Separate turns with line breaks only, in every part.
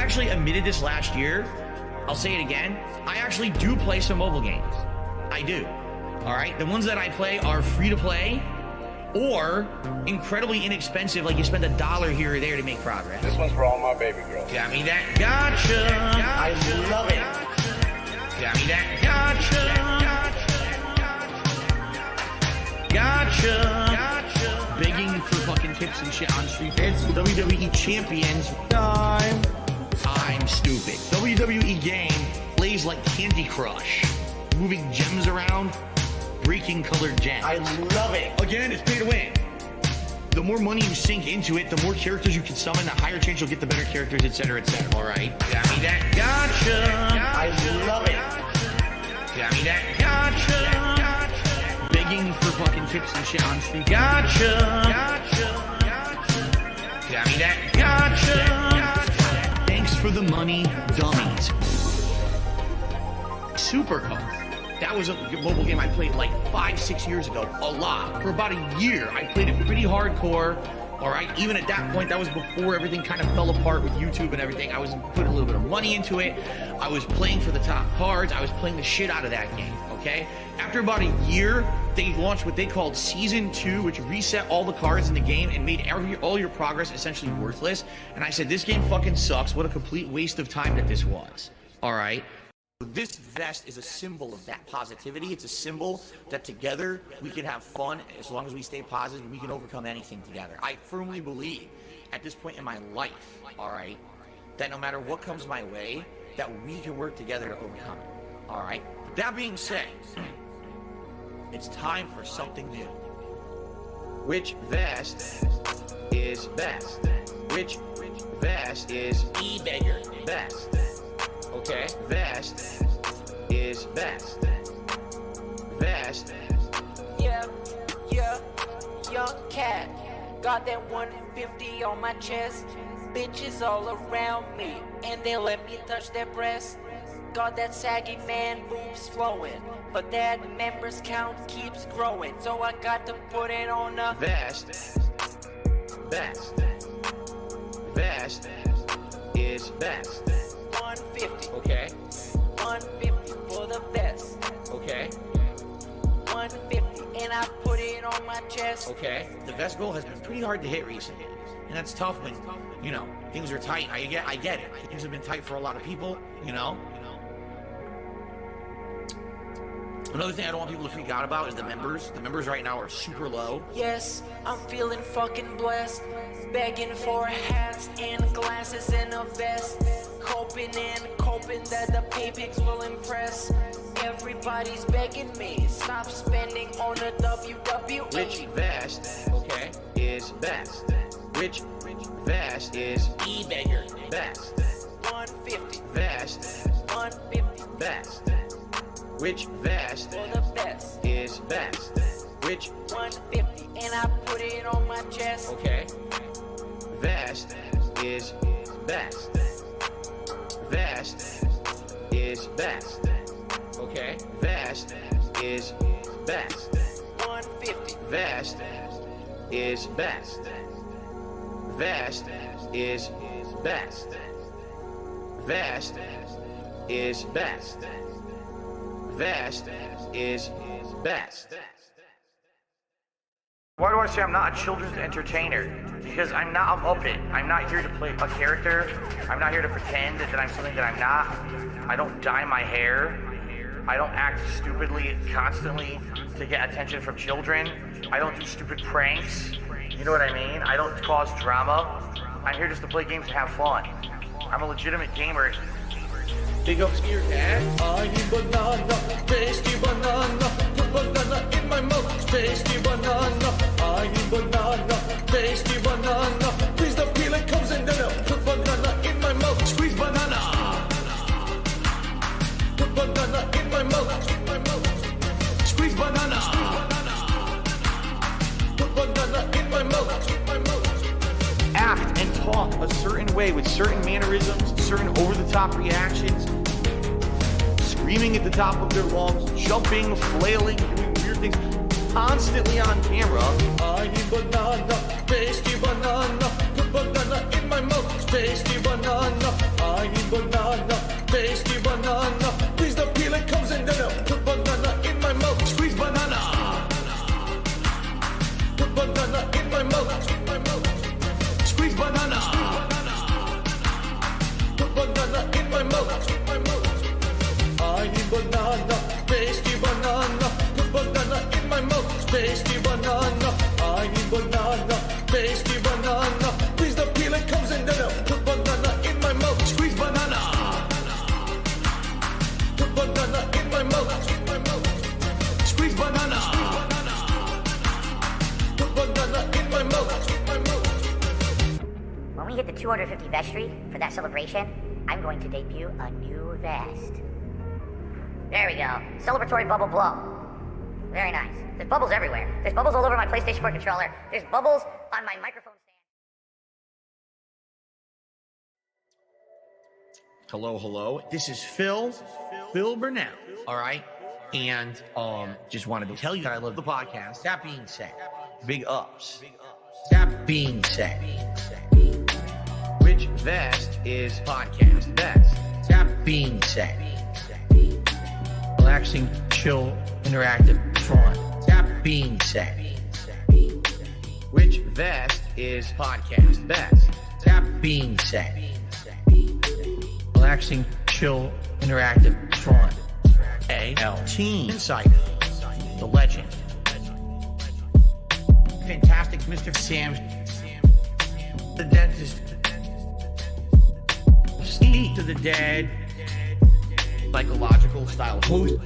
actually admitted this last year. I'll say it again. I actually do play some mobile games. I do. All right. The ones that I play are free to play or incredibly inexpensive, like you spend $1 here or there to make progress.
This one's for all my baby girls.
Got me that gotcha.
I love it.
Got me that gotcha. Begging for fucking tips and shit on street. It's WWE Champions time. I'm stupid. WWE game plays like Candy Crush. Moving gems around, breaking colored gems.
I love it.
Again, it's pay to win. The more money you sink into it, the more characters you can summon, the higher chance you'll get the better characters, etc., etc. All right? Got me that gotcha.
I love it.
Got me that gotcha. Begging for fucking tips and shit on street. Gotcha. Got me that gotcha. Thanks for the money, dummies. Supercar. That was a mobile game I played like 5-6 years ago, a lot. For about a year, I played it pretty hardcore. All right, even at that point, that was before everything kind of fell apart with YouTube and everything. I was putting a little bit of money into it. I was playing for the top cards. I was playing the shit out of that game, okay? After about a year, they launched what they called Season 2, which reset all the cards in the game and made all your progress essentially worthless. And I said, this game fucking sucks. What a complete waste of time that this was, all right? This vest is a symbol of that positivity. It's a symbol that together we can have fun as long as we stay positive and we can overcome anything together. I firmly believe at this point in my life, all right, that no matter what comes my way, that we can work together to overcome it, all right? But that being said, it's time for something new. Which vest is best? Which vest is e-beggar best? Okay, vest is best. Vest.
Yeah, young cat. Got that 150 on my chest. Bitches all around me, and they let me touch their breast. Got that saggy man boobs flowing, but that members count keeps growing. So I got to put it on a
vest. Best. Vest is best.
150.
Okay.
150 for the vest.
Okay.
150, and I put it on my chest.
Okay. The vest goal has been pretty hard to hit recently, and that's tough when, you know, things are tight. I get it. Things have been tight for a lot of people, you know. Another thing I don't want people to freak out about is the members. The members right now are super low.
Yes, I'm feeling fucking blessed. Begging for hats and glasses and a vest. Hoping that the pay pigs will impress. Everybody's begging me, stop spending on the WWE.
Which vest, okay, is best? Which vest is e-beggar best?
150.
Vest.
150.
Best. Which vest
for the best
is best? Which
150, and I put it on my chest.
Okay. Vest is best. Vest is best. Okay. Vest is best.
150.
Vest is best. Vest is best. Vest is best. Vest is best. Why do I say I'm not a children's entertainer? Because I'm not a Muppet. I'm not here to play a character. I'm not here to pretend that I'm something that I'm not. I don't dye my hair. I don't act stupidly constantly to get attention from children. I don't do stupid pranks. You know what I mean? I don't cause drama. I'm here just to play games and have fun. I'm a legitimate gamer. Big ups to your dad.
I eat banana, tasty banana. Put banana in my mouth, tasty banana. I eat banana, tasty banana. Please the peeling comes in then I put banana in my mouth, squeeze banana. Put banana in my mouth, squeeze banana. Put banana in my mouth.
Act and talk a certain way with certain mannerisms, certain over-the-top reactions, screaming at the top of their lungs, jumping, flailing, doing weird things, constantly on camera.
I eat banana, tasty banana. Put banana in my mouth, tasty banana. I need banana, tasty banana. Please don't peel it, comes in, then put banana in my mouth. Squeeze banana. Put banana in my mouth. Squeeze banana. Put banana in my mouth. I need banana, tasty banana. Put banana in my mouth. Tasty banana. I need banana, tasty banana. Please don't peel it, comes in, then put banana in my mouth. Squeeze banana. Put banana in my mouth. Squeeze banana. Put banana in my mouth.
When we hit the 250 vestry for that celebration, I'm going to debut a new vest. There we go. Celebratory bubble blow. Very nice. There's bubbles everywhere. There's bubbles all over my PlayStation 4 controller. There's bubbles on my microphone stand.
Hello. This is Phil Burnell. All right. And just wanted to tell you that I love the podcast. That being said, big ups. That being said, which vest is podcast best? That being said, relaxing, chill, interactive, fun. That being said, which vest is podcast best? That being said, relaxing, chill, interactive, fun. AL Team Insider, the legend, fantastic Mr. Sam, the dentist, Speak to the Dead, psychological style host,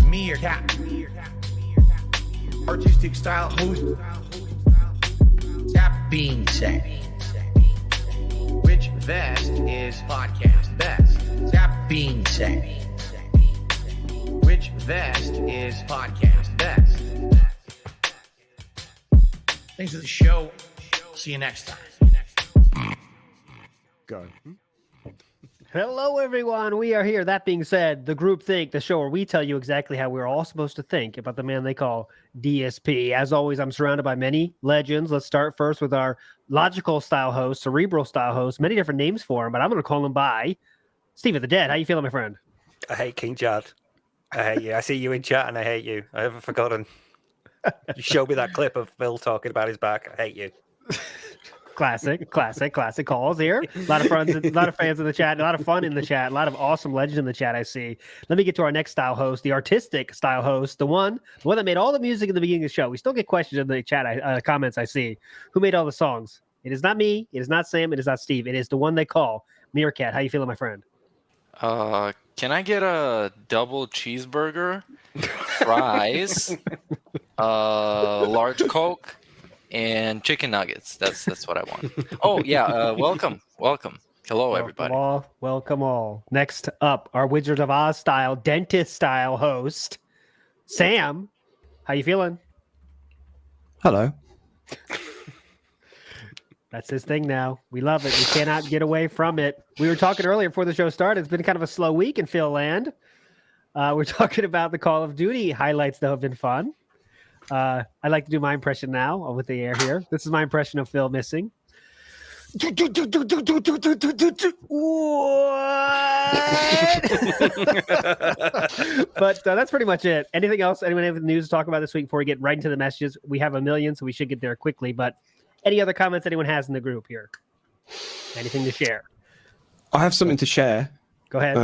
Meerkat, artistic style host. That being said, which vest is podcast best? That being said, which vest is podcast best? Thanks for the show. See you next time.
Go.
Hello, everyone. We are here. That being said, the Group Think, the show where we tell you exactly how we're all supposed to think about the man they call DSP. As always, I'm surrounded by many legends. Let's start first with our logical style host, cerebral style host. Many different names for him, but I'm going to call him by Steve of the Dead. How you feeling, my friend?
I hate King Jad. I hate you. I see you in chat and I hate you. I haven't forgotten. You showed me that clip of Phil talking about his back. I hate you.
Classic calls here. A lot of fans in the chat, a lot of fun in the chat, a lot of awesome legends in the chat I see. Let me get to our next style host, the artistic style host, the one that made all the music at the beginning of the show. We still get questions in the chat comments I see. Who made all the songs? It is not me. It is not Sam. It is not Steve. It is the one they call Meerkat. How you feeling, my friend?
Can I get a double cheeseburger, fries, large Coke, and chicken nuggets? That's what I want. Oh yeah, welcome. Hello, everybody.
Welcome all. Next up, our Wizard of Oz style, dentist style host, Sam. How you feeling?
Hello.
That's his thing now. We love it. We cannot get away from it. We were talking earlier before the show started. It's been kind of a slow week in Phil land. We're talking about the Call of Duty highlights that have been fun. I'd like to do my impression now with the air here. This is my impression of Phil missing. But that's pretty much it. Anything else? Anyone have news to talk about this week before we get right into the messages? We have 1 million, so we should get there quickly. But any other comments anyone has in the group here? Anything to share?
I have something to share.
Go ahead.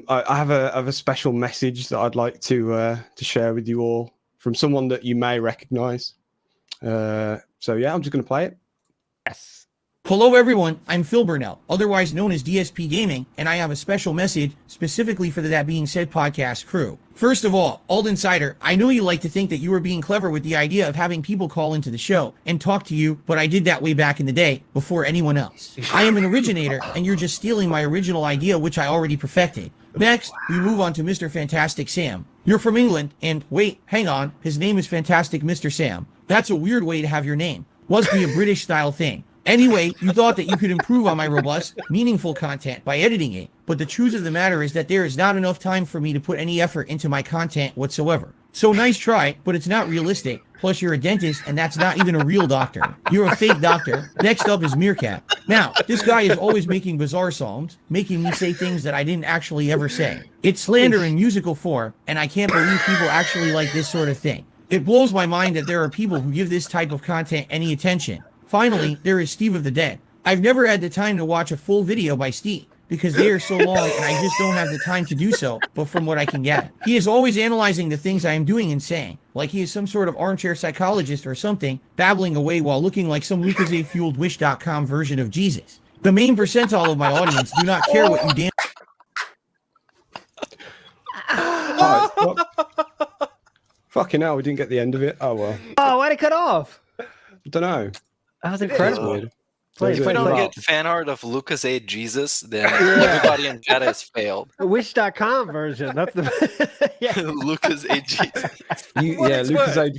I have a special message that I'd like to share with you all from someone that you may recognize. So yeah, I'm just going to play it.
Yes.
Hello everyone, I'm Phil Burnell, otherwise known as DSP Gaming, and I have a special message specifically for the That Being Said podcast crew. First of all, Old Insider, I know you like to think that you were being clever with the idea of having people call into the show and talk to you, but I did that way back in the day, before anyone else. I am an originator, and you're just stealing my original idea, which I already perfected. Next, we move on to Mr. Fantastic Sam. You're from England, and wait, hang on, his name is Fantastic Mr. Sam. That's a weird way to have your name. Must be a British-style thing. Anyway, you thought that you could improve on my robust, meaningful content by editing it, but the truth of the matter is that there is not enough time for me to put any effort into my content whatsoever. So nice try, but it's not realistic. Plus, you're a dentist, and that's not even a real doctor. You're a fake doctor. Next up is Meerkat. Now, this guy is always making bizarre songs, making me say things that I didn't actually ever say. It's slander in musical form, and I can't believe people actually like this sort of thing. It blows my mind that there are people who give this type of content any attention. Finally, there is Steve of the Dead. I've never had the time to watch a full video by Steve, because they are so long and I just don't have the time to do so, but from what I can gather. He is always analyzing the things I am doing and saying, like he is some sort of armchair psychologist or something, babbling away while looking like some Lucasade-fueled Wish.com version of Jesus. The main percentile of my audience do not care what you damn...
Fucking hell, we didn't get the end of it. Oh, well.
Oh, why'd it cut off?
I don't know.
That was incredible.
Weird.
Play,
If we don't
play.
get fan art of Lucas A. Jesus, then everybody in chat has failed.
Wish.com version. That's the yeah.
Lucas A. Jesus.
Yeah, Lucas A.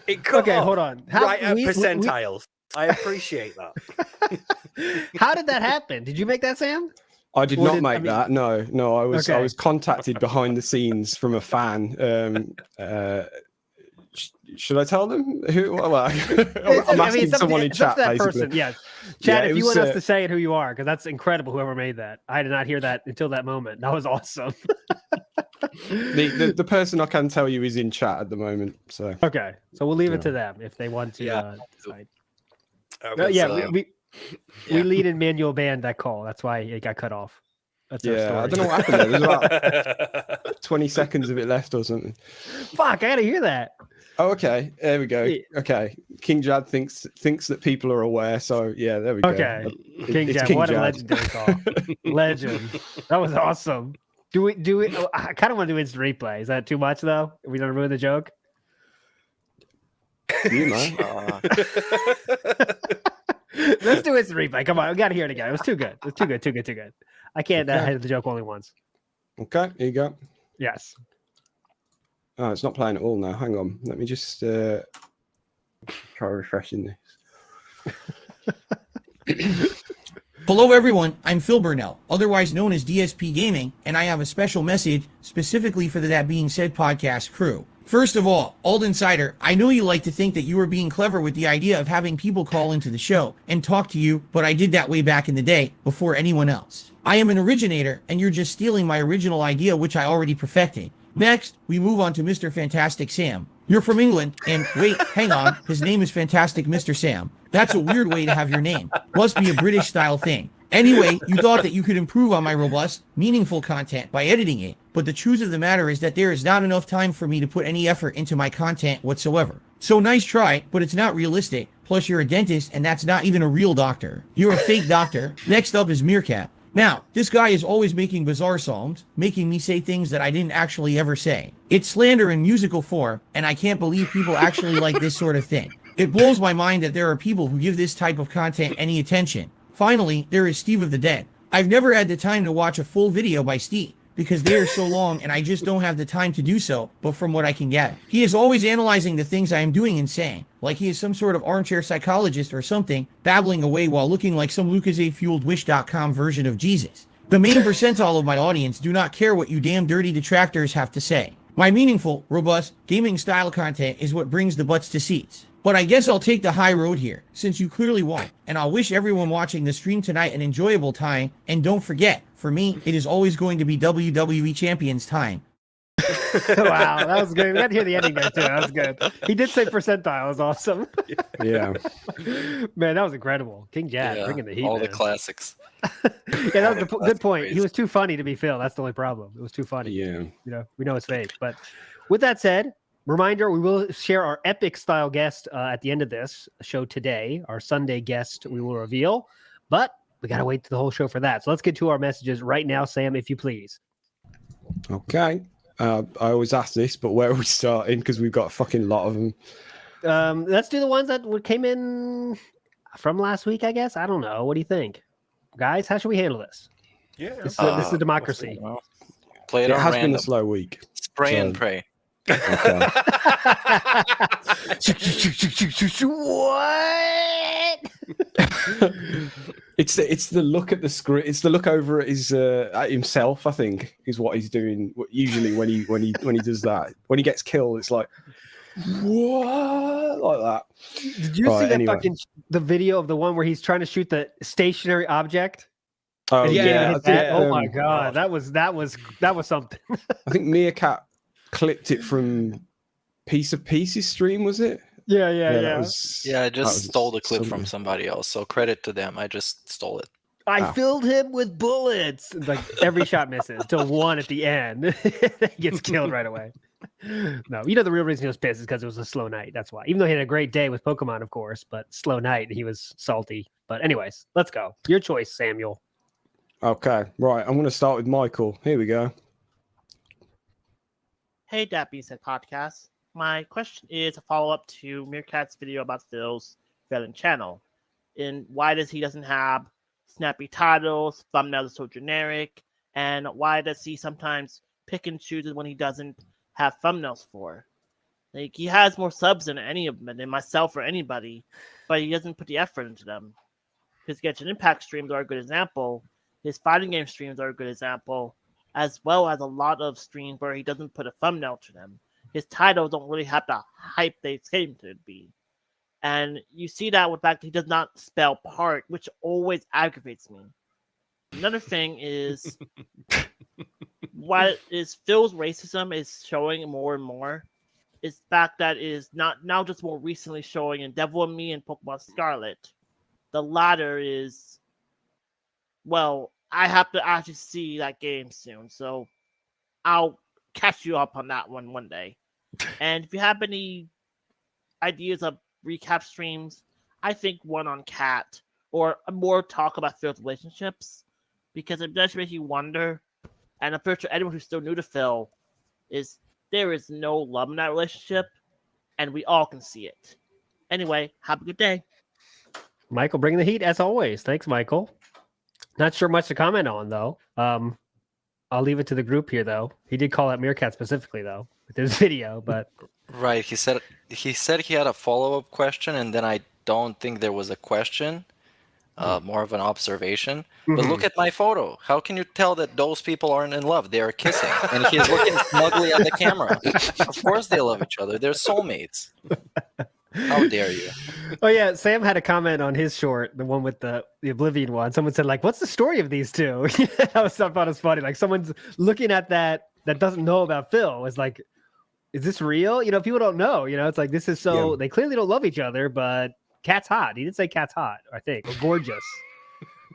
It cut
Okay,
off
hold on.
right at percentiles. I appreciate that.
How did that happen? Did you make that, Sam?
I did
Or
not
did-
make
I mean-
that. No, I was
Okay.
contacted behind the scenes from a fan. Should I tell them who? Well, I'm asking
it's up
someone
to,
in
it's up
chat.
to that
Basically,
person. Yes, Chad.
Yeah,
if
it
you
was,
want us to say it, who you are, because that's incredible. Whoever made that, I did not hear that until that moment. That was awesome.
the person I can tell you is in chat at the moment. So
Okay, so we'll leave it
Yeah.
to them if they want to.
Yeah.
Decide.
Okay,
Yeah,
so-
we
yeah.
lead in manual banned that call. That's why it got cut off. That's our
yeah,
story.
I don't know what happened. There was about 20 seconds of it left or something.
Fuck, I gotta hear that.
Oh, okay. There we go.
Yeah.
Okay. King Jad thinks that people are aware. So yeah, there we go.
Okay,
It-
King
it's
Jam,
King
what a
Jad.
legendary call. Legend. That was awesome. Do we? Oh, I kind of want to do instant replay. Is that too much though? Are we gonna ruin the joke?
You man.
Let's do instant replay. Come on, we gotta hear it again. It was too good. It was too good. Too good. Too good. I can't
Okay.
hit the joke only once.
Okay, here you go.
Yes.
Oh, it's not playing at all now. Hang on. Let me just try refreshing this.
Hello everyone, I'm Phil Burnell, otherwise known as DSP Gaming, and I have a special message specifically for the That Being Said podcast crew. First of all, Old Insider, I know you like to think that you were being clever with the idea of having people call into the show and talk to you, but I did that way back in the day, before anyone else. I am an originator, and you're just stealing my original idea, which I already perfected. Next, we move on to Mr. Fantastic Sam. You're from England, and wait, hang on, his name is Fantastic Mr. Sam. That's a weird way to have your name. Must be a British style thing. Anyway, you thought that you could improve on my robust, meaningful content by editing it, but the truth of the matter is that there is not enough time for me to put any effort into my content whatsoever. So nice try, but it's not realistic. Plus, you're a dentist, and that's not even a real doctor. You're a fake doctor. Next up is Meerkat. Now, this guy is always making bizarre songs, making me say things that I didn't actually ever say. It's slander in musical form, and I can't believe people actually like this sort of thing. It blows my mind that there are people who give this type of content any attention. Finally, there is Steve of the Dead. I've never had the time to watch a full video by Steve, because they are so long and I just don't have the time to do so, but from what I can gather. He is always analyzing the things I am doing and saying, like he is some sort of armchair psychologist or something, babbling away while looking like some Lucasade-fueled Wish.com version of Jesus. The main percentile of my audience do not care what you damn dirty detractors have to say. My meaningful, robust, gaming-style content is what brings the butts to seats. But I guess I'll take the high road here, since you clearly won't, and I'll wish everyone watching the stream tonight an enjoyable time, and don't forget, for me, it is always going to be WWE Champions time.
Wow, that was good. We got to hear the ending there too. That was good. He did say percentile. It was awesome.
Yeah.
Man, that was incredible. King Jad
Yeah,
bringing the heat.
all the
man.
classics.
Yeah, that was the good point. He
crazy.
was too funny to be Phil. That's the only problem. It was too funny.
Yeah.
You know, we know it's fake. But with that said, reminder, we will share our epic style guest at the end of this show today. Our Sunday guest we will reveal, but we got to wait to the whole show for that. So let's get to our messages right now, Sam, if you please.
Okay. I always ask this, but where are we starting? Because we've got a fucking lot of them.
Let's do the ones that came in from last week, I guess. I don't know. What do you think? Guys, how should we handle this?
Yeah.
This is democracy.
Play it
It
on
has
random.
been a slow week.
Spray and
so-
pray.
Okay.
What?
It's the look at the screen. It's the look over at his at himself. I think is what he's doing. Usually when he does that, when he gets killed, it's like what like that.
Did you see that fucking the video of the one where he's trying to shoot the stationary object?
Oh
And he
yeah,
hit that? Oh my god, that was something.
I think Meerkat clipped it from Piece of Pieces stream, was it?
Yeah.
I just stole the clip from somebody else, so credit to them. I just stole it.
I filled him with bullets. Like every shot misses till one at the end. He gets killed right away. No, the real reason he was pissed is because it was a slow night. That's why. Even though he had a great day with Pokemon, of course, but slow night, he was salty. But anyways, let's go. Your choice, Samuel.
Okay, right. I'm going to start with Michael. Here we go.
Hey, That Being Said podcast. My question is a follow-up to Meerkat's video about Phil's failing channel. And why does he doesn't have snappy titles, thumbnails are so generic, and why does he sometimes pick and choose when he doesn't have thumbnails for? Like, he has more subs than any of them, than myself or anybody, but he doesn't put the effort into them. His Genshin Impact streams are a good example. His fighting game streams are a good example, as well as a lot of streams where he doesn't put a thumbnail to them. His titles don't really have the hype they claim to be. And you see that with the fact that he does not spell part, which always aggravates me. Another thing is what is Phil's racism is showing more and more is the fact that it is not now just more recently showing in Devil and Me and Pokemon Scarlet. The latter is, well, I have to actually see that game soon, so I'll catch you up on that one day. And if you have any ideas of recap streams, I think one on Cat or more talk about Phil's relationships, because it does make you wonder, and I'm pretty sure anyone who's still new to Phil is there is no love in that relationship, and we all can see it. Anyway, have a good day.
Michael, bringing the heat as always. Thanks, Michael. Not sure much to comment on though. I'll leave it to the group here though. He did call out Meerkat specifically though with his video, but
Right. He said he had a follow-up question, and then I don't think there was a question, more of an observation. But look at my photo. How can you tell that those people aren't in love? They are kissing, and he's looking smugly at the camera. Of course they love each other. They're soulmates. How dare you?
Oh yeah, Sam had a comment on his short, the one with the Oblivion one. Someone said like, "What's the story of these two?" I thought it was funny. Like someone's looking at that doesn't know about Phil. It's like, is this real? People don't know. It's like this is so they clearly don't love each other, but Cat's hot. He did say Cat's hot, I think, or gorgeous,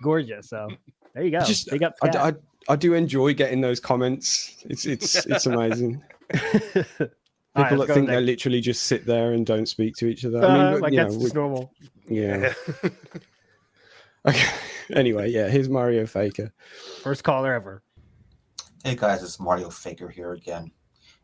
gorgeous. So there you go. Big up Cat.
I do enjoy getting those comments. It's amazing. People that think they literally just sit there and don't speak to each other. I mean,
like that's just normal.
Yeah. Okay. Anyway, yeah. Here's Mario Faker.
First caller ever.
Hey guys, it's Mario Faker here again.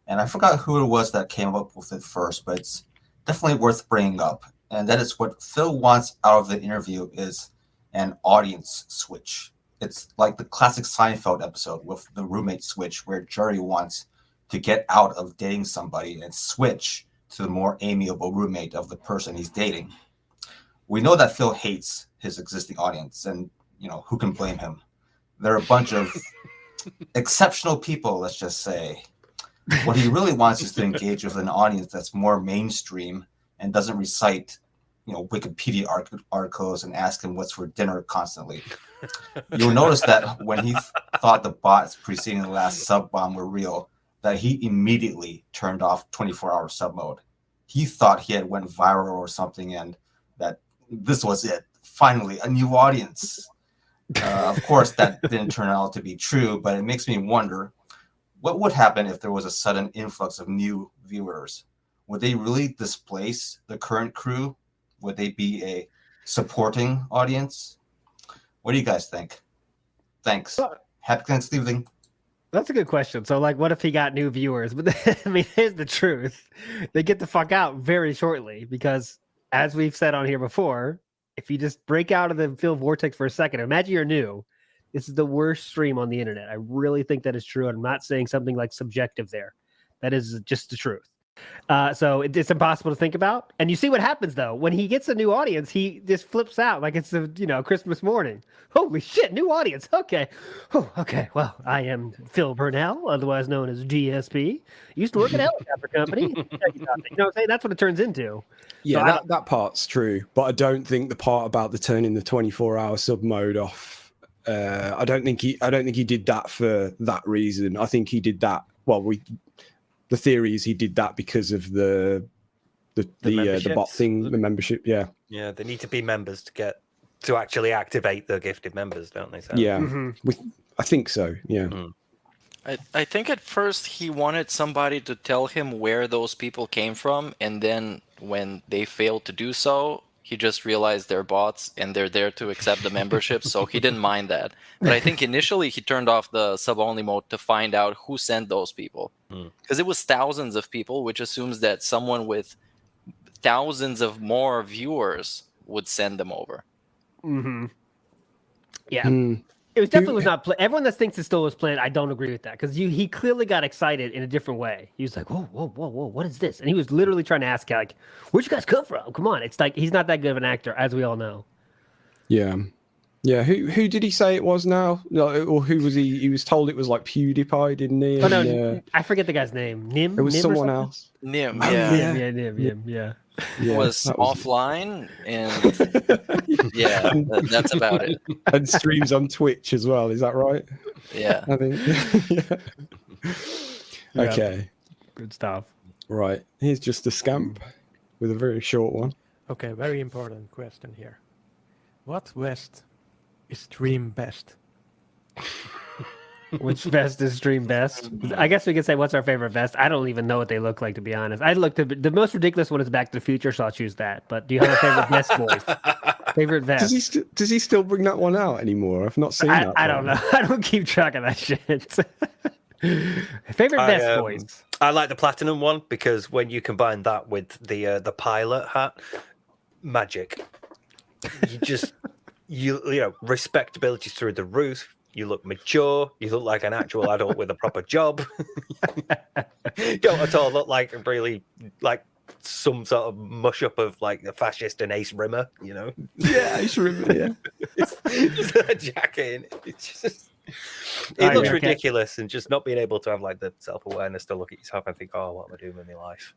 And I forgot who it was that came up with it first, but it's definitely worth bringing up. And that is what Phil wants out of the interview is an audience switch. It's like the classic Seinfeld episode with the roommate switch where Jerry wants to get out of dating somebody and switch to the more amiable roommate of the person he's dating. We know that Phil hates his existing audience, and who can blame him? They're a bunch of exceptional people, let's just say. What he really wants is to engage with an audience that's more mainstream and doesn't recite Wikipedia articles and ask him what's for dinner constantly. You'll notice that when he thought the bots preceding the last sub bomb were real, that he immediately turned off 24-hour sub mode. He thought he had went viral or something, and that this was it. Finally, a new audience. Of course, that didn't turn out to be true, but it makes me wonder, what would happen if there was a sudden influx of new viewers? Would they really displace the current crew? Would they be a supporting audience? What do you guys think? Thanks. Happy Thanksgiving.
That's a good question. So, like, what if he got new viewers? But I mean, here's the truth: they get the fuck out very shortly because, as we've said on here before, if you just break out of the Phil vortex for a second, imagine you're new. This is the worst stream on the internet. I really think that is true. I'm not saying something like subjective there. That is just the truth. So it's impossible to think about. And you see what happens though when he gets a new audience, he just flips out like it's Christmas morning. Holy shit, new audience. Okay, okay. Well, I am Phil Burnell, otherwise known as GSP. Used to work at a helicopter company. You know what I'm saying? That's what it turns into.
Yeah,
So
that part's true, but I don't think the part about the turning the 24-hour sub mode off. I don't think he did that for that reason. I think he did that. Well, the theory is he did that because of the bot thing, the membership. Yeah,
yeah. They need to be members to actually activate the gifted members, don't they? So.
Yeah, I think so. Yeah.
I think at first he wanted somebody to tell him where those people came from, and then when they failed to do so, he just realized they're bots and they're there to accept the membership, so he didn't mind that. But I think initially he turned off the sub-only mode to find out who sent those people. Because it was thousands of people, which assumes that someone with thousands of more viewers would send them over.
Mm-hmm. Yeah. It was definitely not planned. Everyone that thinks it still was planned, I don't agree with that. Because he clearly got excited in a different way. He was like, whoa, what is this? And he was literally trying to ask, like, where'd you guys come from? Come on. It's like, he's not that good of an actor, as we all know.
Yeah. Yeah, who did he say it was now? No, or who was he? He was told it was like PewDiePie, didn't he?
Oh, no, I forget the guy's name. Nim?
It was someone else.
Nim,
Nim, yeah.
It was offline, and yeah, that's about it.
And streams on Twitch as well, is that right?
Yeah.
I think. Yeah. Okay.
Good stuff.
Right. Here's just a scamp with a very short one.
Okay, very important question here. What West is stream best?
Which vest is stream best? I guess we could say what's our favorite vest. I don't even know what they look like, to be honest. I looked at the most ridiculous one is Back to the Future, so I'll choose that. But do you have a favorite vest, boys? Favorite vest?
Does he still bring that one out anymore? I've not seen that.
I don't know. I don't keep track of that shit. Favorite vest, boys?
I like the platinum one because when you combine that with the pilot hat, magic. You respectability's through the roof. You look mature. You look like an actual adult with a proper job. Don't at all look like really like some sort of mush up of like a fascist and Ace Rimmer, you know?
Yeah, Ace Rimmer. Yeah,
it's just a jacket. It's just it looks ridiculous, and just not being able to have like the self-awareness to look at yourself and think, "Oh, what am I doing with my life?"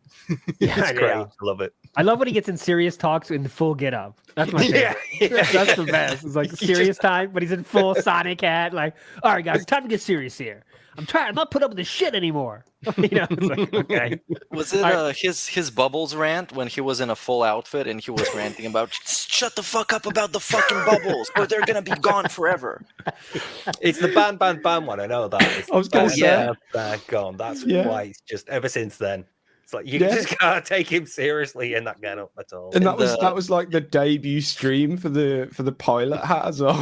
It's great. I love it.
I love when he gets in serious talks in full get up. That's my favorite. That's the best. It's like serious time, but he's in full Sonic hat. Like, all right, guys, it's time to get serious here. I'm not putting up with this shit anymore. It's like, okay.
Was it his Bubbles rant when he was in a full outfit and he was ranting about shut the fuck up about the fucking bubbles or they're gonna be gone forever?
It's the ban one. I know that.
I was gonna say
they're gone. That's why it's just ever since then. It's like you just can't take him seriously in that get up at all.
And that was like the debut stream for the pilot hat as well.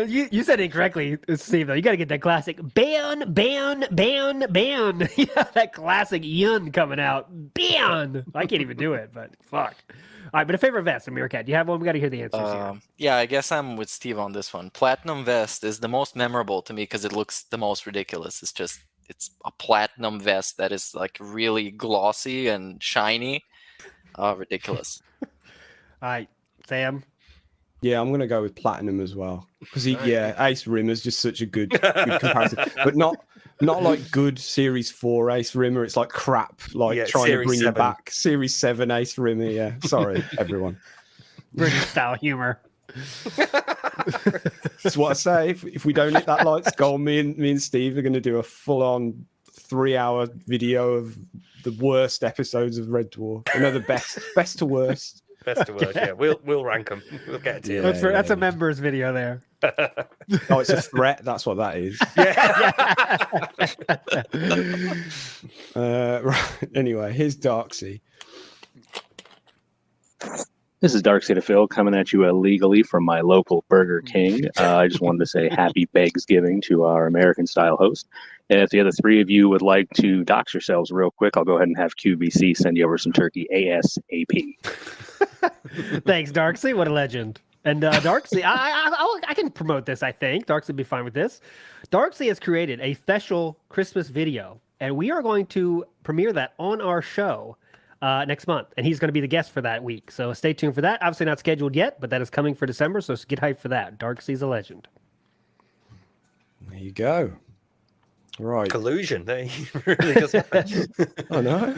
You said it incorrectly, Steve, though. You got to get that classic ban. Yeah, that classic yun coming out. Ban. I can't even do it, but fuck. All right, but a favorite vest, Meerkat. Do you have one? We got to hear the answers here.
Yeah, I guess I'm with Steve on this one. Platinum vest is the most memorable to me because it looks the most ridiculous. It's a platinum vest that is like really glossy and shiny. Ridiculous.
All right, Sam.
Yeah, I'm gonna go with platinum as well because Ace Rimmer's just such a good comparison, but not like good Series 4 Ace Rimmer. It's like crap, like trying to bring 7. It back. Series 7 Ace Rimmer. Yeah, sorry everyone.
British style humor.
That's what I say. If we don't hit that lights goal, me and Steve are going to do a full-on 3-hour video of the worst episodes of Red Dwarf. The best to worst.
Best to worst. Yeah, we'll rank them. We'll get it to you.
That's a members video there.
Oh, it's a threat. That's what that is. Right. Anyway, here's Darksea.
This is Darksea to Phil coming at you illegally from my local Burger King. I just wanted to say happy Thanksgiving to our American-style host. And if the other three of you would like to dox yourselves real quick, I'll go ahead and have QVC send you over some turkey ASAP.
Thanks, Darksea. What a legend. And Darksea, I I can promote this. I think Darkseid would be fine with this. Darkseid has created a special Christmas video, and we are going to premiere that on our show next month, and he's going to be the guest for that week. So stay tuned for that. Obviously not scheduled yet, but that is coming for December. So get hyped for that. Darkseid's a legend.
There you go. Right.
Collusion. They really does happen.
I know.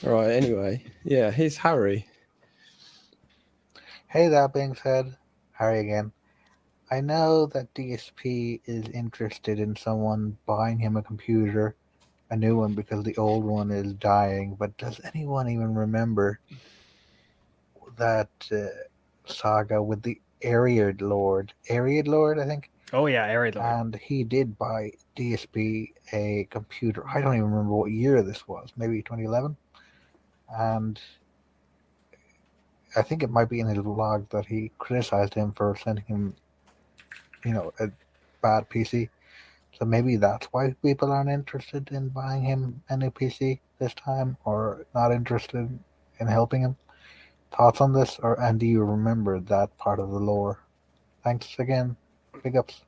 Right. Anyway, yeah. Here's Harry.
Hey, that being said, Harry again. I know that DSP is interested in someone buying him a computer, a new one, because the old one is dying. But does anyone even remember that saga with the Ariad Lord? Ariad Lord, I think.
Oh yeah, Ariad Lord.
And he did buy DSP a computer. I don't even remember what year this was. Maybe 2011. And I think it might be in his vlog that he criticized him for sending him, a bad PC. So maybe that's why people aren't interested in buying him a new PC this time, or not interested in helping him. Thoughts on this, and do you remember that part of the lore? Thanks again. Big ups.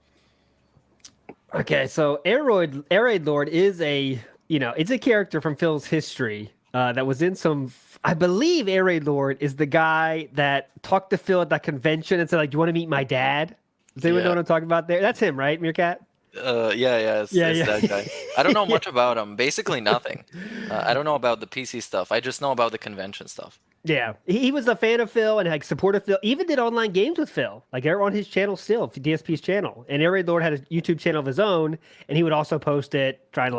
Okay, so Ariad Lord is it's a character from Phil's history that was in some. I believe Ariad Lord is the guy that talked to Phil at that convention and said, like, "Do you want to meet my dad?" Does anyone know what I'm talking about there? That's him, right, Meerkat?
It's that guy. I don't know much about him. Basically nothing. I don't know about the PC stuff. I just know about the convention stuff.
Yeah, he was a fan of Phil and supported Phil. Even did online games with Phil, like they're on his channel still, DSP's channel. And Ariad Lord had a YouTube channel of his own, and he would also post it, trying to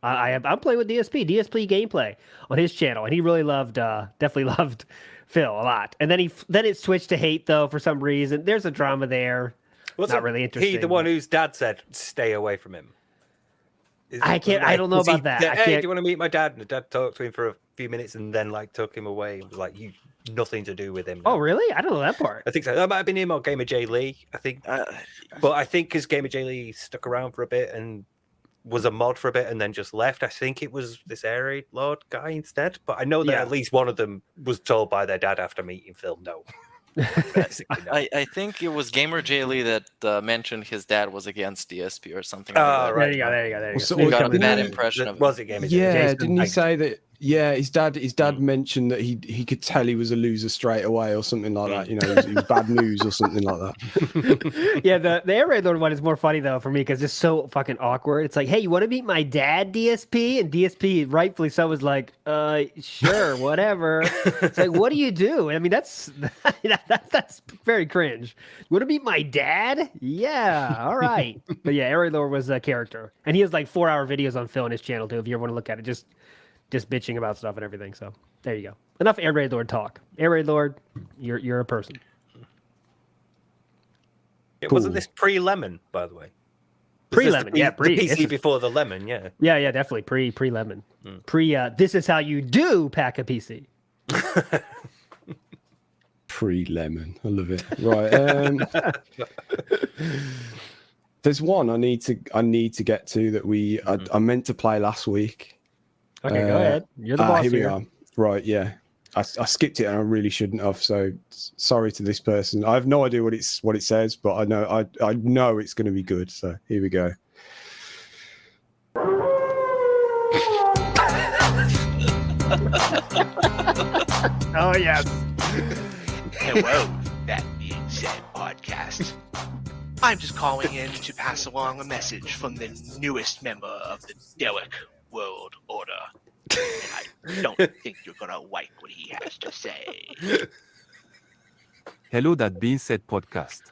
I'm playing with DSP gameplay on his channel, and he really definitely loved Phil a lot. And then it switched to hate though for some reason. There's a drama there. Not really interesting.
He the one whose dad said stay away from him.
I don't know about that.
Hey, do you want to meet my dad? And the dad talked to him for a few minutes and then took him away and was like, "You nothing to do with him."
Oh, really? I don't know that part.
I think so. That might have been him or Gamer J Lee. I think, but I think because Gamer J Lee stuck around for a bit and was a mod for a bit and then just left. I think it was this Ariad Lord guy instead. But I know that at least one of them was told by their dad after meeting Phil, no.
I think it was Gamer J Lee that mentioned his dad was against DSP or something.
Right. There you go.
So we got a bad impression of him.
Was it Gamer J Lee?
Yeah, didn't he say that? Yeah, his dad mentioned that he could tell he was a loser straight away or something like that. He was bad news or something like that.
Yeah, the Ariad Lord one is more funny though for me because it's so fucking awkward. It's like, hey, you want to meet my dad, DSP? And DSP, rightfully so, was like, sure, whatever. It's like, what do you do? I mean, that's very cringe. You want to meet my dad? Yeah, all right. But yeah, Ariad Lord was a character, and he has 4-hour videos on Phil on his channel too. If you ever want to look at it, just bitching about stuff and everything. So there you go. Enough Ariad Lord talk. Ariad Lord, you're a person.
It wasn't this pre-Lemon, by the way.
Pre-Lemon,
the PC before the Lemon, yeah.
Yeah, definitely pre-Lemon. This is how you do pack a PC.
Pre-Lemon, I love it. Right, there's one I need to get to that I meant to play last week.
Okay, go ahead. You're the boss
here.
Here
We are. Right, yeah. I skipped it and I really shouldn't have. So sorry to this person. I have no idea what it says, but I know it's going to be good. So here we go.
Oh yes.
Hello, That Being Said podcast. I'm just calling in to pass along a message from the newest member of the Derek World Order. And I don't think you're gonna like what he has to say.
Hello, That Being Said podcast.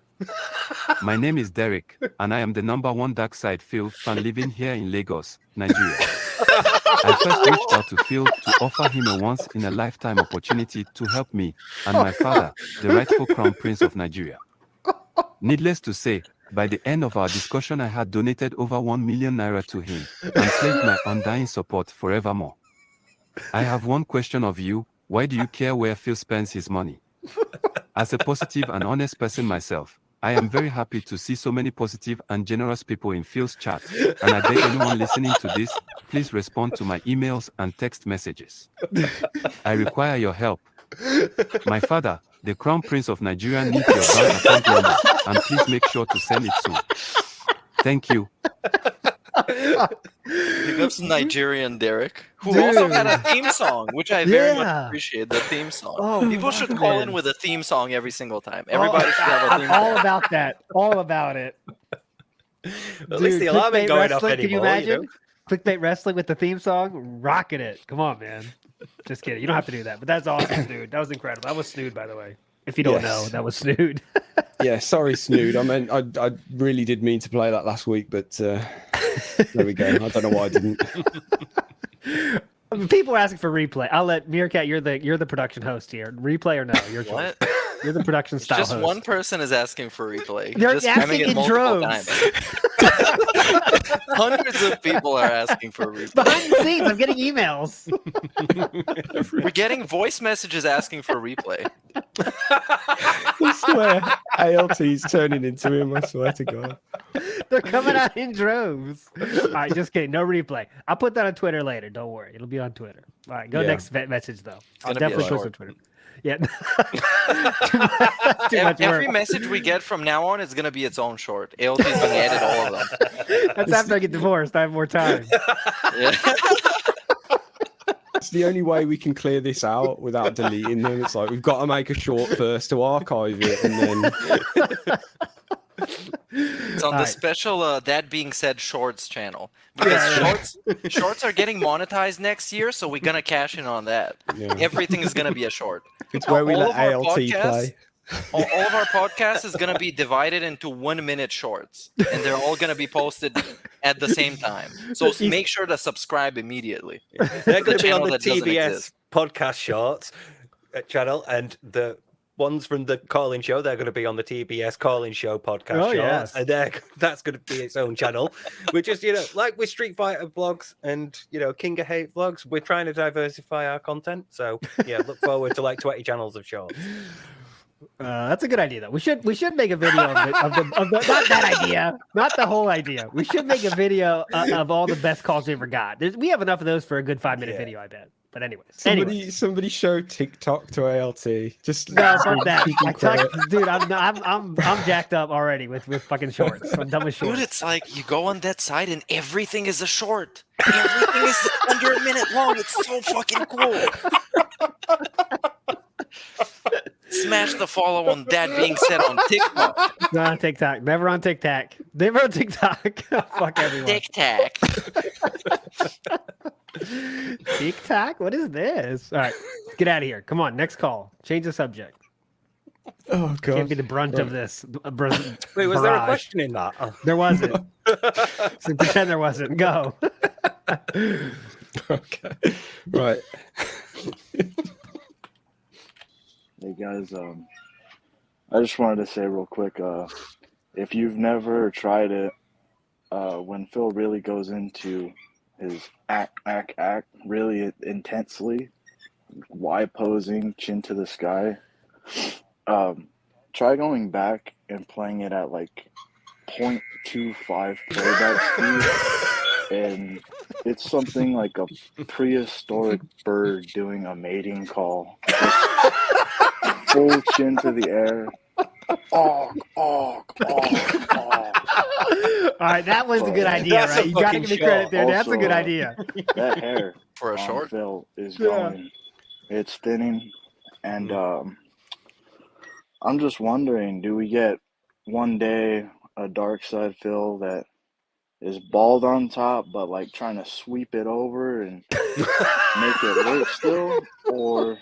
My name is Derek, and I am the #1 Darkseid Phil fan living here in Lagos, Nigeria. I first reached out to Phil to offer him a once-in-a-lifetime opportunity to help me and my father, the rightful crown prince of Nigeria. Needless to say, by the end of our discussion, I had donated over 1 million naira to him and pledged my undying support forevermore. I have one question of you. Why do you care where Phil spends his money? As a positive and honest person myself, I am very happy to see so many positive and generous people in Phil's chat, and I beg anyone listening to this, please respond to my emails and text messages. I require your help. My father, The Crown Prince of Nigeria needs your bank account number, and please make sure to send it soon. Thank you.
Big ups Nigerian Derek, who
Dude.
also had a theme song, which I very much
Yeah.
appreciate. The theme song.
Oh,
People should
fuck,
call
man.
in with a theme song every single time. Everybody should have a theme
All
song.
about that. All about it.
At least the alarm ain't
Clickbait
going off
wrestling, can you
anymore, you
imagine? Clickbait wrestling with the theme song, rocking it. Come on, man. Just kidding. You don't have to do that, but that's awesome, dude. That was incredible. That was Snood, by the way. If you don't know, that was Snood.
Yeah, sorry, Snood. I mean, I really did mean to play that last week, but there we go. I don't know why I didn't.
I mean, people are asking for replay. I'll let Meerkat. You're the production host here. Replay or no? Your choice.
What?
You're the production style
Just
host.
one person is asking for replay.
They're
Just
asking
spamming it
in
multiple
droves.
times. Hundreds of people are asking for replay.
Behind the scenes, I'm getting emails.
We're getting voice messages asking for replay.
I swear, ALT's turning into him. I swear to God.
They're coming out in droves. All right, just kidding. No replay. I'll put that on Twitter later. Don't worry. It'll be on Twitter. All right, go
Yeah.
next message, though. I'll
gonna be a
definitely post on
short.
Twitter. Yeah.
Every message we get from now on is going to be its own short. ALT's going to edit all of them.
That's after I get divorced. I have more time.
Yeah.
It's the only way we can clear this out without deleting them. It's like we've got to make a short first to archive it, and then
It's on the special That Being Said Shorts channel. Because shorts are getting monetized next year, so we're going to cash in on that.
Yeah.
Everything is going to be a short.
it's where we
All
let
of our
ALT
podcasts-
play.
All of our podcasts is going to be divided into 1 minute shorts, and they're all going to be posted at the same time. So make sure to subscribe immediately.
They're going to be on
channel
the
that doesn't
TBS
exist.
podcast shorts channel, and the ones from the call-in show, they're going to be on the TBS call-in show podcast
Oh,
shorts,
yes.
and that's going to be its own channel. Which is, like with Street Fighter vlogs and King of Hate vlogs, we're trying to diversify our content. So yeah, look forward to like 20 channels of shorts.
That's a good idea, though. We should make a video of the not that idea, not the whole idea. We should make a video of all the best calls we ever got. We have enough of those for a good 5-minute video, I bet. But anyways,
Somebody show TikTok to ALT. Just
no, fuck that.
keep him
I
quiet.
dude, I'm jacked up already with fucking shorts. I'm done with shorts.
Dude, it's like you go on that site and everything is a short. Everything is under a minute long. It's so fucking cool. Smash the follow on That Being Said on TikTok.
Not on TikTok. Never on TikTok. Never on TikTok. Fuck everyone.
TikTok.
TikTok? What is this? All right, let's get out of here. Come on, next call. Change the subject.
Oh God!
Can't be the brunt of this.
Wait, was there a question in that?
There wasn't. So pretend there wasn't. Go.
Okay. Right.
Hey guys, I just wanted to say real quick, if you've never tried it, when Phil really goes into his act really intensely, Y posing, chin to the sky, try going back and playing it at like 0.25 playback speed, and it's something like a prehistoric bird doing a mating call. Full chin to the air. All
right, that was a good idea, right? You gotta give me credit there. That's a good idea.
That hair
for a
on
short
Phil is going. It's thinning, and I'm just wondering, do we get one day a dark side Phil that is bald on top, but like trying to sweep it over and make it work still, or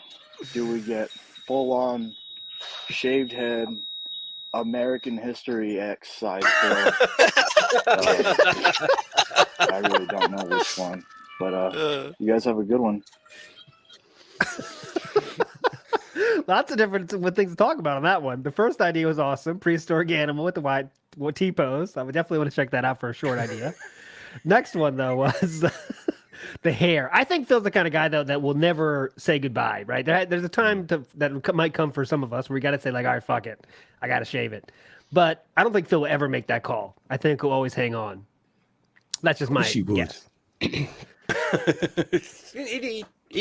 do we get full on shaved head American History X side Phil? I really don't know which one, but you guys have a good one.
Lots of different things to talk about on that one. The first idea was awesome. Prehistoric animal with the white T-pose. I would definitely want to check that out for a short idea. Next one, though, was the hair. I think Phil's the kind of guy, though, that will never say goodbye, right? There's a time that might come for some of us where we got to say, like, all right, fuck it. I got to shave it. But I don't think Phil will ever make that call. I think he'll always hang on. That's just my guess.
He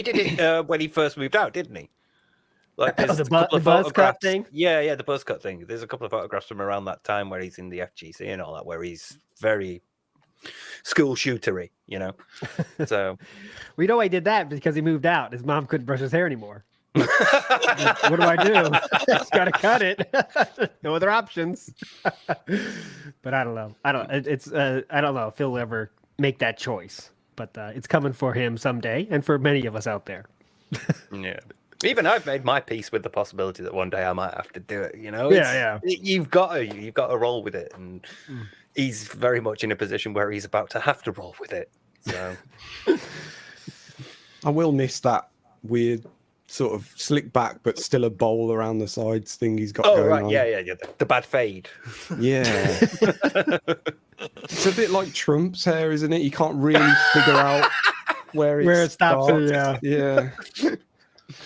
did it when he first moved out, didn't he? Like there's
the
a couple of
buzz cut
photographs.
thing?
Yeah, the buzz cut thing. There's a couple of photographs from around that time where he's in the FGC and all that, where he's very school shootery, So
We know he did that because he moved out. His mom couldn't brush his hair anymore. What do I do? Just gotta cut it. No other options. But I don't know. I don't know if he'll ever make that choice. But it's coming for him someday, and for many of us out there.
Yeah. Even I've made my peace with the possibility that one day I might have to do it.
Yeah.
You've got to roll with it, and he's very much in a position where he's about to have to roll with it. So
I will miss that weird sort of slick back, but still a bowl around the sides thing he's got going on.
Yeah. The bad fade.
Yeah. It's a bit like Trump's hair, isn't it? You can't really figure out where it
stops.
Yeah.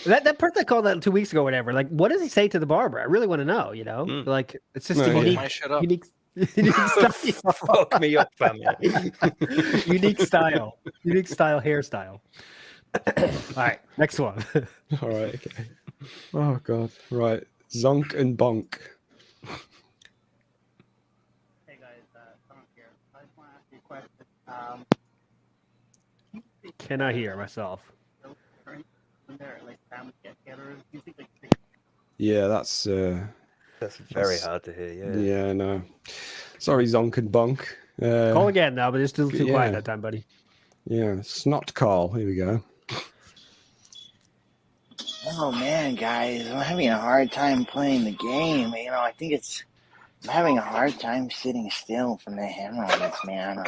That person that called that 2 weeks ago, whatever. Like, what does he say to the barber? I really want to know. Like it's just a unique style.
Fuck me up, family.
unique style, hairstyle. All right, next one.
All right. Okay. Oh god. Right. Zonk and Bonk.
Hey guys, Tom here. I just want to ask you a question.
Cannot hear myself.
When they're like family get-togethers, do you think like
Yeah, that's
very hard to hear.
Yeah, no. Sorry, Zonk and Bonk.
Call again now, but it's still too quiet that time, buddy.
Yeah, Snot Carl. Here we go.
Oh man, guys, I'm having a hard time playing the game. I think I'm having a hard time sitting still from the hemorrhoids, man.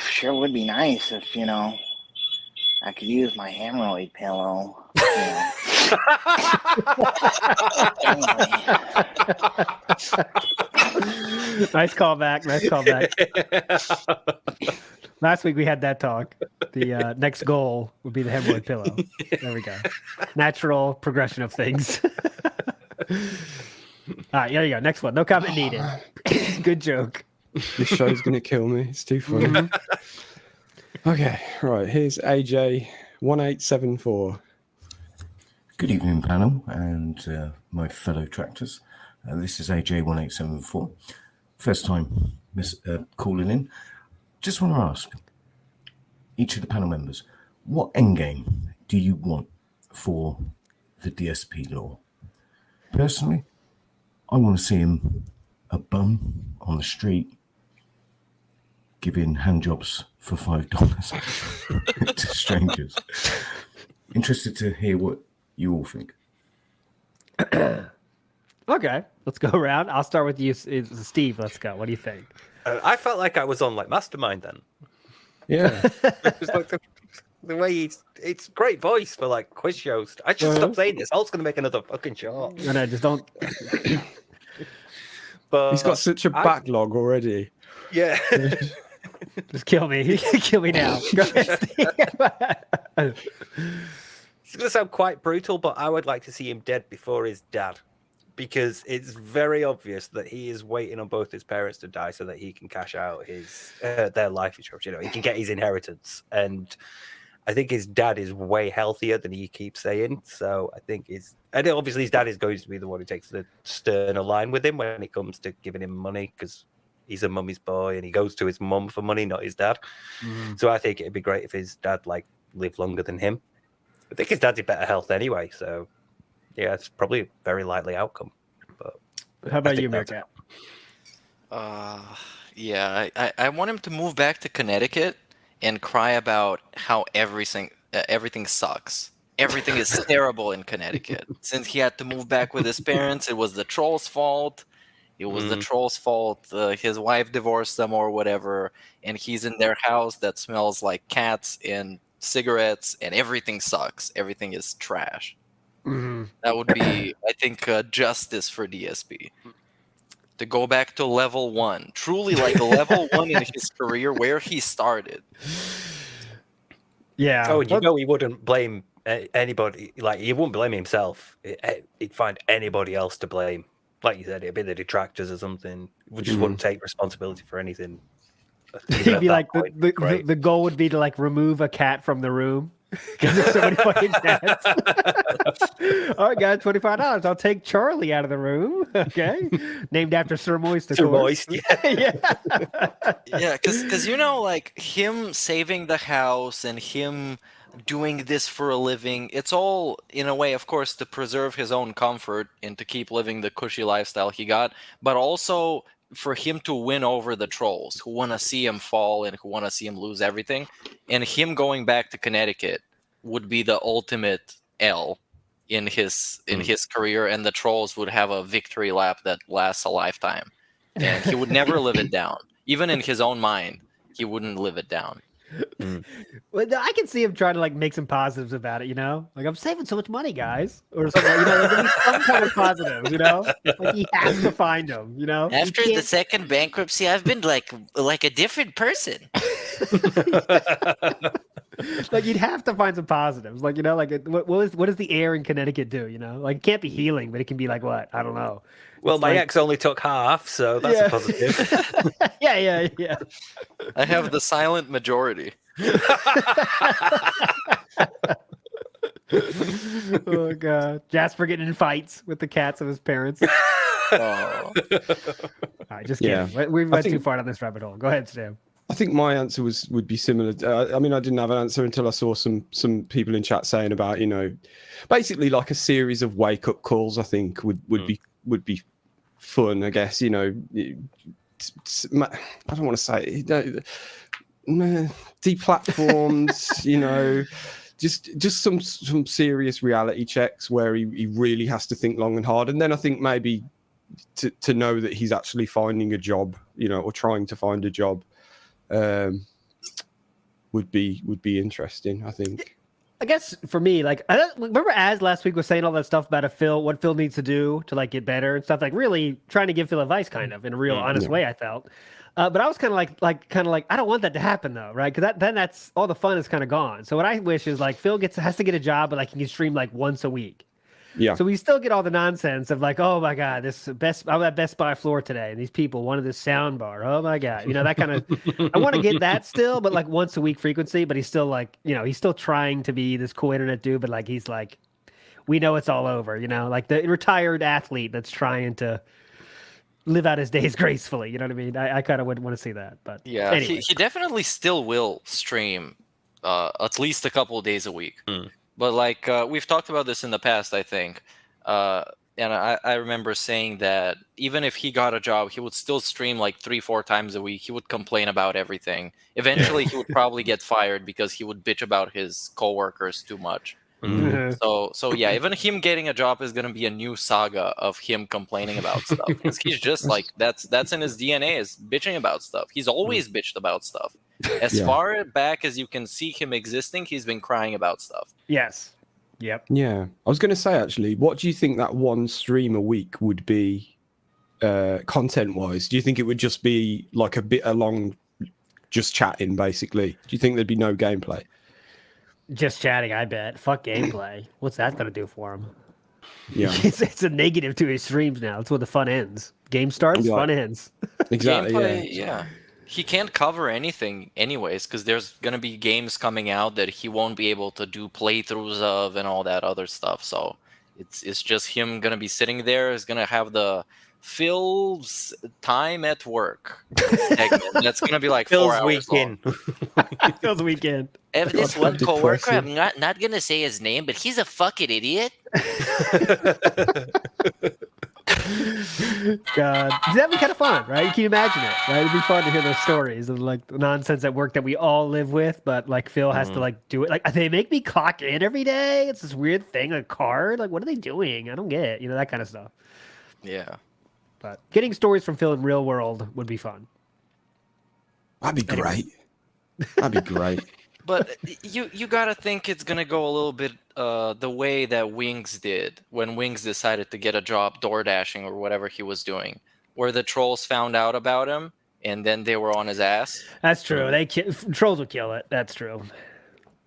Sure would be nice if, I could use my hemorrhoid pillow.
Nice callback. Last week we had that talk. The next goal would be the hemorrhoid pillow. There we go. Natural progression of things. All right, there you go. Next one. No comment needed. Good joke.
This show's going to kill me. It's too funny. Okay, right. Here's AJ1874.
Good evening, panel, and my fellow tractors. This is AJ1874. First time calling in. Just want to ask each of the panel members, what endgame do you want for the DSP law? Personally, I want to see him a bum on the street giving handjobs for $5 to strangers. Interested to hear what you all think.
Okay, let's go around. I'll start with you, Steve. Let's go. What do you think?
I felt like I was on like Mastermind then.
Yeah.
It was like the way it's great voice for like quiz shows. I should stop saying this. Hulk's gonna make another fucking show.
No, just don't.
But
he's got such a backlog already.
Yeah.
Just kill me. Kill me now. Go ahead, Steve.
It's gonna sound quite brutal, but I would like to see him dead before his dad. Because it's very obvious that he is waiting on both his parents to die so that he can cash out his their life insurance. He can get his inheritance. And I think his dad is way healthier than he keeps saying. So I think obviously his dad is going to be the one who takes the sterner line with him when it comes to giving him money, because he's a mummy's boy and he goes to his mum for money, not his dad. So I think it'd be great if his dad lived longer than him. I think his dad's in better health anyway, so. Yeah, it's probably a very likely outcome. But
how about you, Meerkat?
Yeah, I want him to move back to Connecticut and cry about how everything sucks. Everything is terrible in Connecticut. Since he had to move back with his parents, it was the troll's fault. It was the troll's fault. His wife divorced them or whatever, and he's in their house that smells like cats and cigarettes, and everything sucks. Everything is trash. That would be, I think, justice for DSP. To go back to level 1. Truly like level 1 in his career where he started.
Yeah.
Oh, and he wouldn't blame anybody. Like, he wouldn't blame himself. He'd find anybody else to blame. Like you said, it'd be the detractors or something. We just wouldn't take responsibility for anything.
He'd be like, the goal would be to like remove a cat from the room Because there's so many fucking cats. All right, guys, $25. I'll take Charlie out of the room. Okay, named after Sir Moist, of
Sir
course.
Moist, yeah.
Yeah, because like him saving the house and him doing this for a living, it's all in a way, of course, to preserve his own comfort and to keep living the cushy lifestyle he got, but also for him to win over the trolls who want to see him fall and who want to see him lose everything. And him going back to Connecticut would be the ultimate L in his career, and the trolls would have a victory lap that lasts a lifetime. And he would never live it down. Even in his own mind, he wouldn't live it down.
Well, I can see him trying to like make some positives about it, you know? Like, I'm saving so much money, guys. Or something, you know, there'll be some kind of positives, you know? Like, he has to find them, you know?
After the second bankruptcy, I've been like a different person.
Like, you'd have to find some positives. Like, you know, like, what does the air in Connecticut do, you know? Like, it can't be healing, but it can be like, what? I don't know.
Well,
It's
my
like-
ex only took half, so that's a positive.
yeah.
I have the silent majority.
Oh, God. Jasper getting in fights with the cats of his parents.
Oh.
All right, just kidding.
Yeah.
We
I
went
think-
too far down this rabbit hole. Go ahead, Sam.
I think my answer would be similar. I mean, I didn't have an answer until I saw some people in chat saying about, you know, basically like a series of wake up calls. I think would be fun. I guess, you know, I don't want to say it, deplatformed. You know, just some serious reality checks where he really has to think long and hard, and then I think maybe to know that he's actually finding a job, you know, or trying to find a job. Would be interesting, I think.
I guess for me, like, I don't remember Az last week was saying all that stuff about what Phil needs to do to like get better and stuff, like really trying to give Phil advice kind of in a real honest way, I felt. But I was kind of like, I don't want that to happen though, right? Because then that's all the fun is kind of gone. So what I wish is like Phil has to get a job, but like he can stream like once a week.
Yeah.
So we still get all the nonsense of like, oh my God, I'm at Best Buy floor today, and these people wanted this sound bar. Oh my God, you know, that kind of. I want to get that still, but like once a week frequency. But he's still like, you know, he's still trying to be this cool internet dude, but like he's like, we know it's all over, you know, like the retired athlete that's trying to live out his days gracefully. You know what I mean? I kind of would want to see that, but
Yeah,
anyway.
he definitely still will stream at least a couple of days a week. But like we've talked about this in the past, I think. And I remember saying that even if he got a job, he would still stream like 3-4 times a week. He would complain about everything. Eventually, he would probably get fired because he would bitch about his coworkers too much. So yeah, even him getting a job is gonna be a new saga of him complaining about stuff. Because he's just like that's in his DNA, is bitching about stuff. He's always bitched about stuff. As far back as you can see him existing, he's been crying about stuff.
Yes. Yep.
Yeah. I was going to say, actually, what do you think that one stream a week would be content-wise? Do you think it would just be like a bit along, just chatting, basically? Do you think there'd be no gameplay?
Just chatting, I bet. Fuck gameplay. What's that going to do for him?
Yeah.
It's a negative to his streams now. It's where the fun ends. Game starts, fun ends.
Exactly.
Gameplay, yeah. He can't cover anything anyways, because there's going to be games coming out that he won't be able to do playthroughs of and all that other stuff. So it's just him going to be sitting there. He's going to have the Phil's time at work segment. That's going to be like
Phil's
4 hours
weekend.
Phil's weekend.
I have this one coworker, I'm not gonna say his name, but he's a fucking idiot.
God, that'd be kind of fun, right? You can imagine it, right? It'd be fun to hear those stories of like the nonsense at work that we all live with, but like Phil has to like do it. Like they make me clock in every day. It's this weird thing, a card. Like, what are they doing? I don't get it. You know, that kind of stuff.
Yeah.
But getting stories from Phil in real world would be fun.
That'd be great. That'd be great.
But you gotta think it's gonna go a little bit the way that Wings did when Wings decided to get a job door dashing or whatever he was doing, where the trolls found out about him and then they were on his ass.
That's true. Trolls would kill it. That's true.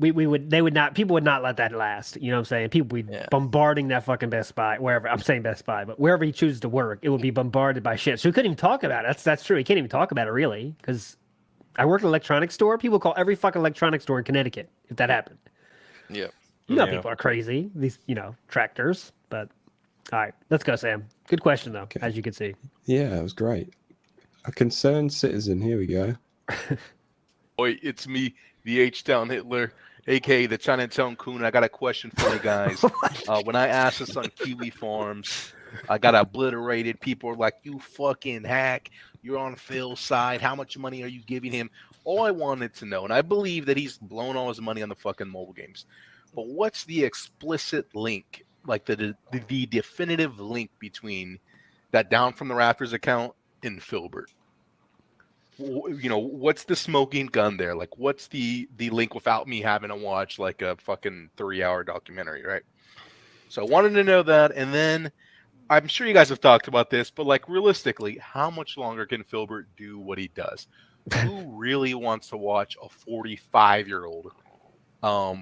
People would not let that last. You know what I'm saying? People would be bombarding that fucking Best Buy, wherever. I'm saying Best Buy, but wherever he chooses to work, it would be bombarded by shit. So he couldn't even talk about it. That's true. He can't even talk about it really, because I work in an electronics store. People call every fucking electronics store in Connecticut if that happened.
Yeah.
You know, people are crazy. These, tractors. But all right, let's go, Sam. Good question though, as you can see.
Yeah, it was great. A concerned citizen. Here we go.
Oi, it's me, the H-Town Hitler, aka the Chinatown Coon. I got a question for you guys. When I asked this on Kiwi Farms, I got obliterated. People are like, "You fucking hack! You're on Phil's side. How much money are you giving him?" All I wanted to know, and I believe that he's blown all his money on the fucking mobile games, but what's the explicit link, like the definitive link between that Down from the Rafters account and Filbert? What's the smoking gun there? Like, what's the link without me having to watch like a fucking 3-hour documentary, right? So I wanted to know that, and then I'm sure you guys have talked about this, but like realistically, how much longer can Filbert do what he does? Who really wants to watch a 45-year-old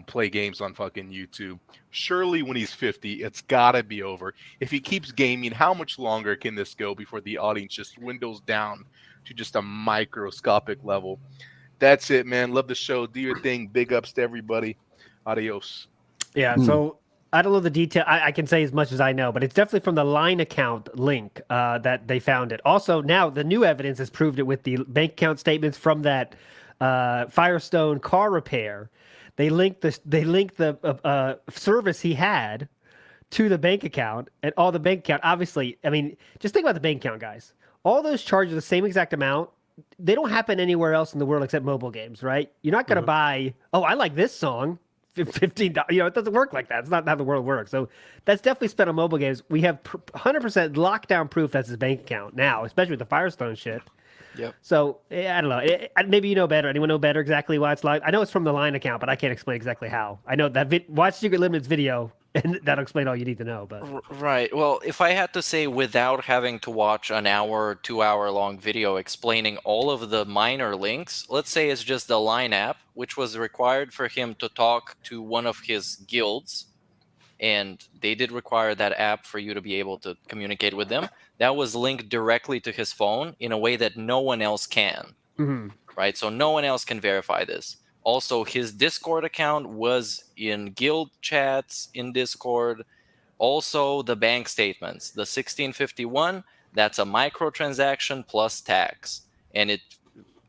play games on fucking YouTube? Surely when he's 50, it's gotta be over. If he keeps gaming, how much longer can this go before the audience just dwindles down to just a microscopic level? That's it, man. Love the show. Do your thing. Big ups to everybody. Adios.
Yeah, so I don't know the detail. I can say as much as I know, but it's definitely from the Line account link that they found it. Also, now the new evidence has proved it with the bank account statements from that Firestone car repair. They linked the service he had to the bank account, and all the bank account. Obviously, I mean, just think about the bank account, guys. All those charges, the same exact amount. They don't happen anywhere else in the world except mobile games, right? You're not going to buy. Oh, I like this song. $15. It doesn't work like that. It's not how the world works. So that's definitely spent on mobile games. We have 100% lockdown proof that's his bank account now, especially with the Firestone shit.
Yep.
So I don't know. Maybe you know better. Anyone know better exactly why it's like? I know it's from the Line account, but I can't explain exactly how. I know that watch Secret Limited's video, and that'll explain all you need to know. But
Right. Well, if I had to say without having to watch an hour, 2-hour long video explaining all of the minor links, let's say it's just the Line app, which was required for him to talk to one of his guilds. And they did require that app for you to be able to communicate with them. That was linked directly to his phone in a way that no one else can. Right? So no one else can verify this. Also, his Discord account was in guild chats in Discord. Also, the bank statements. The 1651, that's a microtransaction plus tax. And it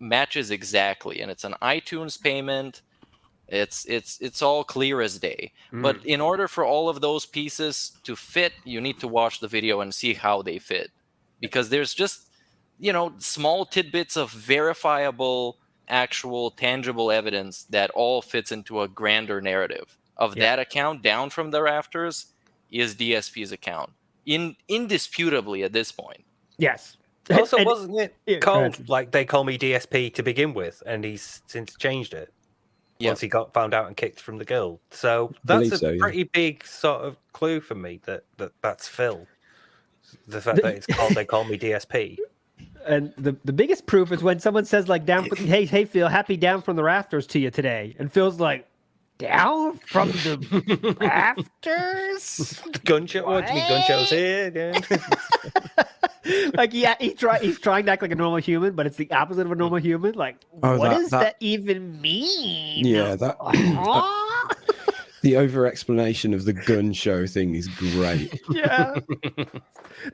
matches exactly. And it's an iTunes payment. It's all clear as day. But in order for all of those pieces to fit, you need to watch the video and see how they fit. Because there's just, small tidbits of verifiable, actual, tangible evidence that all fits into a grander narrative of that account down from the rafters is DSP's account. Indisputably at this point.
Yes.
Also, wasn't it called, like, they call me DSP to begin with, and he's since changed it? Once he got found out and kicked from the guild. So that's a pretty big sort of clue for me that's Phil. The fact that it's called they call me DSP.
And the biggest proof is when someone says like hey Phil, happy down from the rafters to you today. And Phil's like, down from the rafters?
Gun show? What do you mean gun shows here?
Like, yeah, he's trying to act like a normal human, but it's the opposite of a normal human. Like, what does that even mean?
Yeah, the over explanation of the gun show thing is great.
Yeah.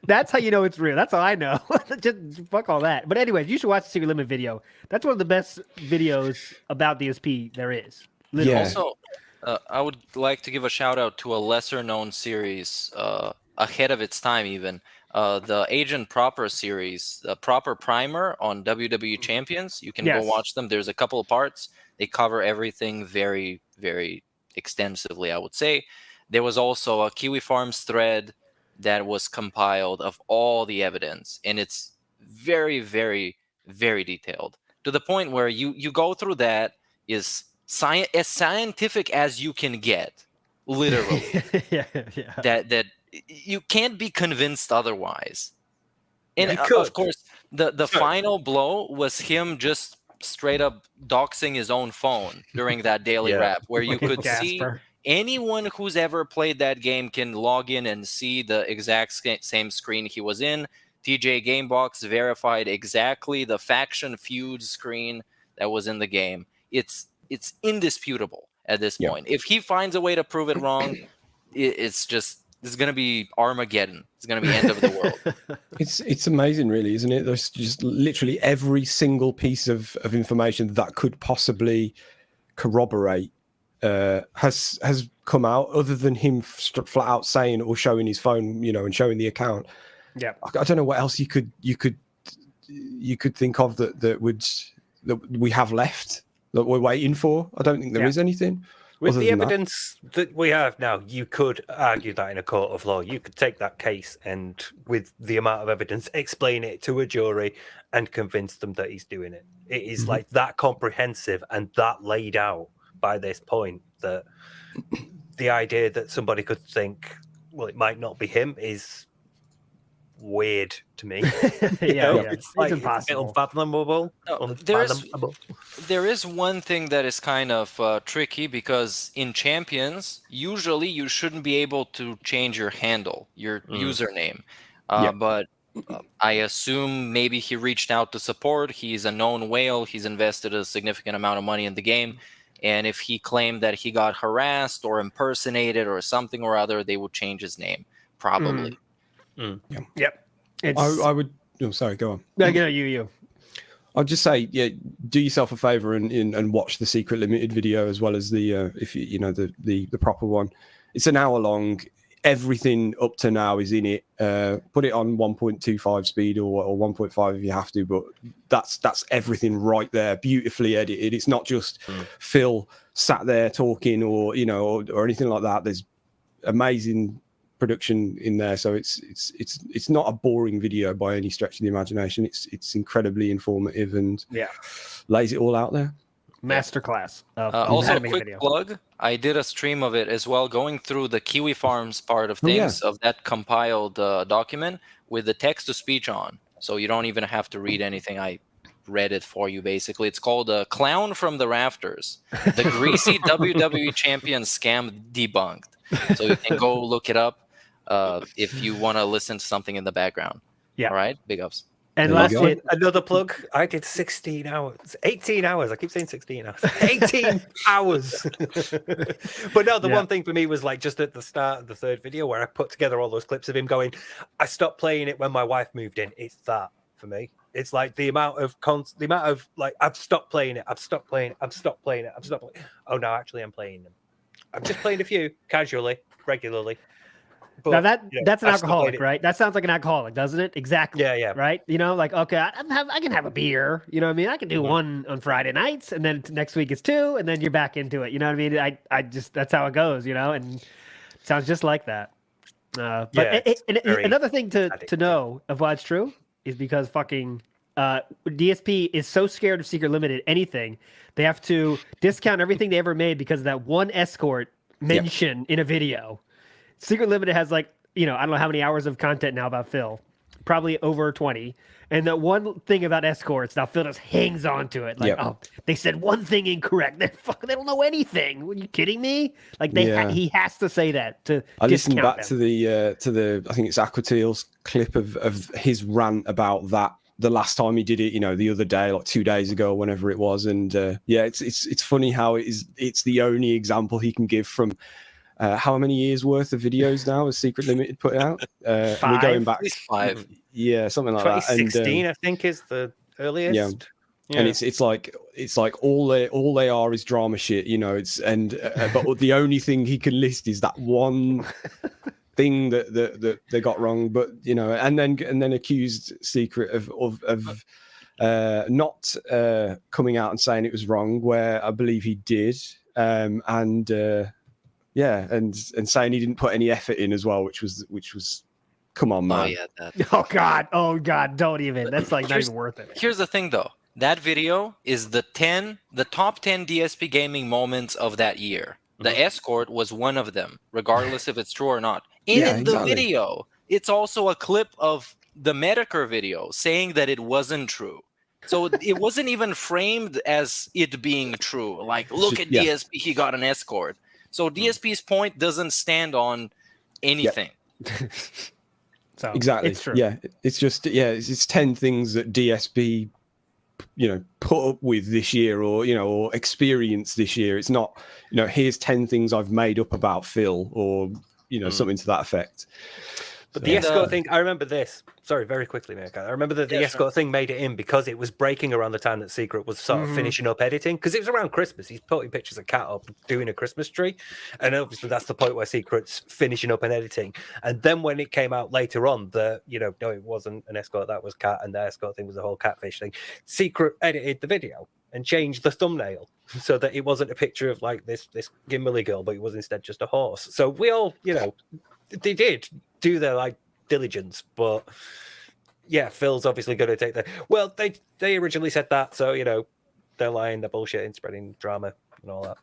That's how you know it's real. That's how I know. Just fuck all that. But anyways, you should watch the Secret Limit video. That's one of the best videos about DSP there is. Literally.
Also, I would like to give a shout out to a lesser known series ahead of its time even. The Agent Proper series, the Proper Primer on WWE Champions. You can go watch them. There's a couple of parts. They cover everything very, very extensively, I would say. There was also a Kiwi Farms thread that was compiled of all the evidence, and it's very, very, very detailed to the point where you go through that is as scientific as you can get, literally. That you can't be convinced otherwise. And of course, the final blow was him just straight up doxing his own phone during that daily wrap, where you could see anyone who's ever played that game can log in and see the exact same screen he was in. TJ Gamebox verified exactly the faction feud screen that was in the game. It's indisputable. at this
Yeah.
point. If he finds a way to prove it wrong, it's going to be Armageddon. It's going to be end of the world.
It's amazing, really, isn't it? There's just literally every single piece of information that could possibly corroborate has come out, other than him flat out saying or showing his phone, and showing the account.
Yeah,
I don't know what else you could think of that we have left that we're waiting for. I don't think there is anything.
With
other
the
than that.
evidence that we have now, you could argue that in a court of law. You could take that case and, with the amount of evidence, explain it to a jury and convince them that he's doing it. It is like that comprehensive and that laid out by this point that the idea that somebody could think, well, it might not be him is weird to me. It's like
impossible.
It's unfathomable.
There is one thing that is kind of tricky, because in Champions, usually you shouldn't be able to change your handle, your username. But I assume maybe he reached out to support. He's a known whale. He's invested a significant amount of money in the game. And if he claimed that he got harassed or impersonated or something or other, they would change his name, probably.
Yep.
I would. Oh, sorry. Go on.
No, you.
I'd just say, do yourself a favor and watch the Secret Limited video as well as the if the proper one. It's an hour long. Everything up to now is in it. Put it on 1.25 speed or 1.5 if you have to, but that's everything right there, beautifully edited. It's not just Phil sat there talking or anything like that. There's amazing production in there, so it's not a boring video by any stretch of the imagination. It's incredibly informative and lays it all out there.
Masterclass.
Also, a quick plug. I did a stream of it as well, going through the Kiwi Farms part of things, of that compiled document with the text-to-speech on. So you don't even have to read anything. I read it for you, basically. It's called Clown from the Rafters, the greasy WWE champion scam debunked. So you can go look it up if you want to listen to something in the background.
Yeah.
All right? Big ups.
And last hit,
another plug. I did 16 hours, 18 hours. I keep saying 16 hours. 18 hours. But no, the one thing for me was like just at the start of the third video where I put together all those clips of him going, I stopped playing it when my wife moved in. It's that for me. It's like the amount of like, I've stopped playing it. I've stopped playing it. I've stopped playing it. I've stopped playing it. Oh, no, actually, I'm playing them. I'm just playing a few casually, regularly.
now
But,
that's an alcoholic, right? That sounds like an alcoholic, doesn't it? Exactly.
Yeah.
Right? Like, okay, I can have a beer. You know what I mean? I can do one on Friday nights, and then next week it's two, and then you're back into it. You know what I mean? I just, that's how it goes, and it sounds just like that. But another thing to know of why it's true is because fucking DSP is so scared of Secret Limited anything, they have to discount everything they ever made because of that one escort mention in a video. Secret Limited has I don't know how many hours of content now about Phil, probably over 20. And that one thing about escorts, now Phil just hangs on to it. Oh, they said one thing incorrect. They don't know anything. Are you kidding me? He has to say that to
I listened back
them.
to the I think it's Aquateal's clip of his rant about that the last time he did it, the other day, like 2 days ago, or whenever it was. And it's funny how it's the only example he can give from how many years worth of videos now has Secret Limited put out? We're going back
at least 5.
Yeah, something like that.
2016, I think, is the earliest.
Yeah. And it's like all they are is drama shit, but the only thing he can list is that one thing that they got wrong, but and then accused Secret of not coming out and saying it was wrong, where I believe he did, and saying he didn't put any effort in as well, which was come on, man.
Oh god, don't even. That's not even worth it.
Here's the thing though. That video is the top 10 DSP gaming moments of that year. The escort was one of them, regardless if it's true or not. In the video, it's also a clip of the Medicare video saying that it wasn't true. So it wasn't even framed as it being true. Like, look at DSP, he got an escort. So DSP's point doesn't stand on anything.
So
exactly.
It's true.
Yeah, it's just it's 10 things that DSP put up with this year, or or experienced this year. It's not, here's 10 things I've made up about Phil, or something to that effect.
But the escort thing, I remember this. Sorry, very quickly, Nick. I remember that the escort thing made it in because it was breaking around the time that Secret was sort of finishing up editing, because it was around Christmas. He's putting pictures of Cat up doing a Christmas tree, and obviously that's the point where Secret's finishing up and editing. And then when it came out later on that no, it wasn't an escort, that was Cat, and the escort thing was the whole catfish thing. Secret edited the video and changed the thumbnail so that it wasn't a picture of like this Gimberly girl, but it was instead just a horse. So we all, they did do their like diligence, but yeah, Phil's obviously going to take that. Well, they originally said that, so they're lying, they're bullshitting, spreading drama and all that.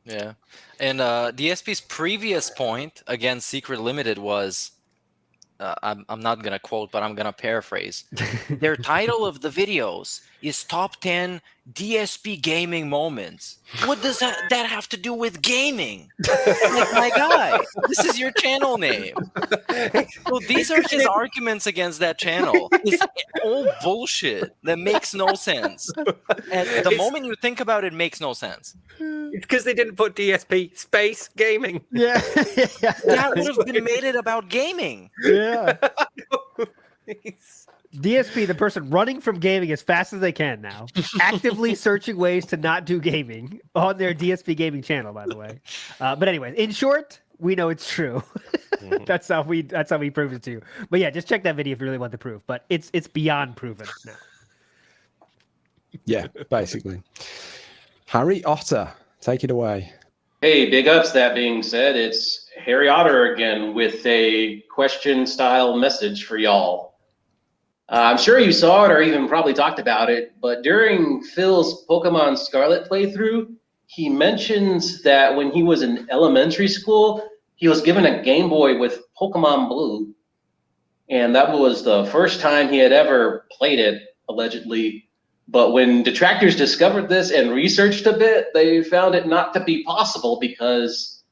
Yeah, and DSP's previous point against Secret Limited was, I'm not gonna quote, but I'm gonna paraphrase. Their title of the videos is Top 10 DSP Gaming Moments. What does that have to do with gaming? Like, my guy, this is your channel name. So these are his arguments against that channel. It's all bullshit that makes no sense. And the moment you think about it, makes no sense.
It's because they didn't put DSP space gaming.
Yeah.
That would have been made it about gaming.
Yeah. DSP, the person running from gaming as fast as they can now, actively searching ways to not do gaming on their DSP gaming channel, by the way. But anyway, in short, we know it's true. That's how we proved it to you. But yeah, just check that video if you really want the proof. But it's beyond proven now.
Yeah, basically. Harry Otter, take it away.
Hey, big ups. That being said, it's Harry Otter again with a question-style message for y'all. I'm sure you saw it or even probably talked about it, but during Phil's Pokemon Scarlet playthrough, he mentions that when he was in elementary school, he was given a Game Boy with Pokemon Blue, and that was the first time he had ever played it, allegedly. But when detractors discovered this and researched a bit, they found it not to be possible because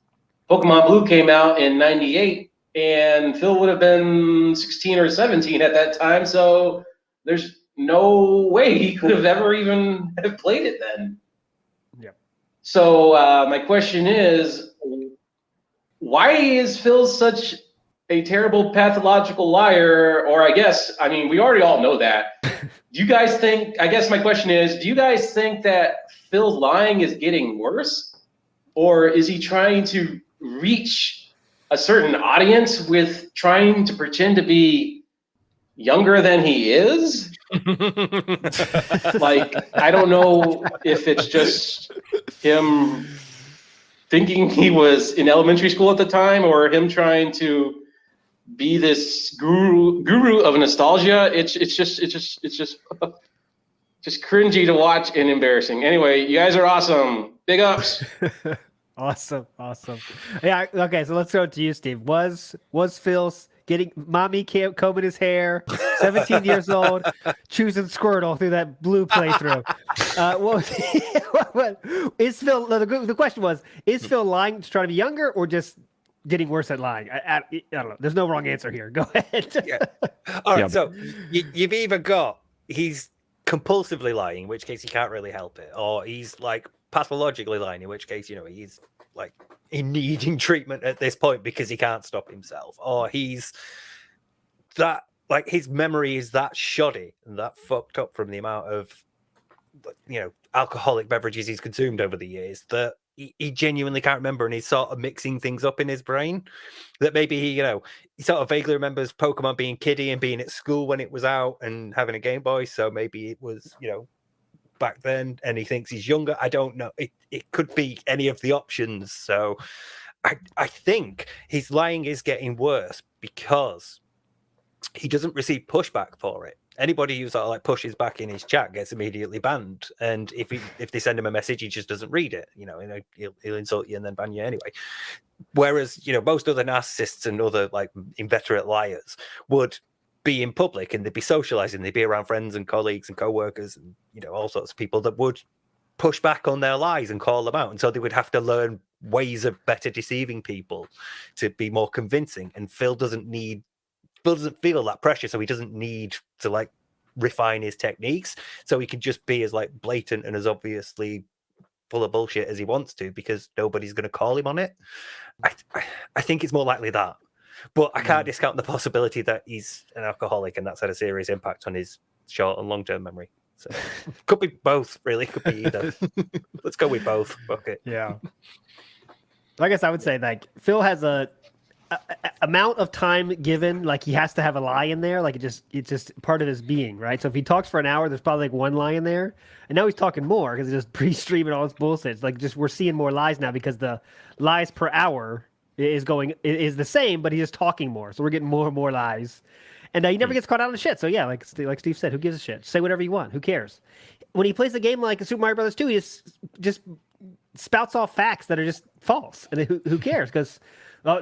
Pokemon Blue came out in '98, and Phil would have been 16 or 17 at that time, so there's no way he could have ever even have played it then.
Yeah.
So my question is, why is Phil such a terrible pathological liar? Or we already all know that. Do you guys think, I guess my question is, do you guys think that Phil's lying is getting worse? Or is he trying to reach a certain audience with trying to pretend to be younger than he is? Like, I don't know if it's just him thinking he was in elementary school at the time, or him trying to be this guru of nostalgia. It's just cringy to watch and embarrassing. Anyway, you guys are awesome. Big ups.
Awesome. Yeah. Okay. So let's go to you, Steve. Was Phil's getting mommy combing his hair, 17 years old, choosing Squirtle through that blue playthrough? What is Phil? The question was: is Phil lying to try to be younger, or just getting worse at lying? I don't know. There's no wrong answer here. Go ahead.
Yeah. All right. So you've either got he's compulsively lying, in which case he can't really help it, or he's like pathologically lying, in which case he's like in needing treatment at this point because he can't stop himself, or he's that like his memory is that shoddy and that fucked up from the amount of alcoholic beverages he's consumed over the years that he genuinely can't remember, and he's sort of mixing things up in his brain. That maybe he sort of vaguely remembers Pokemon being kiddie and being at school when it was out and having a Game Boy, so maybe it was back then, and he thinks he's younger. I don't know. It could be any of the options. So I think his lying is getting worse because he doesn't receive pushback for it. Anybody who sort of like pushes back in his chat gets immediately banned, and if they send him a message, he just doesn't read it. He'll insult you and then ban you anyway. Whereas most other narcissists and other like inveterate liars would be in public and they'd be socializing, they'd be around friends and colleagues and co-workers and all sorts of people that would push back on their lies and call them out, and so they would have to learn ways of better deceiving people to be more convincing. And Phil doesn't feel that pressure, so he doesn't need to like refine his techniques, so he can just be as like blatant and as obviously full of bullshit as he wants to, because nobody's going to call him on it. I think it's more likely that, but I can't discount the possibility that he's an alcoholic and that's had a serious impact on his short and long-term memory. So could be both, really. Could be either. Let's go with both. Okay.
Yeah. I guess I would say like Phil has a amount of time given, like he has to have a lie in there, like it's just part of his being, right? So if he talks for an hour, there's probably like one lie in there, and now he's talking more because he's just pre-streaming all this bullshit. It's like just we're seeing more lies now because the lies per hour is the same, but he's just talking more, so we're getting more and more lies, and he never gets caught out of the shit. So yeah, like Steve said, who gives a shit? Say whatever you want. Who cares? When he plays the game like Super Mario Brothers 2, he just spouts off facts that are just false, and who cares? Because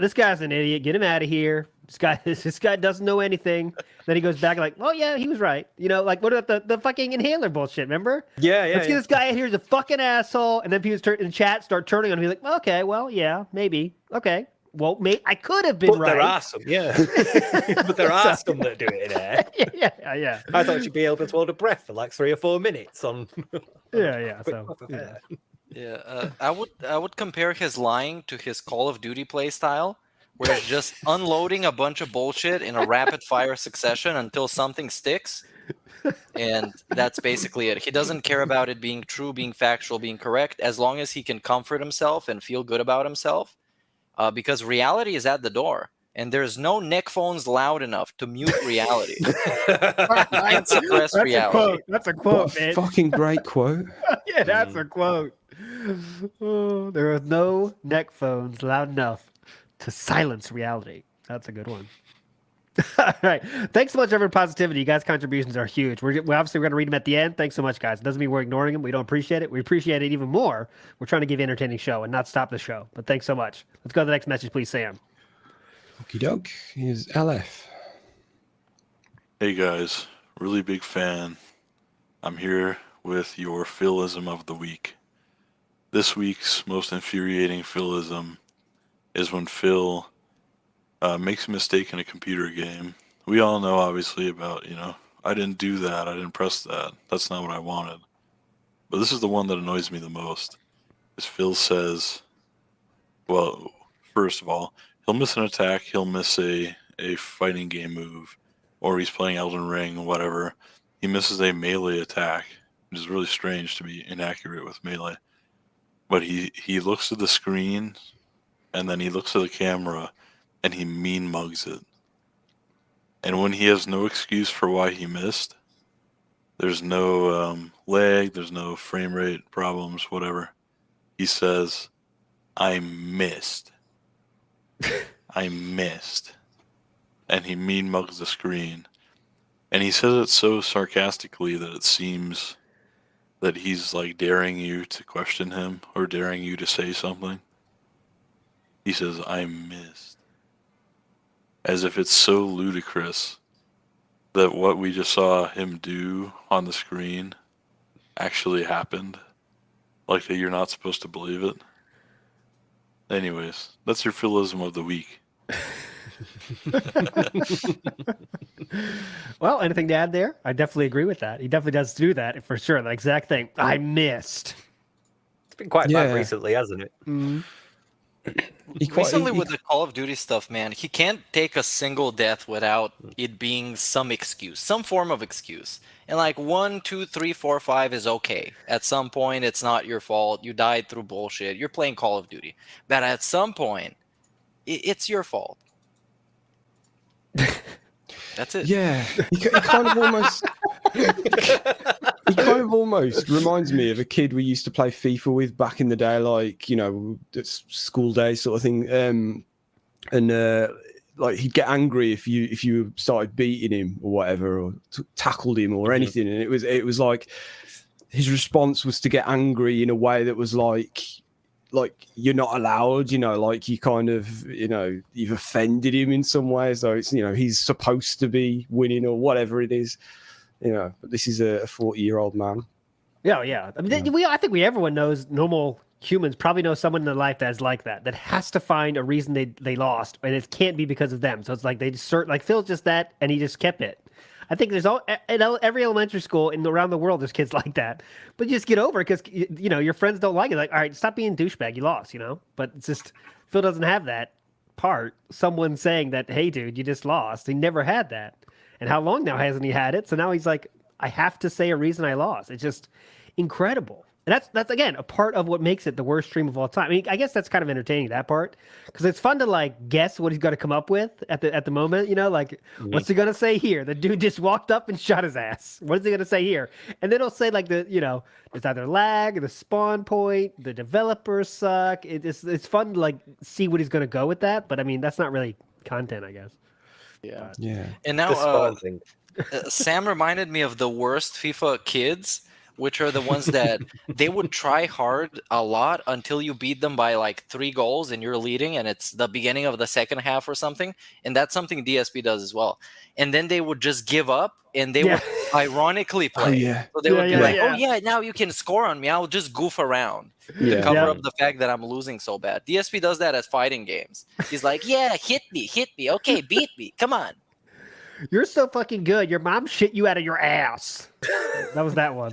this guy's an idiot. Get him out of here. This guy doesn't know anything. Then he goes back like, oh yeah, he was right. You know, like what about the fucking inhaler bullshit? Remember?
Yeah.
Let's get this guy in here. He's a fucking asshole. And then people in chat start turning on him. He's like, okay, well, yeah, maybe. Okay. Well, I could have been right.
There are some, yeah. But there are some that do it in air.
Yeah.
I thought you'd be able to hold a breath for like 3 or 4 minutes on.
Yeah.
I would compare his lying to his Call of Duty play style, where it's just unloading a bunch of bullshit in a rapid fire succession until something sticks. And that's basically it. He doesn't care about it being true, being factual, being correct, as long as he can comfort himself and feel good about himself. Because reality is at the door, and there's no neck phones loud enough to mute reality. You can't suppress reality.
That's a quote, man.
Fucking great quote.
Yeah, that's a quote. Oh, there are no neck phones loud enough to silence reality. That's a good one. All right. Thanks so much, everyone. Positivity. You guys' contributions are huge. We're obviously going to read them at the end. Thanks so much, guys. It doesn't mean we're ignoring them. We don't appreciate it. We appreciate it even more. We're trying to give you an entertaining show and not stop the show. But thanks so much. Let's go to the next message, please, Sam.
Okie doke. Here's LF.
Hey, guys. Really big fan. I'm here with your Philism of the week. This week's most infuriating Philism is when Phil makes a mistake in a computer game. We all know, obviously, about, I didn't do that, I didn't press that, that's not what I wanted. But this is the one that annoys me the most, is Phil says, well, first of all, he'll miss an attack, he'll miss a fighting game move, or he's playing Elden Ring, whatever. He misses a melee attack, which is really strange to be inaccurate with melee. But he looks at the screen, and then he looks at the camera, and he mean mugs it. And when he has no excuse for why he missed, there's no lag, there's no frame rate problems, whatever. He says, I missed. I missed. And he mean mugs the screen. And he says it so sarcastically that it seems that he's like daring you to question him or daring you to say something. He says, I missed. As if it's so ludicrous that what we just saw him do on the screen actually happened. Like that you're not supposed to believe it. Anyways, that's your Philism of the week.
Well, anything to add there? I definitely agree with that. He definitely does do that for sure. The exact thing. I missed.
It's been quite bad recently, hasn't it?
Mm-hmm.
Recently with the Call of Duty stuff, man, he can't take a single death without it being some excuse, some form of excuse. And like 1, 2, 3, 4, 5 is okay. At some point, it's not your fault. You died through bullshit. You're playing Call of Duty. But at some point, it's your fault. That's it.
Yeah, he kind of almost. He kind of almost reminds me of a kid we used to play FIFA with back in the day, like it's school day sort of thing. And like he'd get angry if you started beating him or whatever, or tackled him or anything, and it was like his response was to get angry in a way that was like you're not allowed, like you kind of, you've offended him in some way. So it's, he's supposed to be winning or whatever it is, but this is a 40-year-old man.
Yeah. I mean, I think everyone knows, normal humans probably know someone in their life that's like that has to find a reason they lost, and it can't be because of them. So it's like they just like Phil's just that, and he just kept it. I think there's every elementary school around the world, there's kids like that. But you just get over it because your friends don't like it. Like, all right, stop being douchebag. You lost, But it's just Phil doesn't have that part. Someone saying that, hey, dude, you just lost. He never had that. And how long now hasn't he had it? So now he's like, I have to say a reason I lost. It's just incredible. And that's again a part of what makes it the worst stream of all time. I mean, I guess that's kind of entertaining, that part, because it's fun to like guess what he's got to come up with at the moment. Like what's he gonna say here? The dude just walked up and shot his ass. What is he gonna say here? And then he'll say like it's either lag, the spawn point, the developers suck. It's fun to like see what he's gonna go with that. But I mean, that's not really content, I guess.
Yeah.
Yeah.
And now Sam reminded me of the worst FIFA kids, which are the ones that they would try hard a lot until you beat them by like 3 goals and you're leading and it's the beginning of the second half or something. And that's something DSP does as well. And then they would just give up and they would ironically play.
Oh, yeah.
So they would be like, oh yeah, now you can score on me. I'll just goof around to cover up the fact that I'm losing so bad. DSP does that at fighting games. He's like, yeah, hit me. Okay, beat me. Come on.
You're so fucking good. Your mom shit you out of your ass. That was that one.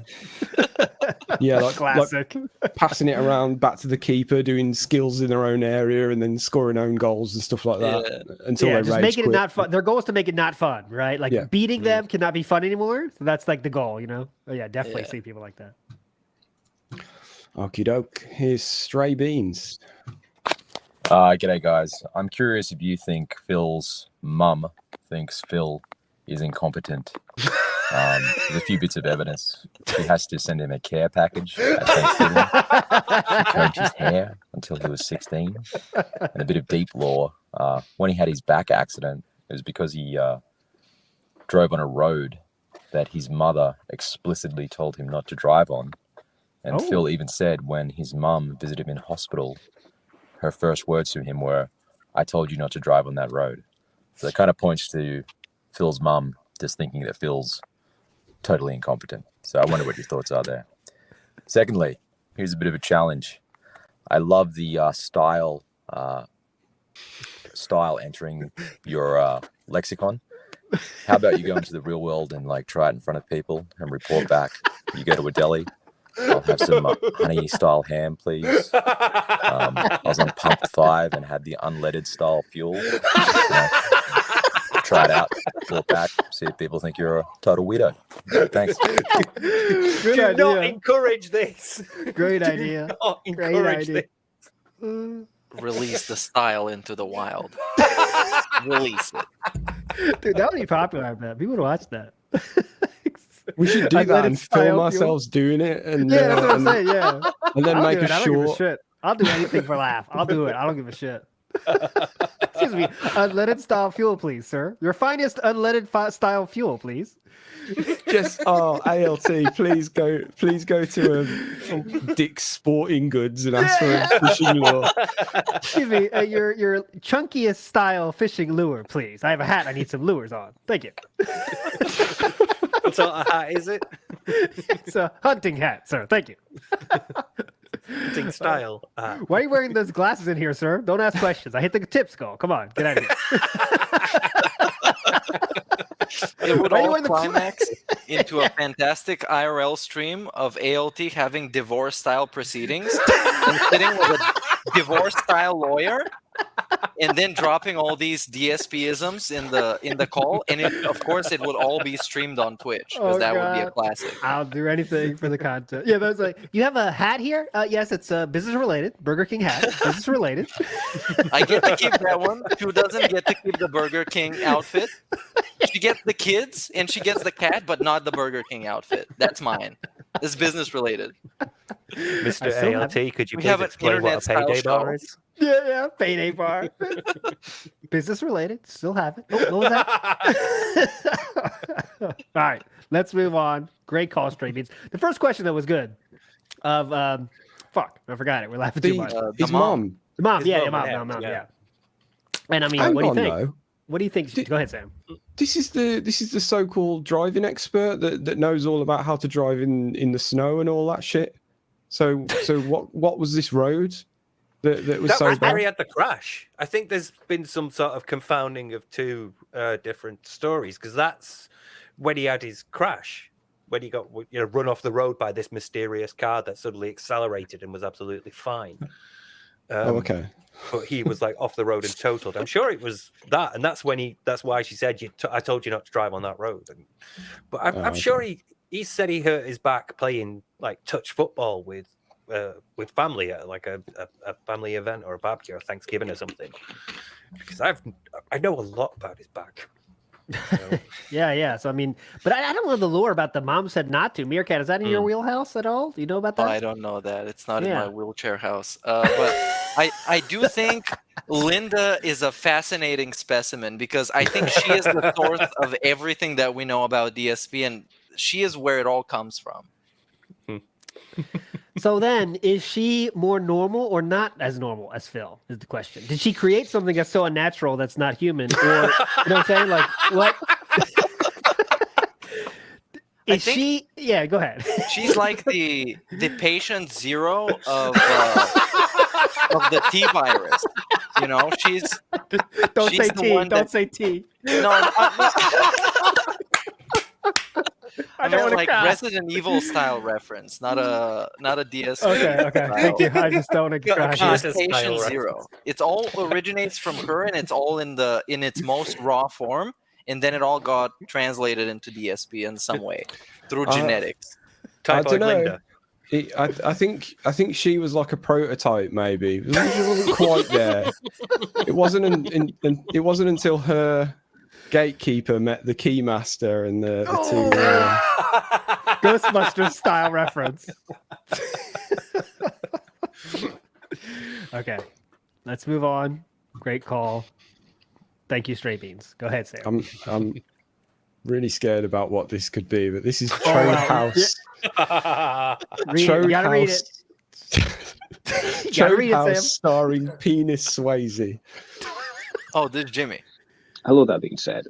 Yeah, like
classic.
Like passing it around back to the keeper, doing skills in their own area, and then scoring own goals and stuff like that. Until they
just
rage
making
quit.
it not fun. Their goal is to make it not fun, right? Like beating them cannot be fun anymore. So that's like the goal, Oh yeah, definitely see people like that.
Okie doke. Here's Stray Beans.
G'day guys. I'm curious if you think Phil's mum thinks Phil is incompetent. There's a few bits of evidence. She has to send him a care package at Thanksgiving. She combed his hair until he was 16. And a bit of deep lore. When he had his back accident, it was because he drove on a road that his mother explicitly told him not to drive on. And Phil even said when his mum visited him in hospital, her first words to him were, "I told you not to drive on that road." So it kind of points to Phil's mum just thinking that Phil's totally incompetent. So I wonder what your thoughts are there. Secondly, here's a bit of a challenge. I love the style entering your lexicon. How about you go into the real world and like try it in front of people and report back? You go to a deli. I'll have some honey style ham, please. I was on pump 5 and had the unleaded style fuel. Try it out, report back, see if people think you're a total weirdo. Thanks.
Do not encourage this.
Great idea.
Do not encourage this.
Release the style into the wild. Release it.
Dude, that would be popular, I bet. People would watch that.
We should do that and film ourselves doing it. And,
that's what I'm saying, yeah.
And then make a
I don't give a
short.
shit. I'll do anything for laugh. I'll do it. I don't give a shit. Excuse me. Unleaded style fuel, please, sir. Your finest unleaded style fuel, please.
Just ALT, please go to Dick's Sporting Goods and ask for a fishing lure.
Excuse me, your chunkiest style fishing lure, please. I have a hat. I need some lures on. Thank you.
What sort of hat is it?
It's a hunting hat, sir. Thank you.
Hunting style.
Why are you wearing those glasses in here, sir? Don't ask questions. I hit the tip skull. Come on, get out of here.
It would all climax into a fantastic IRL stream of ALT having divorce-style proceedings and sitting with a divorce-style lawyer, and then dropping all these DSP-isms in the call, and of course it would all be streamed on Twitch because that would be a classic.
I'll do anything for the content. Yeah, that's like, you have a hat here? Yes, it's business related. Burger King hat, business related.
I get to keep that one. Who doesn't get to keep the Burger King outfit? She gets the kids and she gets the cat, but not the Burger King outfit. That's mine. It's business related.
Mr. ALT, could you
We
please
have an
explain what a
internet-style
payday bar
show.
is?
Yeah, payday bar. Business related. Still have it. Oh, what was that? All right, let's move on. Great call, Stray Beans. The first question that was good. Of fuck, I forgot it. We're laughing too much.
His mom.
The mom,
His
yeah,
mom,
mom,
yeah.
yeah. And I mean,
Hang
what do you
on,
think?
though.
What do you think? Go ahead, Sam.
This is the so-called driving expert that knows all about how to drive in the snow and all that shit. So what was this road that was so
That was
bad?
where he had the crash. I think there's been some sort of confounding of two different stories, because that's when he had his crash, when he got run off the road by this mysterious car that suddenly accelerated and was absolutely fine.
Okay.
But he was like off the road and totaled. I'm sure it was that, and that's why she said, "I told you not to drive on that road." But I'm sure he said he hurt his back playing like touch football with family at like a family event or a barbecue or Thanksgiving or something. Because I know a lot about his back. So.
Yeah. So I mean, but I don't know the lore about the mom said not to. Meerkat, is that in your wheelhouse at all? Do you know about that?
I don't know that. It's not in my wheelchair house. But I do think Linda is a fascinating specimen because I think she is the source of everything that we know about DSP, and she is where it all comes from.
So then, is she more normal or not as normal as Phil? Is the question. Did she create something that's so unnatural that's not human, or you know what I'm saying? Like what? Is she? Yeah, go ahead.
She's like the patient zero of the T virus. You know, she's
say
the
T.
one
Don't say T.
No. I
don't
meant
wanna
like
cry.
Resident Evil style reference, not a DSP.
Okay. Thank you. I just don't want to cry.
She's patient zero. It all originates from her, and it's all in its most raw form, and then it all got translated into DSP in some way through genetics.
I don't know. I think she was like a prototype, maybe. She wasn't quite there. It wasn't it wasn't until her gatekeeper met the keymaster and the two
Ghostbusters style reference. Okay, let's move on. Great call. Thank you, Stray Beans. Go ahead, Sam.
I'm really scared about what this could be, but this is Chode House.
You gotta read it.
Chode House starring Penis Swayze.
Oh, this is Jimmy.
Hello, that being said,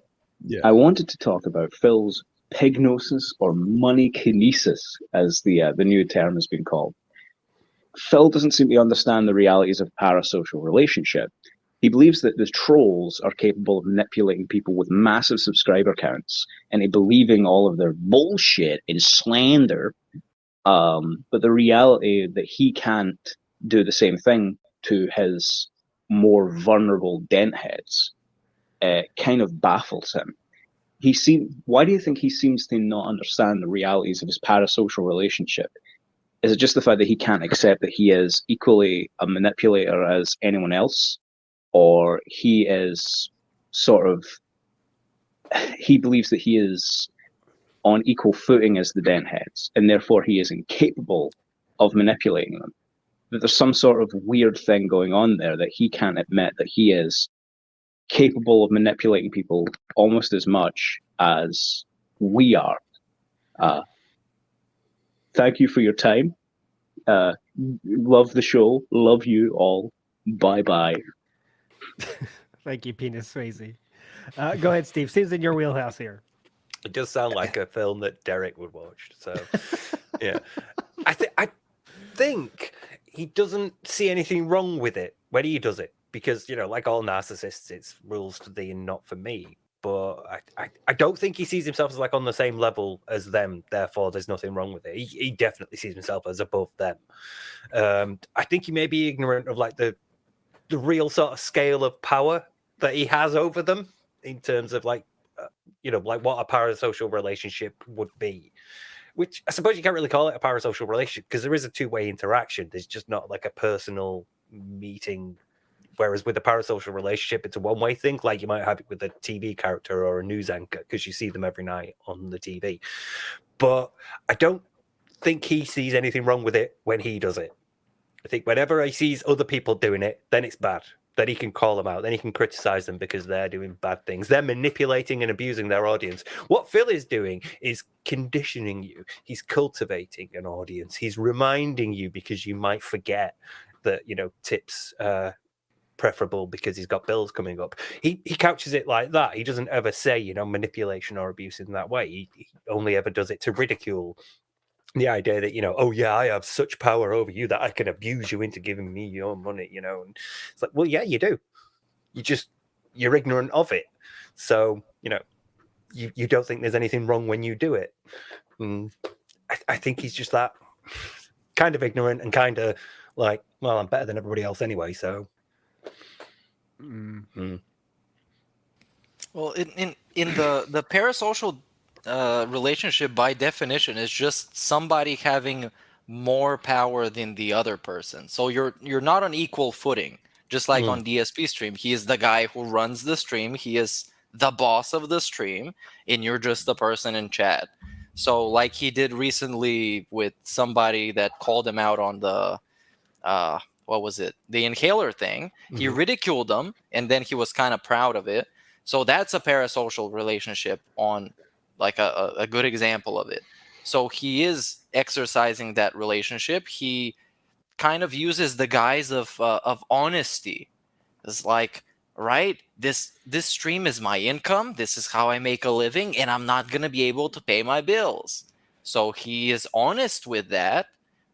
I wanted to talk about Phil's pignosis or money kinesis, as the new term has been called. Phil doesn't seem to understand the realities of parasocial relationship. He believes that the trolls are capable of manipulating people with massive subscriber counts and believing all of their bullshit and slander. But the reality that he can't do the same thing to his more vulnerable dent heads kind of baffles him. Why do you think he seems to not understand the realities of his parasocial relationship? Is it just the fact that he can't accept that he is equally a manipulator as anyone else? Or he is he believes that he is on equal footing as the dent heads, and therefore he is incapable of manipulating them? That there's some sort of weird thing going on there that he can't admit that he is capable of manipulating people almost as much as we are. Thank you for your time. Love the show. Love you all. Bye-bye.
Thank you, Penis Swayze. Go ahead, Steve. Seems in your wheelhouse here.
It does sound like a film that Derek would watch. So, yeah. I think he doesn't see anything wrong with it when he does it. Because, like all narcissists, it's rules for thee and not for me. But I don't think he sees himself as like on the same level as them. Therefore, there's nothing wrong with it. He definitely sees himself as above them. I think he may be ignorant of like the real sort of scale of power that he has over them in terms of like what a parasocial relationship would be. Which I suppose you can't really call it a parasocial relationship because there is a two-way interaction. There's just not like a personal meeting. Whereas with a parasocial relationship, it's a one-way thing, like you might have it with a TV character or a news anchor, because you see them every night on the TV. But I don't think he sees anything wrong with it when he does it. I think whenever he sees other people doing it, then it's bad. Then he can call them out. Then he can criticize them because they're doing bad things. They're manipulating and abusing their audience. What Phil is doing is conditioning you. He's cultivating an audience. He's reminding you because you might forget that, tips preferable because he's got bills coming up. He couches it like that. He doesn't ever say, manipulation or abuse in that way. He only ever does it to ridicule the idea that, oh yeah, I have such power over you that I can abuse you into giving me your money, and it's like, well, yeah, you do. You're ignorant of it. So, you don't think there's anything wrong when you do it. I think he's just that kind of ignorant and kind of like, well, I'm better than everybody else anyway, so.
Well, in the parasocial relationship, by definition, is just somebody having more power than the other person. So you're not on equal footing. Just like on DSP stream, he is the guy who runs the stream. He is the boss of the stream, and you're just the person in chat. So like he did recently with somebody that called him out on the what was it? The inhaler thing. He ridiculed them, and then he was kind of proud of it. So that's a parasocial relationship on like a good example of it. So he is exercising that relationship. He kind of uses the guise of honesty. It's like, right, this stream is my income. This is how I make a living, and I'm not gonna be able to pay my bills. So he is honest with that,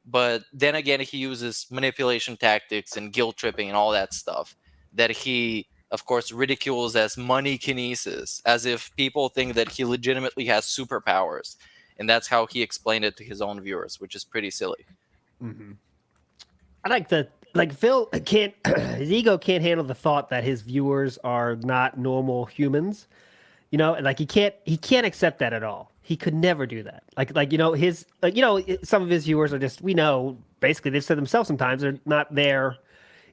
but then again, he uses manipulation tactics and guilt tripping and all that stuff that he, of course, ridicules as money kinesis, as if people think that he legitimately has superpowers, and that's how he explained it to his own viewers, which is pretty silly.
I like that. Like Phil can't, his ego can't handle the thought that his viewers are not normal humans. You know, like he can't accept that at all. He could never do that. Like his some of his viewers are just, we know, basically they've said themselves sometimes they're not there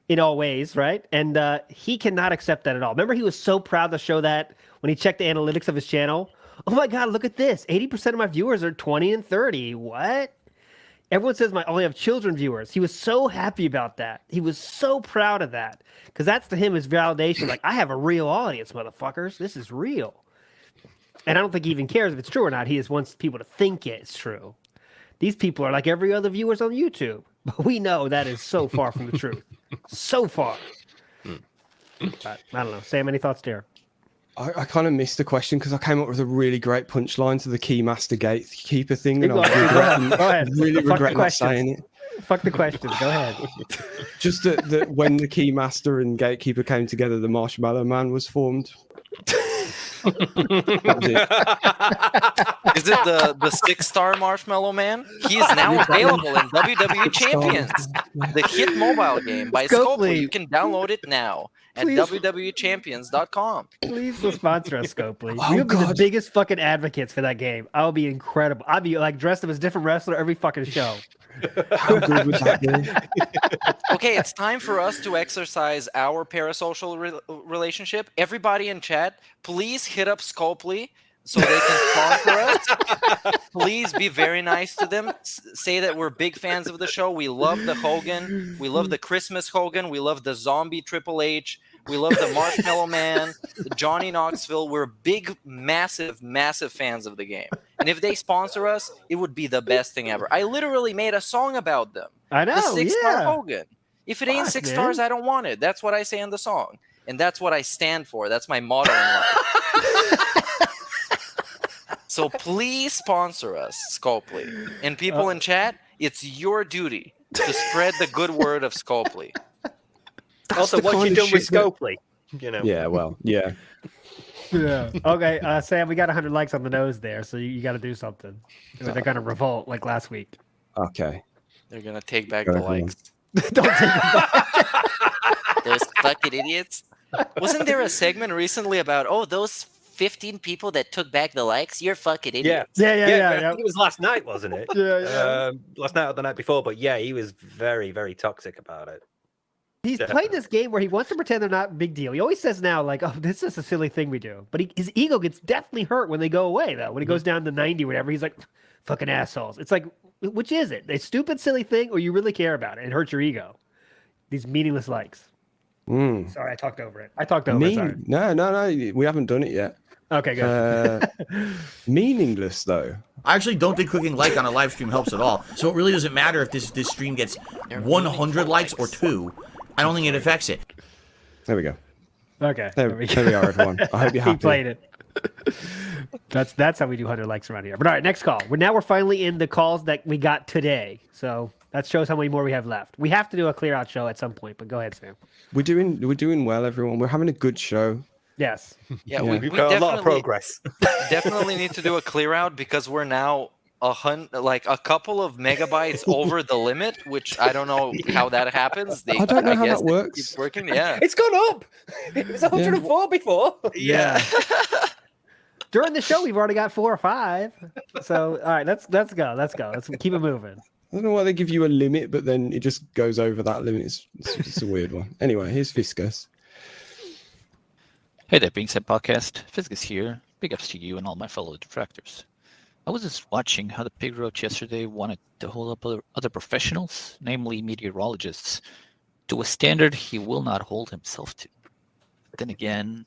in all ways, right? And he cannot accept that at all. Remember, he was so proud to show that when he checked the analytics of his channel. Oh my God, look at this! 80% of my viewers are 20 and 30. What? Everyone says I only have children viewers. He was so happy about that. He was so proud of that because that's to him his validation. Like, I have a real audience, motherfuckers. This is real. And I don't think he even cares if it's true or not. He just wants people to think it's true. These people are like every other viewers on YouTube. But we know that is so far from the truth. So far. I don't know. Sam, any thoughts there?
I kind of missed the question because I came up with a really great punchline to the Keymaster Gatekeeper thing, and
Go ahead.
really
Fuck
regret
the
not
questions.
saying it.
Fuck the questions. Go ahead.
Just that when the Keymaster and Gatekeeper came together, the Marshmallow Man was formed. That was it.
Is it the 6-star Marshmallow Man? He is now available in WWE Champions, the hit mobile game by Scopely. You can download it now at www.champions.com.
Please sponsor us, Scopely. We'll be the biggest fucking advocates for that game. I'll be incredible. I'll be like dressed up as a different wrestler every fucking show.
How good was that game?
Okay, it's time for us to exercise our parasocial relationship. Everybody in chat, please hit up Scopely so they can sponsor us. Please be very nice to them. Say that we're big fans of the show. We love the Hogan. We love the Christmas Hogan. We love the zombie Triple H. We love the Marshmallow Man, the Johnny Knoxville. We're big, massive, massive fans of the game. And if they sponsor us, it would be the best thing ever. I literally made a song about them.
I know,
the 6-star
yeah.
Hogan. If it ain't
Fuck,
6
man.
stars, I don't want it. That's what I say in the song. And that's what I stand for. That's my motto in life. So please sponsor us, Scopely. And people in chat, it's your duty to spread the good word of Scopely.
Also, what you doing with Scopely? You know.
Yeah, well, yeah.
Yeah. Okay, Sam, we got 100 likes on the nose there, so you got to do something. They're going to revolt like last week.
Okay.
They're going to take back
Go
the
ahead.
likes.
Don't take it back.
Those fucking idiots. Wasn't there a segment recently about, those 15 people that took back the likes? You're fucking idiots.
Yeah.
I think it was last night, wasn't it?
Yeah.
Last night or the night before, but yeah, he was very, very toxic about it.
He's playing this game where he wants to pretend they're not a big deal. He always says now, like, oh, this is a silly thing we do. But his ego gets definitely hurt when they go away, though. When he goes down to 90 or whatever, he's like, fucking assholes. It's like, which is it? A stupid, silly thing, or you really care about it? It hurts your ego. These meaningless likes. Sorry, I talked over it. Sorry.
No, we haven't done it yet.
Okay, good.
Meaningless, though.
I actually don't think clicking like on a live stream helps at all. So it really doesn't matter if this stream gets 100 likes or 2. I don't think it affects it.
There we go.
Okay.
There we are, everyone. I hope you're happy.
He played it. That's how we do 100 likes around here. But all right, next call. We're finally in the calls that we got today. So that shows how many more we have left. We have to do a clear out show at some point, but go ahead, Sam.
We're doing well, everyone. We're having a good show.
Yes.
Yeah,
Yeah.
we
We've got a lot of
definitely
progress.
definitely need to do a clear out because we're now like a couple of megabytes over the limit, which I don't know how that happens.
I don't know how
guess
that
they
works.
keep working. Yeah.
It's gone up. It was 104 before.
Yeah.
During the show, we've already got 4 or 5. So, all right, let's go. Let's keep it moving.
I don't know why they give you a limit, but then it just goes over that limit. It's a weird one. Anyway, here's Fiskus.
Hey there, Being Said Podcast. Fiskus here. Big ups to you and all my fellow detractors. I was just watching how the pig roach yesterday wanted to hold up other professionals, namely meteorologists, to a standard he will not hold himself to. Then again,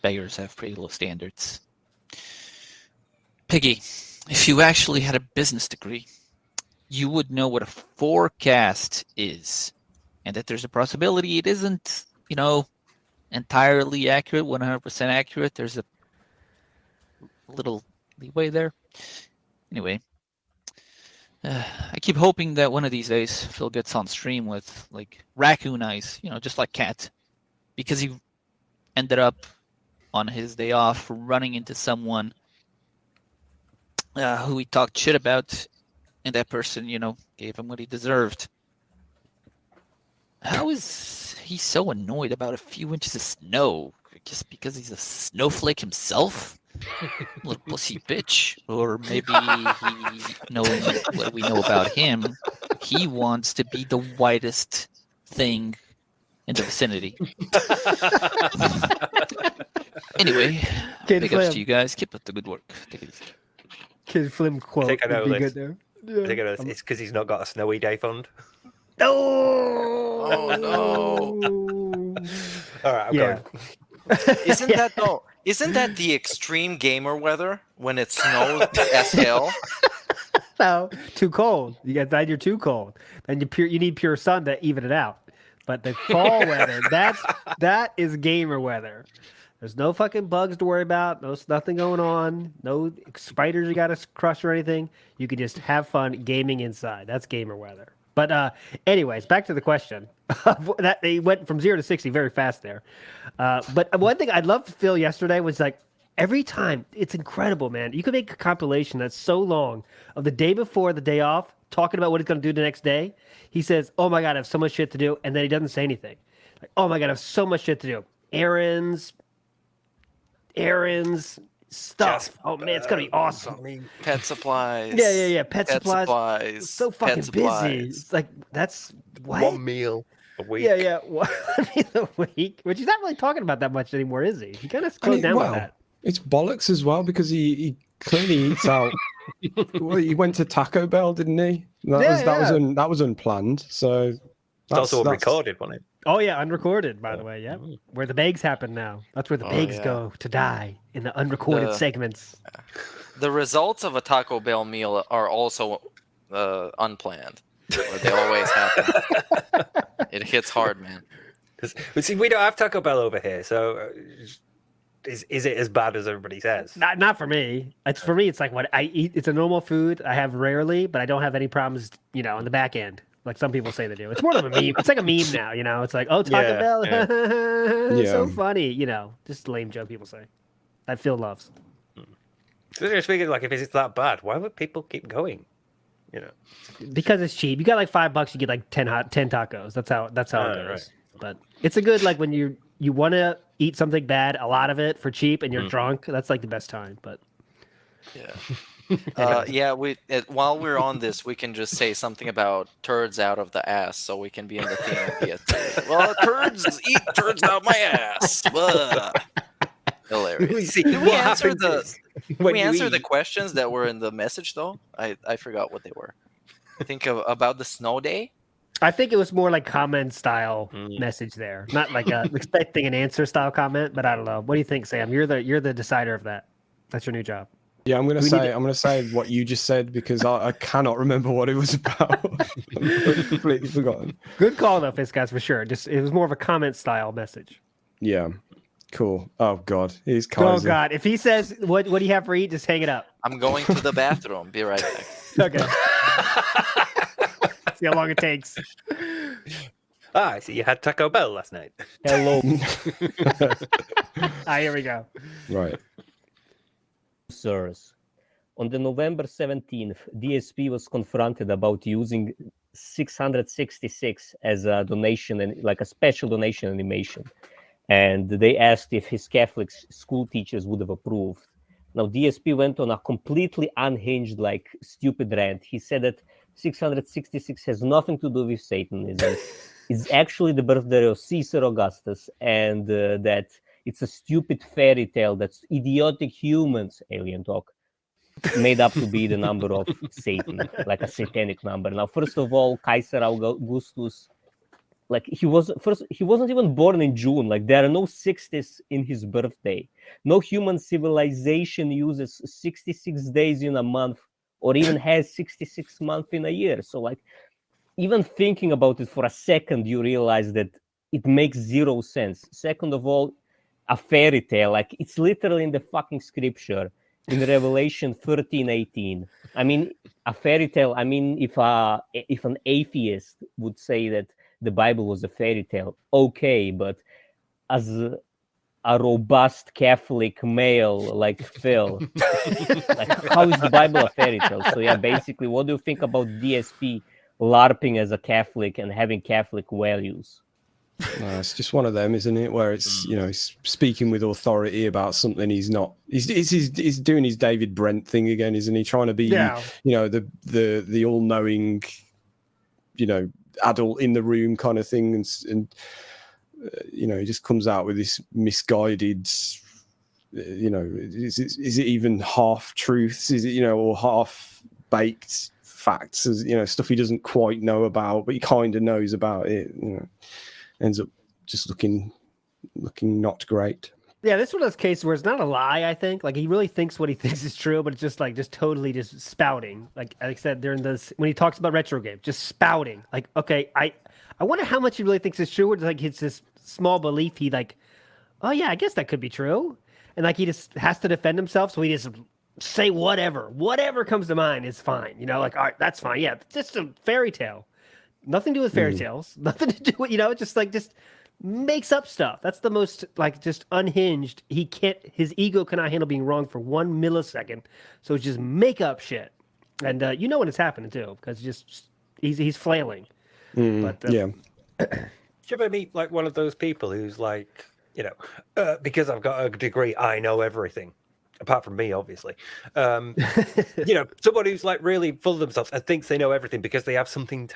beggars have pretty low standards. Piggy, if you actually had a business degree, you would know what a forecast is, and that there's a possibility it isn't, entirely accurate, 100% accurate. There's a little leeway there. Anyway, I keep hoping that one of these days Phil gets on stream with like Raccoon eyes, just like Cat, because he ended up on his day off running into someone who he talked shit about, and that person, gave him what he deserved. How is he so annoyed about a few inches of snow just because he's a snowflake himself? Little pussy bitch. Or maybe knowing what we know about him, he wants to be the whitest thing in the vicinity. Anyway, big ups to you guys. Keep up the good work. Take it easy.
Kid Flim quote.
I think I know
would be
this.
good there.
I think I know this. It's because he's not got a snowy day fund.
Oh
no!
All right, I'm
Yeah.
going.
Isn't that the extreme gamer weather when it snows as hell?
No, too cold. You're too cold. Then you need pure sun to even it out. But the fall weather, that is gamer weather. There's no fucking bugs to worry about. Nothing going on. No spiders you got to crush or anything. You can just have fun gaming inside. That's gamer weather. But anyways, back to the question. That they went from 0 to 60 very fast there. But one thing I loved Phil yesterday was like every time it's incredible, man. You could make a compilation that's so long of the day before, the day off, talking about what he's going to do the next day. He says, "Oh my god, I have so much shit to do," and then he doesn't say anything. Like, "Oh my god, I have so much shit to do. Errands, stuff. Oh man, it's gonna be awesome."
Pet supplies.
Yeah. Pet supplies. So fucking busy. It's like that's what?
One meal a week.
Yeah. 1 meal a week, which he's not really talking about that much anymore, is he? He kind of slowed down with that.
It's bollocks as well because he clearly eats out. Well, he went to Taco Bell, didn't he? That was unplanned. So
it's also recorded, wasn't it?
Oh yeah, unrecorded, by the way. Yeah, where the bags happen now. That's where the bags go to die in the unrecorded segments.
The results of a Taco Bell meal are also unplanned. Or they always happen. It hits hard, man.
But see, we don't have Taco Bell over here, so is it as bad as everybody says?
Not for me. For me, it's like what I eat. It's a normal food I have rarely, but I don't have any problems, on the back end. Like some people say they do. It's more of a meme. It's like a meme now, It's like, oh, Taco Bell. It's so funny, Just lame joke people say. That Phil loves.
So you're speaking like if it's that bad, why would people keep going?
Because it's cheap. You got like $5, you get like 10 tacos. That's how it goes.
Right.
But it's a good like when you want to eat something bad, a lot of it for cheap, and you're drunk. That's like the best time. But
while we're on this, we can just say something about turds out of the ass, so we can be in the theme. Well, turds eat turds out my ass. Hilarious. Did we answer the questions that were in the message though? I forgot what they were. I think about the snow day.
I think it was more like comment style message there, not like expecting an answer style comment. But I don't know. What do you think, Sam? You're the decider of that. That's your new job.
Yeah, I'm gonna say what you just said because I cannot remember what it was about. I've completely forgotten.
Good call though, Fiskas, for sure. It was more of a comment style message.
Yeah. Cool. Oh God, he's Kaiser.
Oh God, if he says what do you have for eat, just hang it up.
I'm going to the bathroom. Be right back.
Okay. See how long it takes.
I see you had Taco Bell last night.
Hello. Here we go.
Right.
Sirs. On the November 17th, DSP was confronted about using 666 as a donation and like a special donation animation. And they asked if his Catholic school teachers would have approved. Now, DSP went on a completely unhinged, like, stupid rant. He said that 666 has nothing to do with Satanism. It's actually the birthday of Caesar Augustus, and that it's a stupid fairy tale that's idiotic humans, alien talk, made up to be the number of Satan, like a satanic number. Now, first of all, Kaiser Augustus, like he wasn't even born in June. Like there are no 60s in his birthday. No human civilization uses 66 days in a month, or even has 66 months in a year. So like, even thinking about it for a second, you realize that it makes zero sense. Second of all, a fairy tale, like it's literally in the fucking scripture in Revelation 13:18. I mean, a fairy tale. I mean, if an atheist would say that the Bible was a fairy tale, okay, but as a robust Catholic male like Phil, like how is the Bible a fairy tale? So yeah, basically, what do you think about DSP LARPing as a Catholic and having Catholic values?
No, it's just one of them, isn't it? Where it's, you know, he's speaking with authority about something he's not. He's doing his David Brent thing again, isn't he? Trying to be, you know, the all-knowing, you know, adult in the room kind of thing, and you know, he just comes out with this misguided, you know, is it even half truths? Is it, you know, or half baked facts? As you know, stuff he doesn't quite know about, but he kind of knows about it. You know, ends up just looking not great.
Yeah, this is one of those cases where it's not a lie, I think. Like, he really thinks what he thinks is true, but it's just, like, just totally just spouting. Like I said, during this, when he talks about retro games, just spouting. Like, okay, I wonder how much he really thinks is true, or like, it's this small belief he, like, oh, yeah, I guess that could be true. And, like, he just has to defend himself, so he just say whatever. Whatever comes to mind is fine. You know, like, all right, that's fine. Yeah, it's just a fairy tale. Nothing to do with fairy tales. Nothing to do with, you know, just makes up stuff. That's the most, like, just unhinged. His ego cannot handle being wrong for 1 millisecond. So it's just make up shit. And you know when it's happening too, because he's flailing. But
yeah.
Should I meet like one of those people who's like, you know, because I've got a degree, I know everything. Apart from me, obviously. You know, someone who's like really full of themselves and thinks they know everything because they have something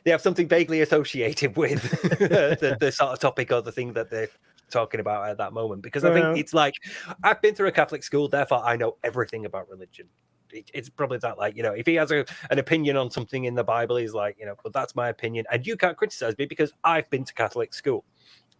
they have something vaguely associated with the sort of topic or the thing that they're talking about at that moment. Because I think it's like, I've been through a Catholic school, therefore I know everything about religion. It's probably that, like, you know, if he has an opinion on something in the Bible, he's like, you know, but that's my opinion. And you can't criticize me because I've been to Catholic school.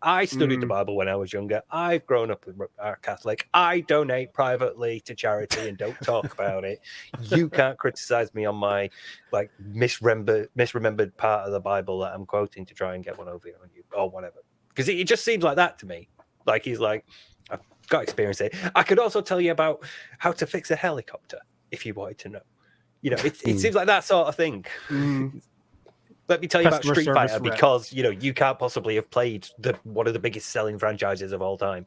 I studied the Bible when I was younger. I've grown up with Catholic. I donate privately to charity and don't talk about it. You can't criticize me on my like misremembered part of the Bible that I'm quoting to try and get one over on you or whatever. Because it just seems like that to me. Like he's like, I've got experience it. I could also tell you about how to fix a helicopter if you wanted to know. You know, it seems like that sort of thing. Let me tell you about Street Fighter because, you know, you can't possibly have played one of the biggest selling franchises of all time.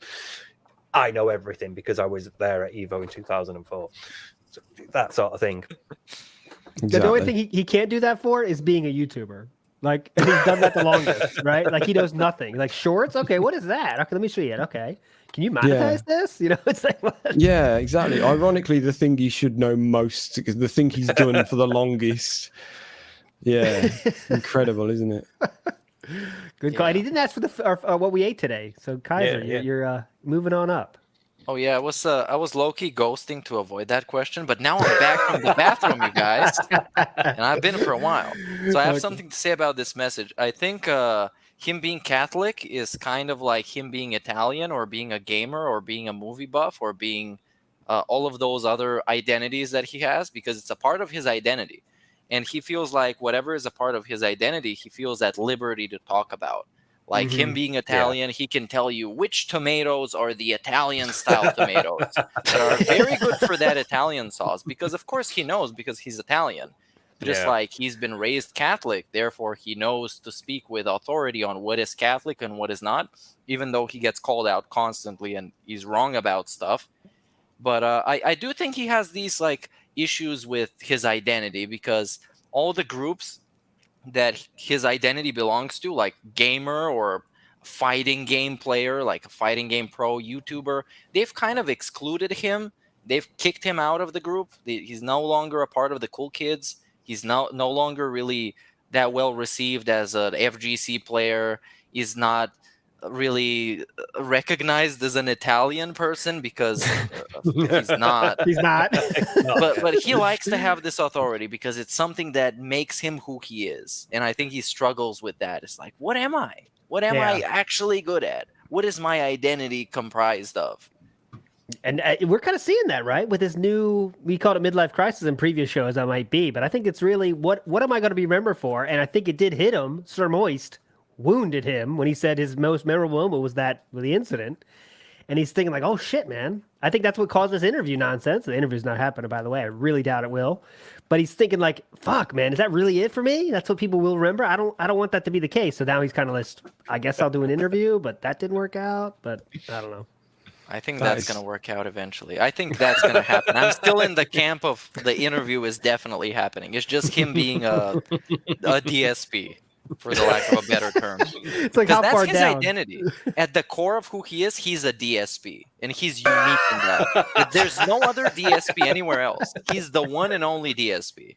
I know everything because I was there at EVO in 2004. So that sort of thing.
Exactly. The only thing he can't do that for is being a YouTuber. Like, and he's done that the longest, right? Like, he knows nothing. Like, shorts? Okay, what is that? Okay, let me show you it. Okay. Can you monetize this? You know, it's like, what?
Yeah, exactly. Ironically, the thing he should know most, because the thing he's done for the longest. Yeah, incredible, isn't it?
Good call. And he didn't ask for what we ate today. So Kaiser, you're moving on up.
Oh yeah, I was low-key ghosting to avoid that question, but now I'm back from the bathroom, you guys, and I've been for a while. So I have something to say about this message. I think him being Catholic is kind of like him being Italian or being a gamer or being a movie buff or being all of those other identities that he has, because it's a part of his identity. And he feels like whatever is a part of his identity, he feels at liberty to talk about. Like him being Italian, he can tell you which tomatoes are the Italian-style tomatoes that are very good for that Italian sauce. Because, of course, he knows because he's Italian. Just
Yeah.
like he's been raised Catholic, therefore he knows to speak with authority on what is Catholic and what is not, even though he gets called out constantly and he's wrong about stuff. But I do think he has these like issues with his identity, because all the groups that his identity belongs to, like gamer or fighting game player, like a fighting game pro YouTuber, they've kind of excluded him. They've kicked him out of the group. He's no longer a part of the cool kids. He's no longer really that well received as an FGC player. He's not really recognized as an Italian person because he's not.
He's not.
But he likes to have this authority because it's something that makes him who he is, and I think he struggles with that. It's like, what am I? What am I actually good at? What is my identity comprised of?
And we're kind of seeing that, right? With his new, we called it midlife crisis in previous shows, I might be, but I think it's really, what am I going to be remembered for? And I think it did hit him. Sir Moist wounded him when he said his most memorable moment was that with the incident. And he's thinking like, oh shit, man. I think that's what caused this interview nonsense. The interview's not happening, by the way. I really doubt it will. But he's thinking like, fuck, man, is that really it for me? That's what people will remember. I don't want that to be the case. So now he's kind of like, I guess I'll do an interview, but that didn't work out. But I don't know.
I think that's going to work out eventually. I think that's going to happen. I'm still in the camp of the interview is definitely happening. It's just him being a DSP, for the lack of a better term.
It's like, how
that's
far
his
down?
identity. At the core of who he is, he's a DSP, and he's unique in that. There's no other DSP anywhere else. He's the one and only DSP.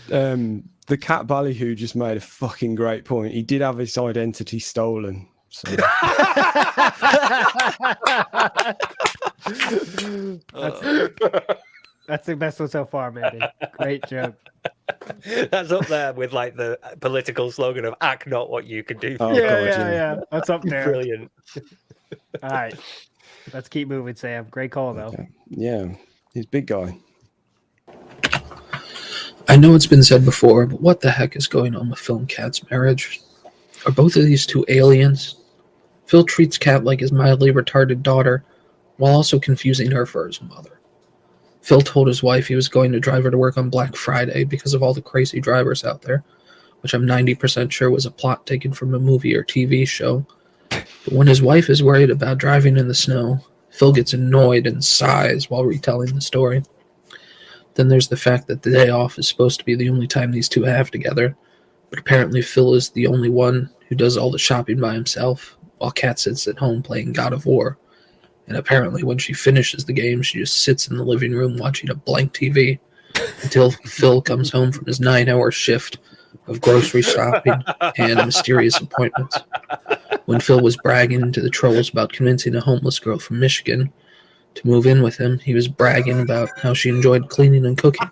The Cat Ballyhoo just made a fucking great point. He did have his identity stolen. So.
That's the best one so far, man. Great joke.
That's up there with like the political slogan of "Act not what you can do."
Oh,
yeah. That's up there.
Brilliant.
All right, let's keep moving, Sam. Great call, though.
Okay. Yeah, he's a big guy.
I know it's been said before, but what the heck is going on with Phil and Kat's marriage? Are both of these two aliens? Phil treats Kat like his mildly retarded daughter, while also confusing her for his mother. Phil told his wife he was going to drive her to work on Black Friday because of all the crazy drivers out there, which I'm 90% sure was a plot taken from a movie or TV show. But when his wife is worried about driving in the snow, Phil gets annoyed and sighs while retelling the story. Then there's the fact that the day off is supposed to be the only time these two have together, but apparently Phil is the only one who does all the shopping by himself, while Kat sits at home playing God of War. And apparently when she finishes the game, she just sits in the living room watching a blank TV until Phil comes home from his 9-hour shift of grocery shopping and mysterious appointments. When Phil was bragging to the trolls about convincing a homeless girl from Michigan to move in with him, he was bragging about how she enjoyed cleaning and cooking.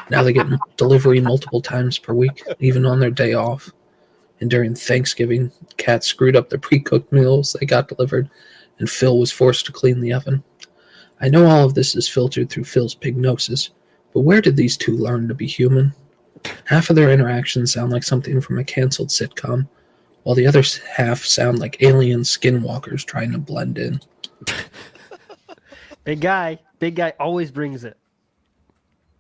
Now they get delivery multiple times per week, even on their day off. And during Thanksgiving, Kat screwed up the pre-cooked meals they got delivered, and Phil was forced to clean the oven. I know all of this is filtered through Phil's pignosis, but where did these two learn to be human? Half of their interactions sound like something from a canceled sitcom, while the other half sound like alien skinwalkers trying to blend in.
Big guy always brings it.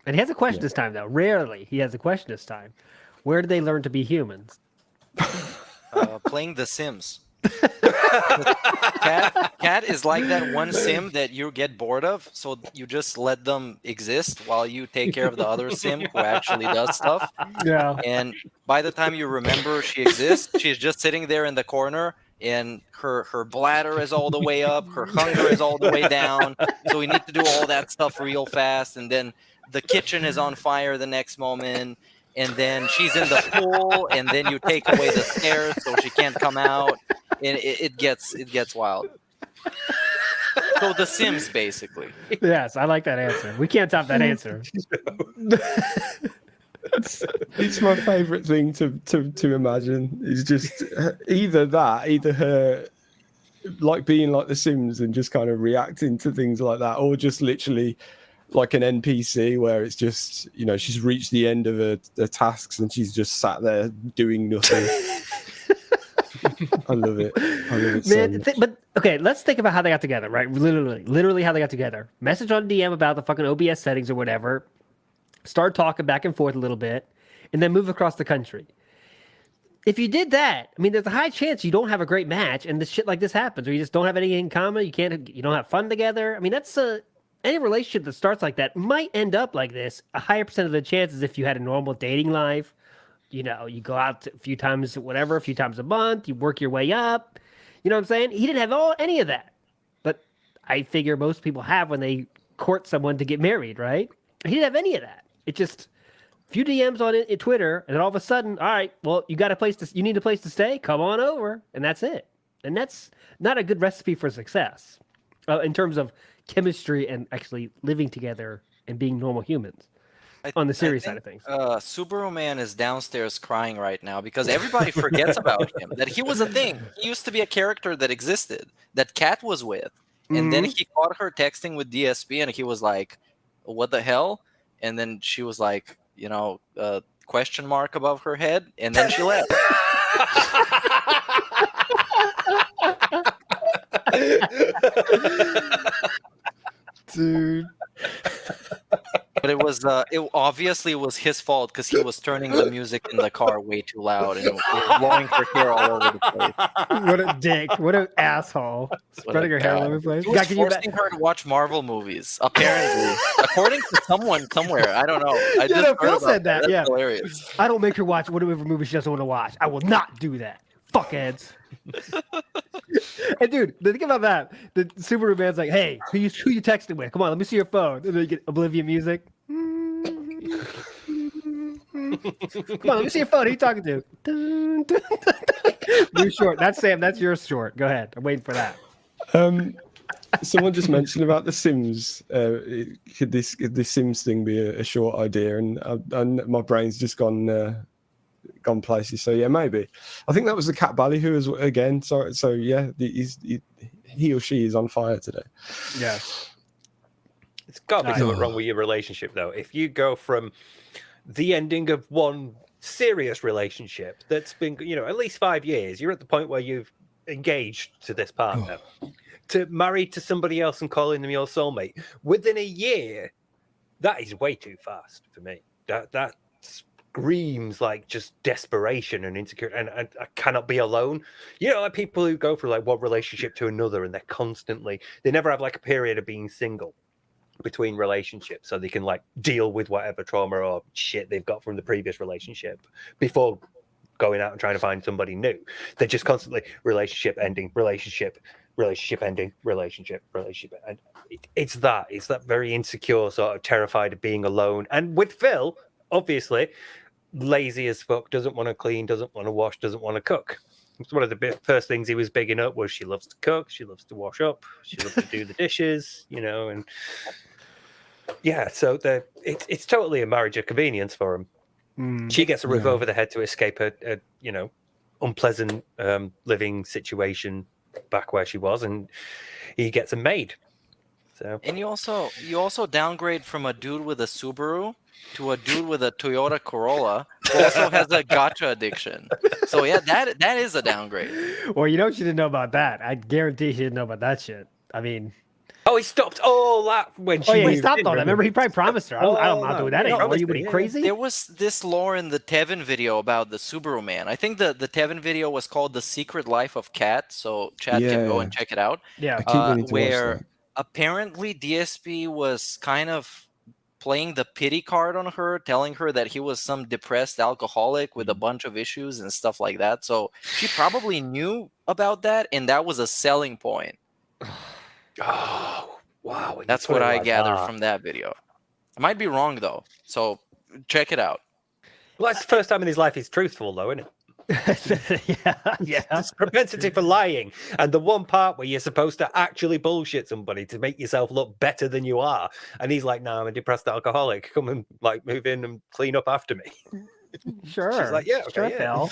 And he has a question this time, though. Rarely he has a question this time. Where did they learn to be humans?
Playing The Sims. Cat is like that one sim that you get bored of, so you just let them exist while you take care of the other sim who actually does stuff.
Yeah.
And by the time you remember she exists, she's just sitting there in the corner, and her bladder is all the way up, her hunger is all the way down. So we need to do all that stuff real fast, and then the kitchen is on fire the next moment. And then she's in the pool, and then you take away the stairs so she can't come out, and it gets wild. So The Sims, basically.
Yes, I like that answer. We can't top that answer.
It's my favorite thing to imagine. Is just either her like being like The Sims and just kind of reacting to things like that, or just literally like an NPC where it's just, you know, she's reached the end of her tasks and she's just sat there doing nothing. I love it.
Man, but okay, let's think about how they got together, right? Literally how they got together. Message on DM about the fucking OBS settings or whatever. start talking back and forth a little bit, and then move across the country. If you did that, I mean, there's a high chance you don't have a great match, and this shit like this happens, or you just don't have anything in common. You don't have fun together. I mean, that's any relationship that starts like that might end up like this. A higher percent of the chances if you had a normal dating life. You go out a few times, a few times a month. You work your way up. You know what I'm saying? He didn't have any of that, but I figure most people have when they court someone to get married, right? He didn't have any of that. It just few DMs on it, Twitter, and then all of a sudden, all right, well, you need a place to stay. Come on over, and that's it. And that's not a good recipe for success in terms of chemistry and actually living together and being normal humans. On the serious side of things,
Subaru Man is downstairs crying right now because everybody forgets about him. That he was a thing. He used to be a character that existed. That Kat was with, and then he caught her texting with DSP, and he was like, "What the hell?" And then she was like, question mark above her head, and then she left.
Dude.
But it obviously was his fault because he was turning the music in the car way too loud and blowing her hair all over the place.
What a dick! What an asshole! Spreading her hair all over the place.
He was forcing her to watch Marvel movies. Apparently, according to someone somewhere, I don't know.
Phil said that.
That's
Yeah,
hilarious.
I don't make her watch whatever movie she doesn't want to watch. I will not do that. Fuckheads. And dude, the thing about that, the Subaru Man's like, "Hey, who you texting with? Come on, let me see your phone." And then you get Oblivion music. Come on, let me see your phone. Who are you talking to? New short. That's Sam. That's your short. Go ahead. I'm waiting for that.
Someone just mentioned about the Sims. Could this Sims thing be a short idea? And my brain's just gone places. So yeah, maybe. I think that was the Cat Ballyhoo as well, again. So yeah, he or she is on fire today.
Yeah.
It's got to be something wrong with your relationship, though. If you go from the ending of one serious relationship that's been, at least 5 years, you're at the point where you've engaged to this partner, to married to somebody else and calling them your soulmate within a year, that is way too fast for me. That screams like just desperation and insecurity, and I cannot be alone. Like people who go from like one relationship to another, and they never have like a period of being single between relationships, so they can like deal with whatever trauma or shit they've got from the previous relationship before going out and trying to find somebody new. They're just constantly relationship ending, relationship ending, relationship. And it's that very insecure, sort of terrified of being alone. And with Phil, obviously, lazy as fuck, doesn't want to clean, doesn't want to wash, doesn't want to cook. It's one of the first things he was bigging up was she loves to cook, she loves to wash up, she loves to do the dishes, and yeah, so it's totally a marriage of convenience for him. She gets a roof over the head to escape a unpleasant living situation back where she was, and he gets a maid. So,
and you also downgrade from a dude with a Subaru to a dude with a Toyota Corolla who also has a gacha addiction. So yeah, that is a downgrade.
Well, she didn't know about that. I guarantee she didn't know about that shit. I mean,
he stopped all that when she.
He stopped all that. Remember, he probably promised her. I'm not doing that anymore. Are you crazy?
There was this lore in the Tevin video about the Subaru Man. I think the Tevin video was called "The Secret Life of Cat." So Chad can go and check it out.
Yeah,
I keep wanting to watch that.
Apparently DSP was kind of playing the pity card on her, telling her that he was some depressed alcoholic with a bunch of issues and stuff like that. So she probably knew about that, and that was a selling point.
Oh, wow.
That's what I gathered from that video. I might be wrong, though. So check it out.
Well, that's the first time in his life he's truthful, though, isn't it? Yeah. It's propensity for lying. And the one part where you're supposed to actually bullshit somebody to make yourself look better than you are. And he's like, no, I'm a depressed alcoholic. Come and move in and clean up after me.
Sure.
She's like, yeah, okay,
Phil.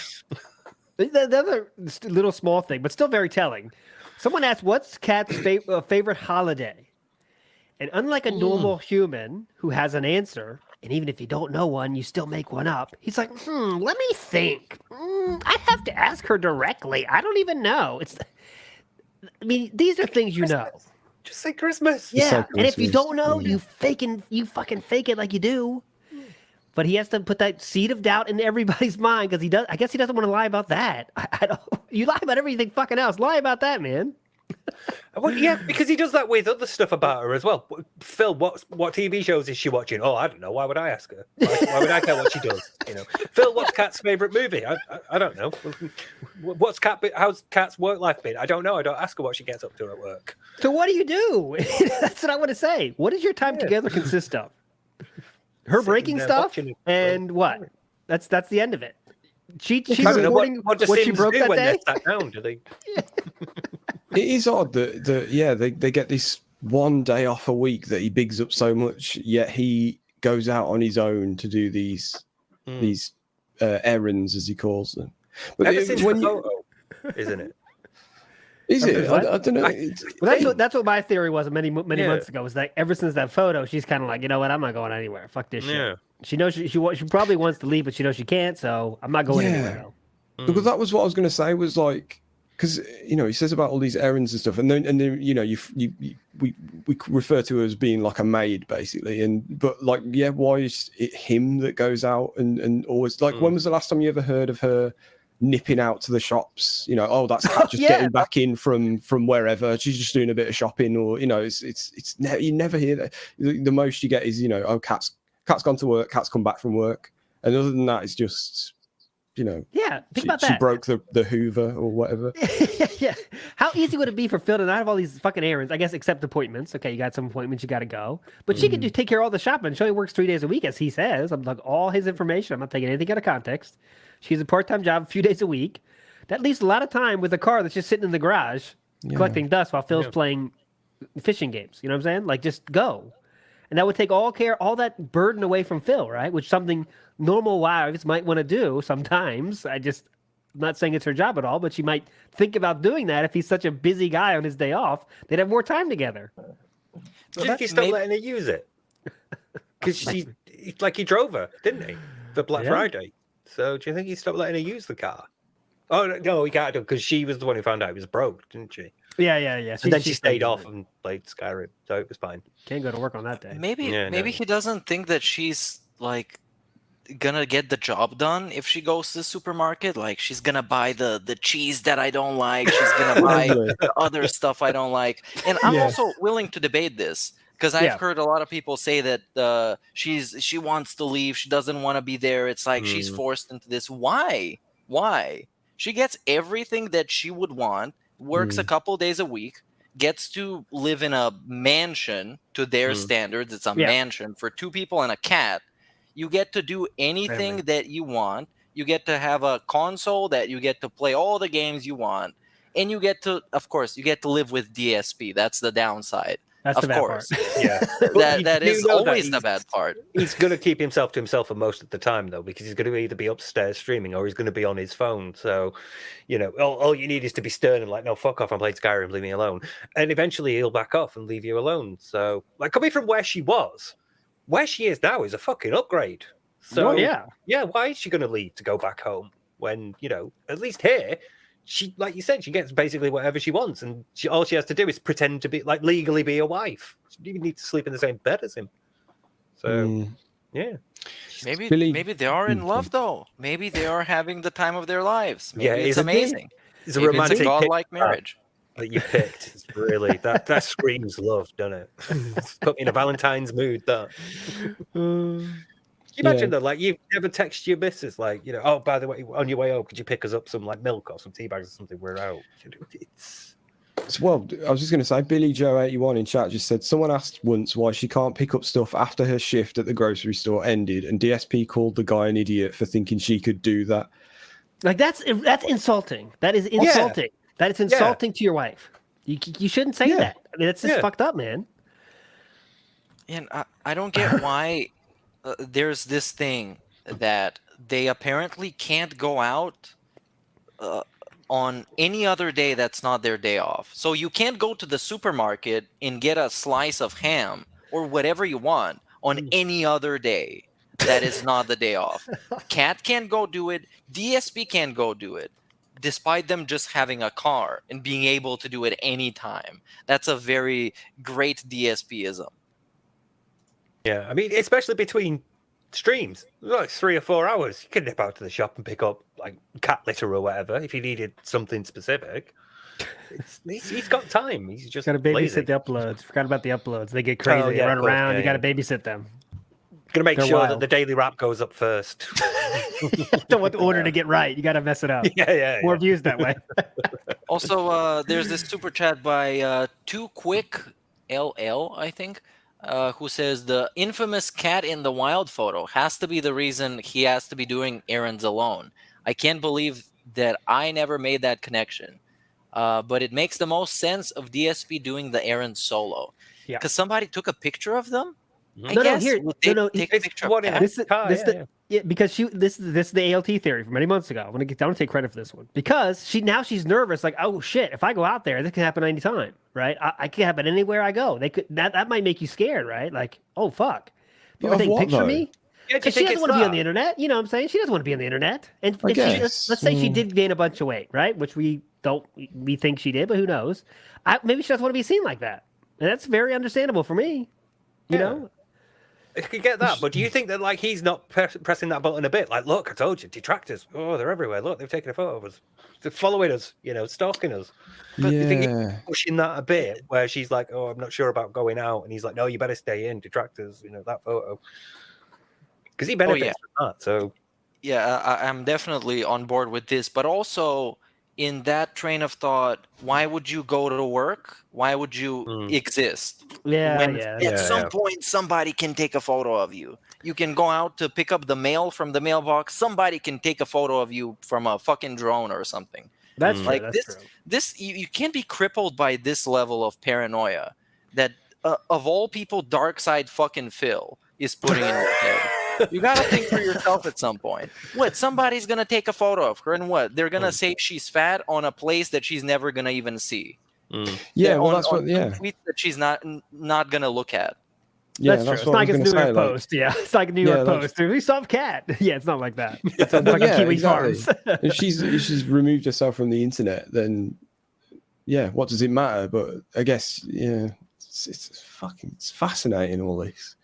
The other little small thing, but still very telling. Someone asked, what's Kat's favorite holiday? And unlike a normal human who has an answer, and even if you don't know one, you still make one up, he's like, let me think. I have to ask her directly. I don't even know. These are things you know.
Just say Christmas.
Yeah, and if you don't know, you fucking fake it like you do. but he has to put that seed of doubt in everybody's mind because he does. I guess he doesn't want to lie about that. I don't. You lie about everything fucking else. Lie about that, man.
Well, yeah, because he does that with other stuff about her as well. Phil, what TV shows is she watching? Oh, I don't know. Why would I ask her? Why would I care what she does? You know, Phil, what's Kat's favorite movie? I don't know. How's Kat's work life been? I don't know. I don't ask her what she gets up to at work.
So what do you do? That's what I want to say. What does your time together consist of? Her breaking stuff and what? That's the end of it. She's reporting
what
she broke that day.
Sat down, do they?
It is odd that they get this one day off a week that he bigs up so much, yet he goes out on his own to do these errands, as he calls them. But
Ever since the photo, isn't it?
Is it? I don't know.
Well, that's what my theory was many months ago. Was that ever since that photo, she's kind of like, you know what, I'm not going anywhere. Fuck this shit. She knows she probably wants to leave, but she knows she can't. So I'm not going anywhere.
Because that was what I was going to say. Was like, because he says about all these errands and stuff, and then we refer to her as being like a maid basically, but like, why is it him that goes out and always like? When was the last time you ever heard of her nipping out to the shops? That's Kat just getting back in from wherever, she's just doing a bit of shopping, or it's you never hear that. The most you get is Kat's gone to work, Kat's come back from work, and other than that, it's just think about that. She broke the Hoover or whatever.
Yeah. How easy would it be for Phil to not have all these fucking errands? I guess except appointments. Okay, you got some appointments, you got to go. But she could just take care of all the shopping. She only works 3 days a week, as he says. I'm like, all his information. I'm not taking anything out of context. She has a part-time job a few days a week. That leaves a lot of time with a car that's just sitting in the garage collecting dust while Phil's playing fishing games. You know what I'm saying? Like, just go. And that would take all that burden away from Phil, right? Which something normal wives might want to do sometimes. I'm not saying it's her job at all, but she might think about doing that if he's such a busy guy on his day off. They'd have more time together.
Do you think he stopped letting her use it? Because he drove her, didn't he, for Black Friday? So do you think he stopped letting her use the car? Oh no, he can't do, because she was the one who found out he was broke, didn't she?
Yeah.
And then she stayed off and played Skyrim, so it was fine.
Can't go to work on that day.
Maybe he doesn't think that she's like gonna get the job done if she goes to the supermarket. Like, she's gonna buy the cheese that I don't like. She's gonna buy the other stuff I don't like. And I'm also willing to debate this, because I've heard a lot of people say that she wants to leave. She doesn't want to be there. It's like she's forced into this. Why? She gets everything that she would want. Works a couple days a week, gets to live in a mansion to their standards. It's a mansion for 2 people and a cat. You get to do anything that you want. You get to have a console that you get to play all the games you want. And you get to, of course, live with DSP. That's the downside.
That's
of
the bad
course.
part.
Yeah. that is always the bad part.
He's going to keep himself to himself for most of the time, though, because he's going to either be upstairs streaming or he's going to be on his phone. So, all you need is to be stern and like, no, fuck off, I'm playing Skyrim, leave me alone. And eventually he'll back off and leave you alone. So, like, coming from where she was, where she is now is a fucking upgrade. So, why is she going to leave to go back home when, at least here, she, like you said, she gets basically whatever she wants, and all she has to do is pretend to be legally be a wife. She doesn't even need to sleep in the same bed as him. So,
maybe they are in love though. Maybe they are having the time of their lives. Maybe it's amazing.
It's a romantic,
it's a godlike marriage
that you picked. It's really that screams love, doesn't it? It's put me in a Valentine's mood. That. Can you imagine that? Like, you never text your missus, like, oh, by the way, on your way home, could you pick us up some like milk or some tea bags or something? We're out.
Well, I was just going to say, Billy Joe 81 in chat just said someone asked once why she can't pick up stuff after her shift at the grocery store ended, and DSP called the guy an idiot for thinking she could do that.
Like, that's insulting. That is insulting. That is insulting to your wife. You shouldn't say that. I mean, that's just fucked up, man.
And I don't get why. There's this thing that they apparently can't go out on any other day that's not their day off. So you can't go to the supermarket and get a slice of ham or whatever you want on any other day that is not the day off. Cat can't go do it. DSP can't go do it, despite them just having a car and being able to do it anytime. That's a very great DSP-ism.
Yeah, I mean, especially between streams. Like 3 or 4 hours. You can nip out to the shop and pick up like cat litter or whatever if you needed something specific. He's got time. He's just
got to babysit
lazy.
the uploads. Forgot about the uploads. They get crazy. They run around. You got to babysit them.
Gonna make
They're
sure
wild.
that the daily wrap goes up first.
Don't want the order to get right. You got to mess it up. More views that way.
Also, there's this super chat by Too Quick LL, I think, who says the infamous cat in the wild photo has to be the reason he has to be doing errands alone. I can't believe that I never made that connection. But it makes the most sense of DSP doing the errands solo.
Yeah.
Because somebody took a picture of them. I
No,
guess.
here,
Would they
no,
take a picture of
This,
Kat?
because this is the ALT theory from many months ago. I'm gonna take credit for this one because she's nervous. Like, oh shit, if I go out there, this can happen anytime, right? I can happen anywhere I go. They could that might make you scared, right? Like, oh fuck, people
Of
take a
what,
picture of
though?
me.
Yeah,
Because she doesn't want to be on the internet. You know what I'm saying? She doesn't want to be on the internet. And
I
if she,
guess.
let's say she did gain a bunch of weight, right? Which we think she did, but who knows? Maybe she doesn't want to be seen like that. And that's very understandable for me. You know?
I could get that, but do you think that like he's not pressing that button a bit? Like, look, I told you, detractors. Oh, they're everywhere. Look, they've taken a photo of us. They're following us, stalking us. But do you think he's pushing that a bit where she's like, oh, I'm not sure about going out. And he's like, no, you better stay in, detractors, that photo. Because he benefits from that. So,
Yeah, I'm definitely on board with this. But also, in that train of thought, why would you go to work? Why would you exist? When at some point somebody can take a photo of you. You can go out to pick up the mail from the mailbox. Somebody can take a photo of you from a fucking drone or something.
That's true.
Like
That's true.
this you can't be crippled by this level of paranoia that of all people, Dark Side fucking Phil is putting in your head. You gotta think for yourself at some point. What? Somebody's gonna take a photo of her, and what? They're gonna say she's fat on a place that she's never gonna even see.
Yeah, well,
on,
that's what. Yeah,
tweets that she's not gonna look at.
Yeah,
that's true. It's
what
not
I
like
was
a New
gonna
York
say, like-
Post. Yeah, it's like a New York Post. We saw a cat. Yeah, it's not like that. It's like Kiwi Farms.
If she's removed herself from the internet, then what does it matter? But I guess it's fascinating all this.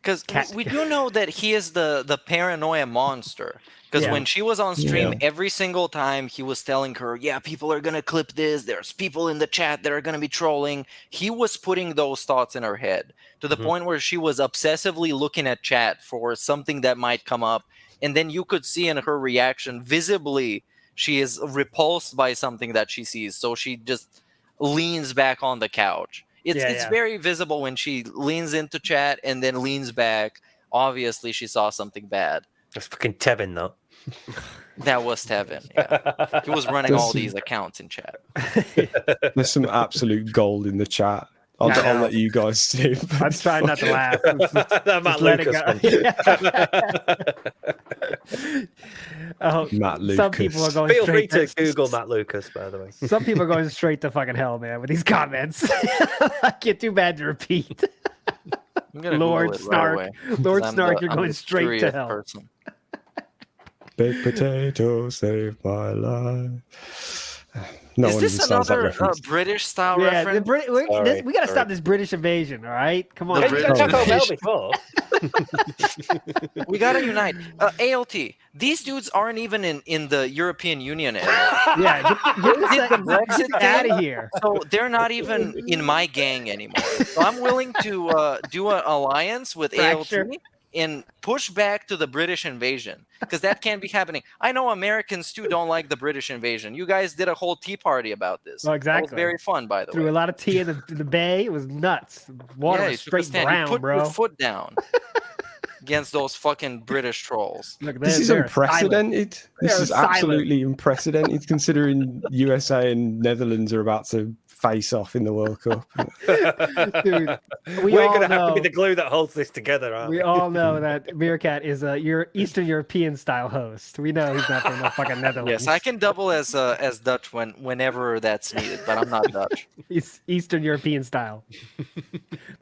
Because we do know that he is the paranoia monster. Because when she was on stream, every single time he was telling her, yeah, people are going to clip this. There's people in the chat that are going to be trolling. He was putting those thoughts in her head to the point where she was obsessively looking at chat for something that might come up. And then you could see in her reaction, visibly, she is repulsed by something that she sees. So she just leans back on the couch. It's very visible when she leans into chat and then leans back. Obviously, she saw something bad.
That's fucking Tevin, though.
That was Tevin. Yeah. He was running all these accounts in chat.
There's some absolute gold in the chat. I'll let you guys see.
I'm trying not to laugh.
That Matt Lucas one.
Matt Lucas.
Some people are going
Feel free
straight
to Google Matt Lucas, by the way.
Some people are going straight to fucking hell, man, with these comments. I get too bad to repeat. Lord Snark, Lord Snark, you're going straight to hell.
Person.
Baked potato saved my life. No
Is
one
this
even sounds that
another
reference.
British style
Yeah,
reference?
we got to stop this British invasion, all right? Come on.
The British invasion.
before.
We gotta unite. ALT. These dudes aren't even in the European Union anymore.
Yeah,
Did the Brexit
out
thing,
of here.
So they're not even in my gang anymore. So I'm willing to do an alliance with
Fracture.
ALT and push back to the British invasion because that can't be happening. I know Americans too don't like the British invasion. You guys did a whole tea party about this.
Well, exactly.
That was very fun, by the way.
Threw a lot of tea in the bay. It was nuts. Water
Yeah,
was
you took a
straight
stand.
brown,
You put
bro.
your foot down against those fucking British trolls.
Look,
This is
they're
unprecedented. This
They're
is
silent.
absolutely unprecedented considering USA and Netherlands are about to face off in the World Cup.
Dude,
We're
all
going to have to be
know-
the glue that holds this together, aren't we?
We all know that Meerkat is your Eastern European style host. We know he's not from the fucking Netherlands.
Yes, I can double as Dutch whenever that's needed, but I'm not Dutch.
He's Eastern European style.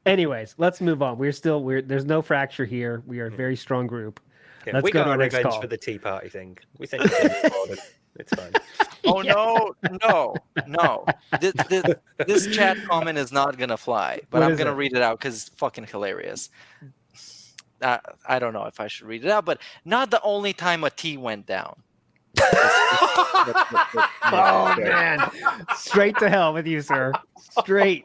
Anyways, let's move on. There's no fracture here. We are a very strong group.
Yeah,
Let's
we
go
got
to
our
our next
revenge
call.
for the Tea Party thing. We sent it to recorded. It's fine.
Oh no! This chat comment is not gonna fly, but
What
I'm
is
gonna
it?
read it out because it's fucking hilarious. I don't know if I should read it out, but not the only time a T went down.
Oh man, straight to hell with you, sir. Straight.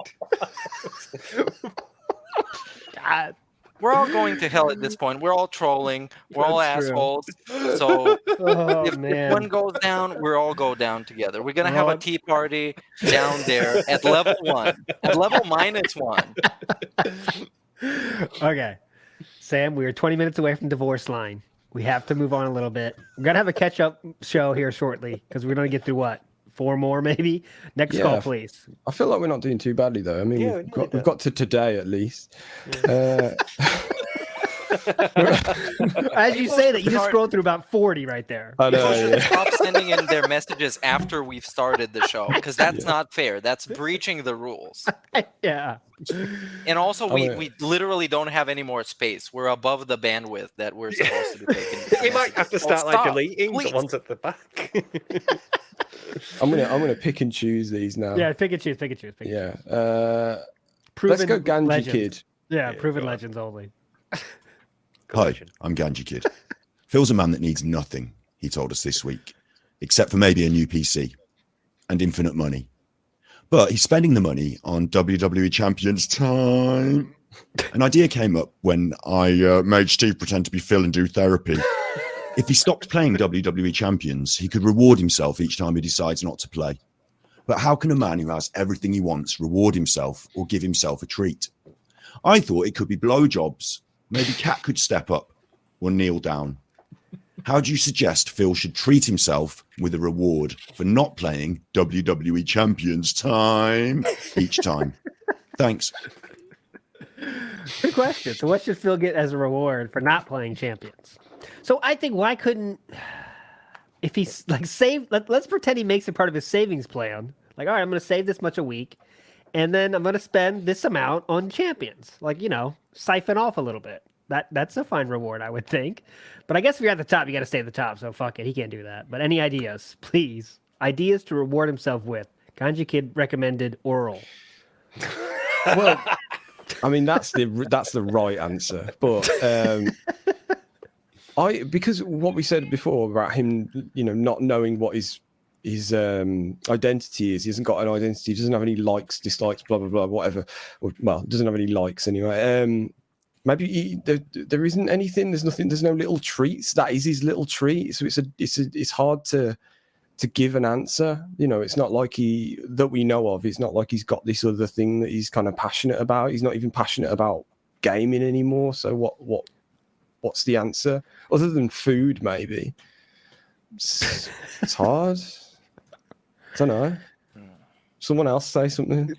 God.
We're all going to hell at this point. We're all trolling. We're all
That's true.
assholes. So
Oh,
if
man.
one goes down, we'll all go down together. We're gonna
We're
have
all-
a tea party down there at level 1, at level -1.
Okay, Sam, we are 20 minutes away from divorce line. We have to move on a little bit. We're gonna have a catch-up show here shortly because we're gonna get through what, 4 more maybe. Next
Yeah.
call, please.
I feel like we're not doing too badly though. I mean,
Yeah,
we've got to today at least.
As you say that, you just scrolled through about 40 right there.
I know.
People should
Yeah.
stop sending in their messages after we've started the show because that's not fair. That's breaching the rules.
Yeah.
And also,
I'm gonna-
we literally don't have any more space. We're above the bandwidth that we're supposed to be taking.
We might have to start like deleting the ones at the back.
I'm gonna pick and choose these now.
Yeah, pick and choose.
Yeah.
Proven
let's go Ganji
legends.
Kid.
Yeah, proven legends only.
Hi, I'm Ganji Kid. Phil's a man that needs nothing, he told us this week, except for maybe a new PC and infinite money. But he's spending the money on WWE Champions time. An idea came up when I made Steve pretend to be Phil and do therapy. If he stopped playing WWE Champions, he could reward himself each time he decides not to play. But how can a man who has everything he wants reward himself or give himself a treat? I thought it could be blowjobs. Maybe Kat could step up or kneel down. How do you suggest Phil should treat himself with a reward for not playing WWE Champions time each time? Thanks.
Good question. So, what should Phil get as a reward for not playing champions? So, I think why couldn't, if he's like let's pretend he makes it part of his savings plan. Like, all right, I'm going to save this much a week, and then I'm going to spend this amount on champions. Like, siphon off a little bit. That's a fine reward, I would think. But I guess if you're at the top, you got to stay at the top. So fuck it, he can't do that. But any ideas, please? Ideas to reward himself with. Ganji Kid recommended oral.
Well, I mean that's the right answer, but because what we said before about him, not knowing what his identity is. He hasn't got an identity. He doesn't have any likes, dislikes, blah blah blah, whatever. Well, doesn't have any likes anyway. Maybe there isn't anything. There's nothing. There's no little treats. That is his little treat. So it's hard to give an answer. It's not like that we know of. It's not like he's got this other thing that he's kind of passionate about. He's not even passionate about gaming anymore. So what's the answer other than food? Maybe it's hard. I don't know. Someone else say something.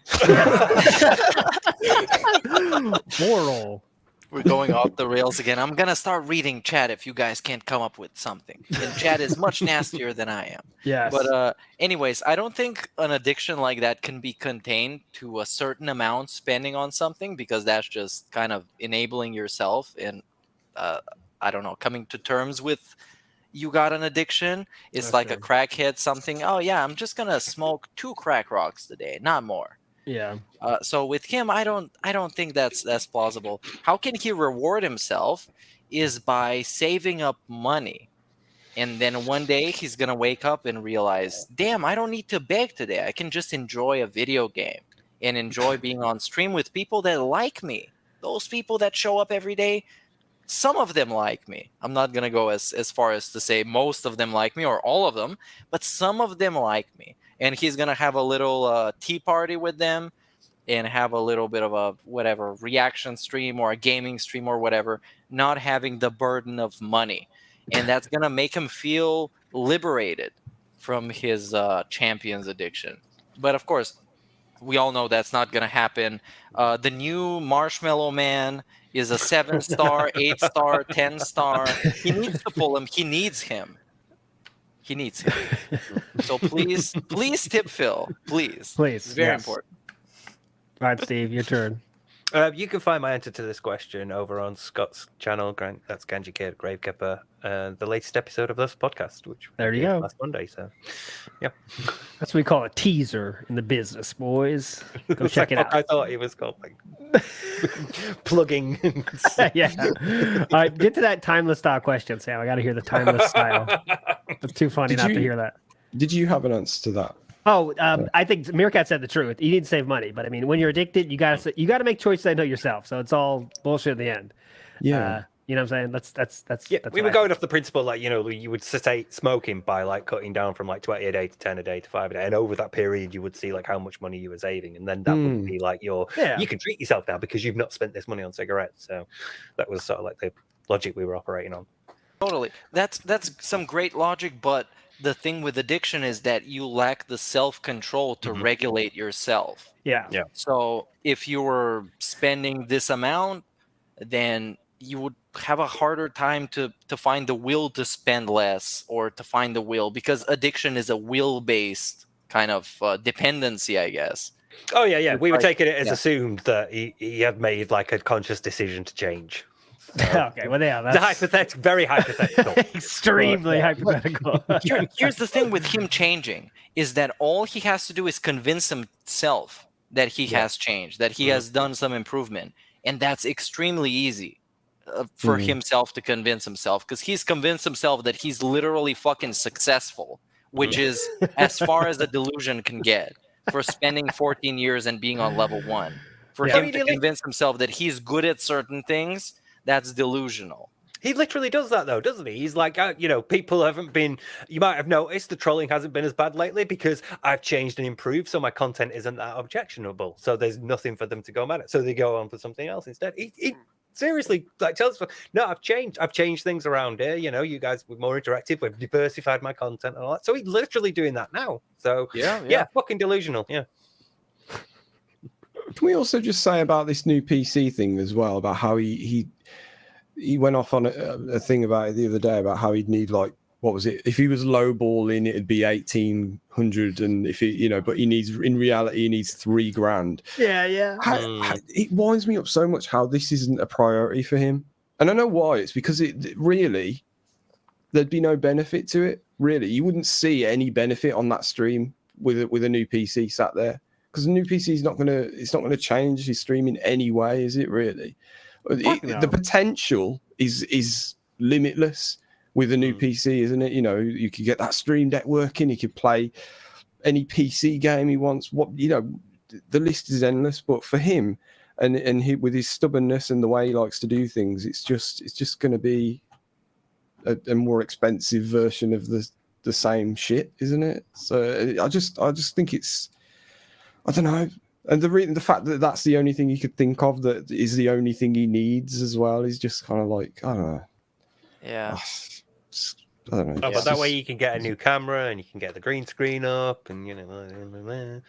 Oral.
We're going off the rails again. I'm gonna start reading chat if you guys can't come up with something. And chat is much nastier than I am.
Yes.
But anyways, I don't think an addiction like that can be contained to a certain amount spending on something because that's just kind of enabling yourself and I don't know, coming to terms with you got an addiction. It's
That's
like
true.
a crackhead something. Oh yeah, I'm just gonna smoke 2 crack rocks today, not more.
Yeah.
So with him, I don't think that's plausible. How can he reward himself? Is by saving up money, and then one day he's gonna wake up and realize, damn, I don't need to beg today. I can just enjoy a video game and enjoy being on stream with people that like me. Those people that show up every day, some of them like me. I'm not gonna go as far as to say most of them like me or all of them, but some of them like me. And he's gonna have a little tea party with them and have a little bit of a whatever reaction stream or a gaming stream or whatever, not having the burden of money. And that's gonna make him feel liberated from his champions addiction. But of course, we all know that's not gonna happen. The new Marshmallow Man is a 7-star, 8-star, 10-star. He needs to pull him. He needs him. He needs him. So please tip Phil. Please.
Please,
It's very
yes.
important.
All right, Steve, your turn.
You can find my answer to this question over on Scott's channel. That's Ganji Kid, Gravekeeper, the latest episode of this podcast, which we
There you
did
go.
last Monday. So, yeah,
That's what we call a teaser in the business, boys. Go
That's
check
like
it out.
I thought he was called like plugging.
Yeah. All right, get to that timeless style question, Sam. I got to hear the timeless style. It's too funny not to hear that.
Did you have an answer to that?
Oh, I think Meerkat said the truth. You need to save money, but I mean, when you're addicted, you gotta make choices that know yourself. So it's all bullshit in the end.
Yeah.
You know what I'm saying? That's
We were going off the principle like, you know, you would cessate smoking by like cutting down from like 20 a day to 10 a day to 5 a day, and over that period you would see like how much money you were saving, and then that would be like you can treat yourself now because you've not spent this money on cigarettes. So that was sort of like the logic we were operating on.
Totally. That's some great logic, but the thing with addiction is that you lack the self-control to regulate yourself.
Yeah.
So if you were spending this amount, then you would have a harder time to find the will to spend less, or to find the will, because addiction is a will-based kind of dependency, I guess.
Oh yeah. We were
Like,
taking it as assumed that he had made like a conscious decision to change. So,
okay, well, yeah, that's
hypothetical, very hypothetical,
extremely hypothetical.
Here's the thing with him changing is that all he has to do is convince himself that he has changed, that he has done some improvement, and that's extremely easy for himself to convince himself, because he's convinced himself that he's literally fucking successful, which is as far as a delusion can get, for spending 14 years and being on level 1. For him to convince himself that he's good at certain things, that's delusional.
He literally does that, though, doesn't he? He's like, you know, people haven't been... You might have noticed the trolling hasn't been as bad lately because I've changed and improved, so my content isn't that objectionable. So there's nothing for them to go mad at. So they go on for something else instead. He seriously like tells us, no, I've changed things around here. You know, you guys were more interactive. We've diversified my content and all that. So he's literally doing that now. So yeah, fucking delusional. Yeah.
Can we also just say about this new PC thing as well, about how he went off on a thing about it the other day about how he'd need, like, what was it? If he was lowballing, it'd be 1,800, and if he, you know, but in reality he needs $3,000.
Yeah.
It winds me up so much how this isn't a priority for him, and I know why. It's because it really, there'd be no benefit to it. Really, you wouldn't see any benefit on that stream with a new PC sat there, because the new PC is not gonna change his stream in any way, is it really? The potential is limitless with a new PC, isn't it? You know, you could get that Stream Deck working. He could play any PC game he wants. What, you know, the list is endless. But for him, and he, with his stubbornness and the way he likes to do things, it's just going to be a more expensive version of the same shit, isn't it? So I just think it's, I don't know. And the fact that that's the only thing he could think of, that is the only thing he needs as well, is just kind of like, I don't know.
Yeah.
I don't know.
Oh, but that way you can get a new camera and you can get the green screen up, and you know.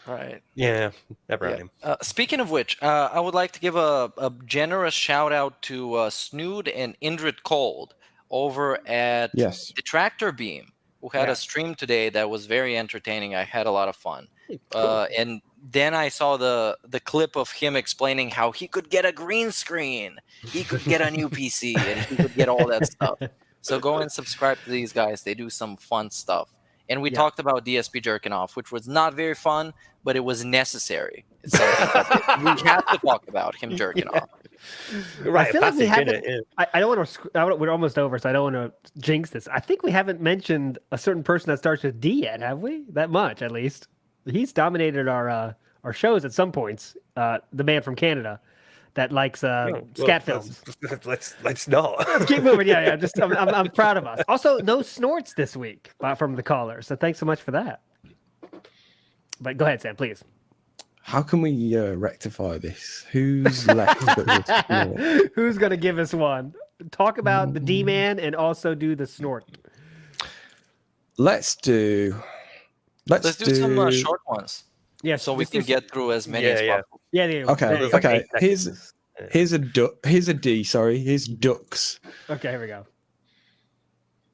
Right.
Yeah. Never had him.
Speaking of which, I would like to give a generous shout out to Snood and Indrid Cold over at the Tractor Beam, who had a stream today that was very entertaining. I had a lot of fun. And then I saw the clip of him explaining how he could get a green screen, he could get a new PC, and he could get all that stuff. So go and subscribe to these guys. They do some fun stuff. And we talked about DSP jerking off, which was not very fun, but it was necessary. It's something that we have to talk about, him jerking off.
Right,
I feel like we haven't. I don't want to. We're almost over, so I don't want to jinx this. I think we haven't mentioned a certain person that starts with D yet, have we? That much, at least. He's dominated our shows at some points. The man from Canada that likes scat films.
Let's not.
Let's keep moving. Yeah. Just I'm proud of us. Also, no snorts this week from the caller. So thanks so much for that. But go ahead, Sam, please.
How can we rectify this? Who's left?
Who's gonna give us one? Talk about the D man and also do the snort.
Let's do some short ones.
Yeah,
so we can get through as many as possible.
Yeah.
Okay. Here's a D. Sorry, here's ducks.
Okay, here we go.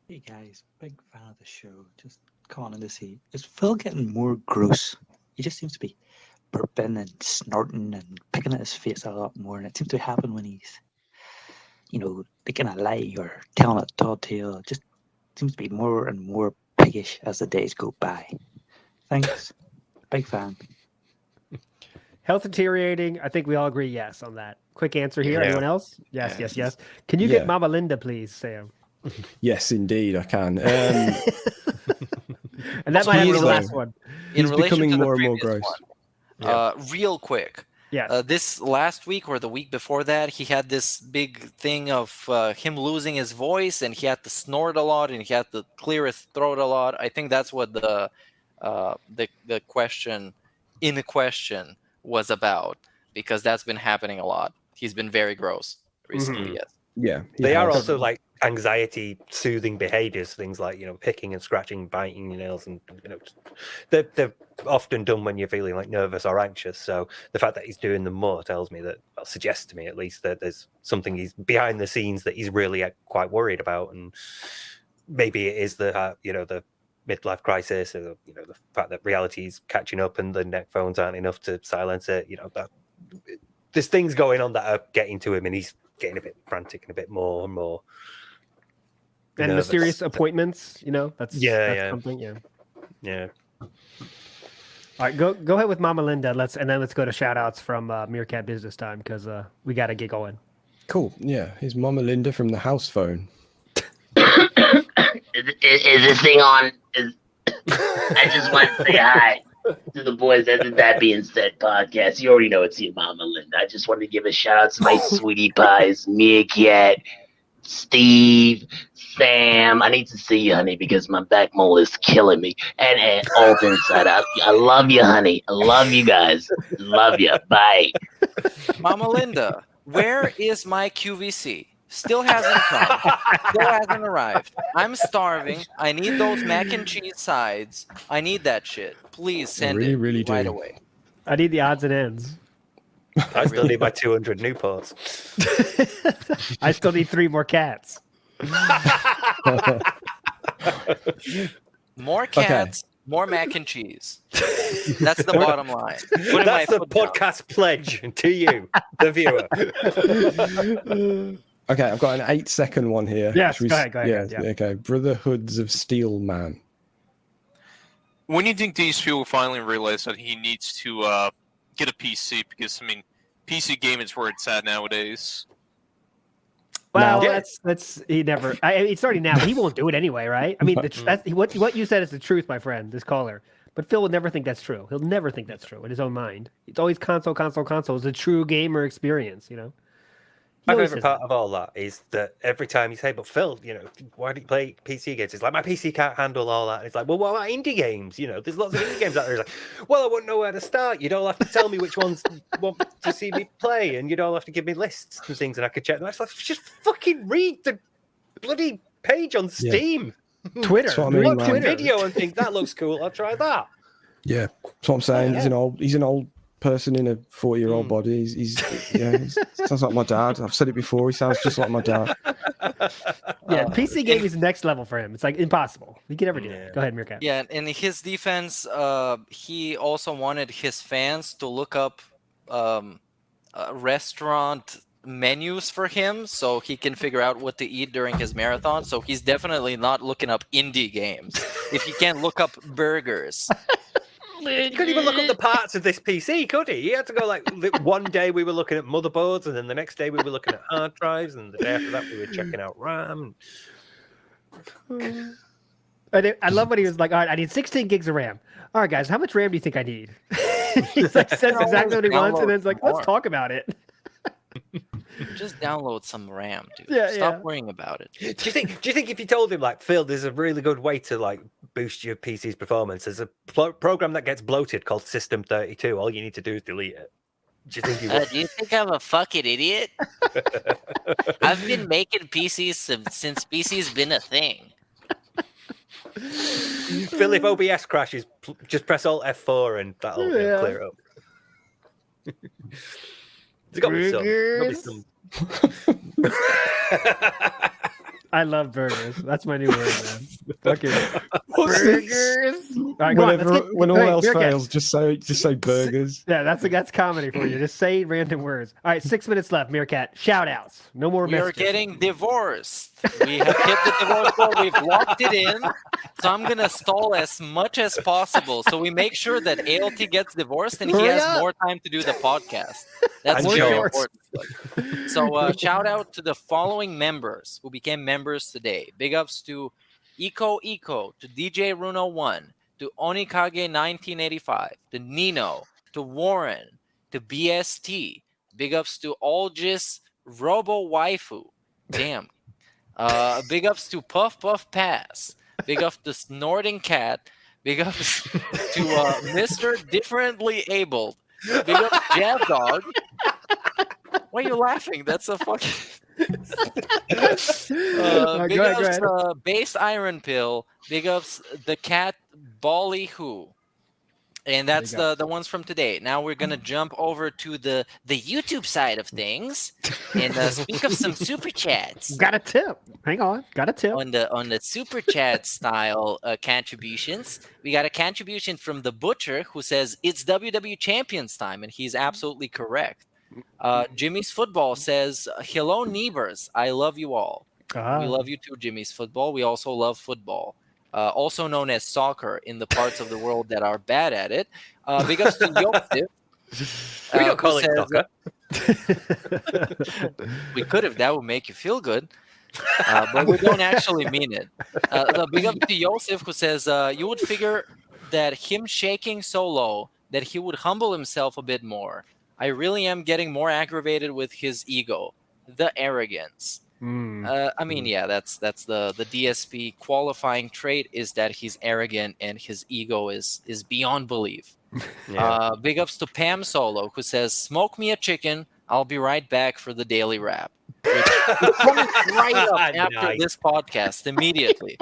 Hey guys, big fan of the show. Just calling to see, is Phil getting more gross? He just seems to be burping and snorting and picking at his face a lot more, and it seems to happen when he's, making a lie or telling a tall tale. It just seems to be more and more piggish as the days go by. Thanks. Big fan.
Health deteriorating. I think we all agree yes on that. Quick answer here.
Yeah.
Anyone else? Yes, yes. Can you
Yeah.
get Mama Linda, please, Sam?
Yes, indeed, I can.
And that might have to be the last one.
In
He's
relation
becoming
to the
more and more
previous
gross.
one, real quick.
Yes.
This last week or the week before that, he had this big thing of him losing his voice, and he had to snort a lot, and he had to clear his throat a lot. I think that's what the question in the question was about, because that's been happening a lot. He's been very gross recently.
Mhm.
Yes.
Yeah,
They are also like anxiety soothing behaviors, things like picking and scratching, biting your nails, and they're often done when you're feeling like nervous or anxious. So the fact that he's doing them more tells me that, well, suggests to me at least, that there's something he's behind the scenes that he's really quite worried about, and maybe it is the the midlife crisis, or the fact that reality is catching up and the neck phones aren't enough to silence it. That there's things going on that are getting to him, and he's getting a bit frantic and a bit more and more.
And
nervous.
mysterious appointments. That's something.
Yeah.
All right, go ahead with Mama Linda. Let's go to shout outs from Meerkat Business Time, because we got to get going.
Cool. Yeah, here's Mama Linda from the house phone.
Is this thing on? I just want to say hi to the boys at the That Being Said podcast. You already know it's your Mama Linda. I just wanted to give a shout out to my sweetie pies, Meerkat, Steve, Sam. I need to see you, honey, because my back mole is killing me. And all inside out. I love you, honey. I love you guys. Love you. Bye.
Mama Linda, where is my QVC? Still hasn't come. Still hasn't arrived. I'm starving. I need those mac and cheese sides. I need that shit. Please send it right away.
I need the odds and ends.
I still need my 200 Newports.
I still need 3 more cats.
More cats, more mac and cheese. That's the bottom line.
That's the podcast pledge to you, the viewer.
Okay, I've got an 8-second one here.
Yes,
Should we
go ahead.
Yeah, okay. Brotherhoods of Steel Man.
When do you think DSP will finally realize that he needs to get a PC? Because PC gaming is where it's at nowadays.
Well, that's he never. It's starting now. He won't do it anyway, right? I mean, what you said is the truth, my friend. This caller, but Phil would never think that's true. He'll never think that's true in his own mind. It's always console. It's a true gamer experience,
My favorite part of all that is that every time you say, "But Phil, why do you play PC games?" It's like, my PC can't handle all that. And it's like, well, what about indie games? There's lots of indie games out there. It's like, well, I wouldn't know where to start. You'd all have to tell me which ones you want to see me play, and you'd all have to give me lists and things, and I could check them. It's like, just fucking read the bloody page on Steam,
Twitter,
That's what I mean,
watch a
man.
video and think that looks cool. I'll try that.
Yeah, that's what I'm saying.
Yeah.
He's an old person in a 40-year-old body. He sounds like my dad. I've said it before. He sounds just like my dad.
Yeah, PC gaming is next level for him. It's like impossible. He can never do that. Go ahead, Meerkat.
Yeah, in his defense, he also wanted his fans to look up restaurant menus for him so he can figure out what to eat during his marathon. So he's definitely not looking up indie games. If he can't look up burgers.
He couldn't even look up the parts of this PC, could he? He had to go one day we were looking at motherboards, and then the next day we were looking at hard drives, and the day after that we were checking out RAM.
I love when he was like, all right, I need 16 gigs of RAM. All right, guys, how much RAM do you think I need? He's like, says exactly what he wants, and then it's like, let's talk about it.
Just download some RAM, dude.
Yeah,
Stop worrying about it.
Do you think if you told him, like, Phil, there's a really good way to boost your PC's performance? There's a program that gets bloated called System 32. All you need to do is delete it. Do you think he would?
Do you think I'm a fucking idiot? I've been making PCs since PC's been a thing.
Phil, if OBS crashes, just press Alt F4 and that'll clear it up. There's got to be some.
I love burgers. That's my new word, man. Fucking
What's this?
burgers. All right, come on. Let's get,
When all
wait,
else
Meerkat.
fails, just say burgers.
Yeah, that's comedy for you. Just say random words. All right, 6 minutes left, Meerkat. Shout outs. No more
We are
messages.
getting divorced. We have hit the divorce court. We've locked it in. So I'm gonna stall as much as possible, so we make sure that ALT gets divorced and he
Hurry
has
up.
more time to do the podcast. That's
And
very
shorts.
important. So shout out to the following members who became members today. Big ups to Eco, to DJ Runo 1, to Onikage 1985, to Nino, to Warren, to BST. Big ups to Algis Robo Waifu. Damn. Big ups to Puff Puff Pass. Big ups to Snorting Cat. Big ups to Mr. Differently Abled. Big ups Jab Dog. Why are you laughing? That's a fucking. Big
go
ups
ahead.
Based Iron Pill. Big ups the cat Bolly Who. And that's
Big
the ones from today. Now we're gonna jump over to the YouTube side of things and speak of some super chats.
Got a tip. Hang on. Got a tip.
On the super chat style contributions, we got a contribution from the Butcher who says it's WWE Champions time, and he's absolutely correct. Jimmy's Football says hello neighbors, I love you all. We love you too, Jimmy's Football. We also love football. Also known as soccer in the parts of the world that are bad at it. Big ups to Yosef.
We don't call
who
it
soccer. We could if that would make you feel good. But we don't actually mean it. The big up to Yosef who says, you would figure that him shaking so low that he would humble himself a bit more. I really am getting more aggravated with his ego, the arrogance. I mean, yeah, that's the DSP qualifying trait is that he's arrogant and his ego is beyond belief. Big ups to Pam Solo who says, "Smoke me a chicken. I'll be right back for the daily wrap." Which is coming right up after
Nice.
this podcast immediately.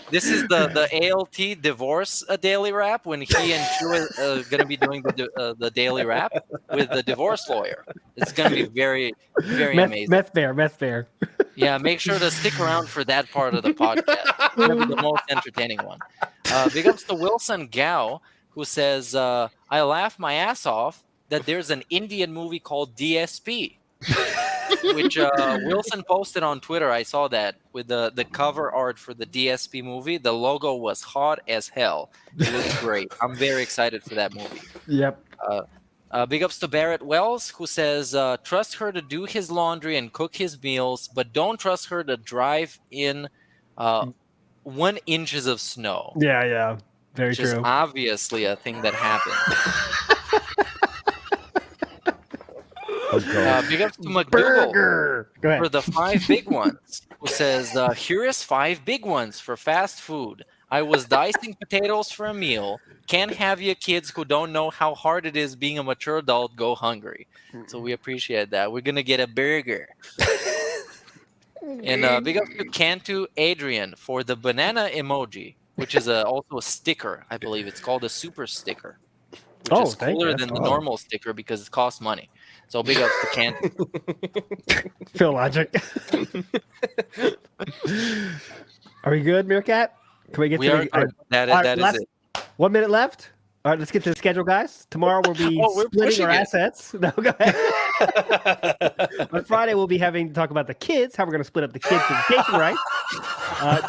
This is the ALT divorce daily wrap when he and Chu are going to be doing the daily wrap with the divorce lawyer. It's going to be very, very amazing.
Meth bear.
Yeah, make sure to stick around for that part of the podcast. It's going to be the most entertaining one. Big ups to Wilson Gao, who says, I laugh my ass off that there's an Indian movie called DSP, which Wilson posted on Twitter. I saw that with the cover art for the DSP movie. The logo was hot as hell. It was great. I'm very excited for that movie.
Yep.
Big ups to Barrett Wells, who says, trust her to do his laundry and cook his meals, but don't trust her to drive in 1 inches of snow.
Yeah. Very
which
true.
is obviously a thing that happened. Big ups to McDougal
Go ahead.
for the 5 big ones, who says, here is 5 big ones for fast food. I was dicing potatoes for a meal. Can't have your kids who don't know how hard it is being a mature adult go hungry. So we appreciate that. We're going to get a burger. And big up to Cantu Adrian for the banana emoji, which is also a sticker. I believe it's called a super sticker, which is cooler than the normal sticker because it costs money. So big ups to Cantu.
Phil Logic. Are we good, Meerkat? Can we get
We
to
are good. That is it.
1 minute left. All right, let's get to the schedule, guys. Tomorrow we'll be
we're
splitting
pushing
our
it.
assets. No, go ahead. On Friday, we'll be having to talk about the kids, how we're going to split up the kids' education rights.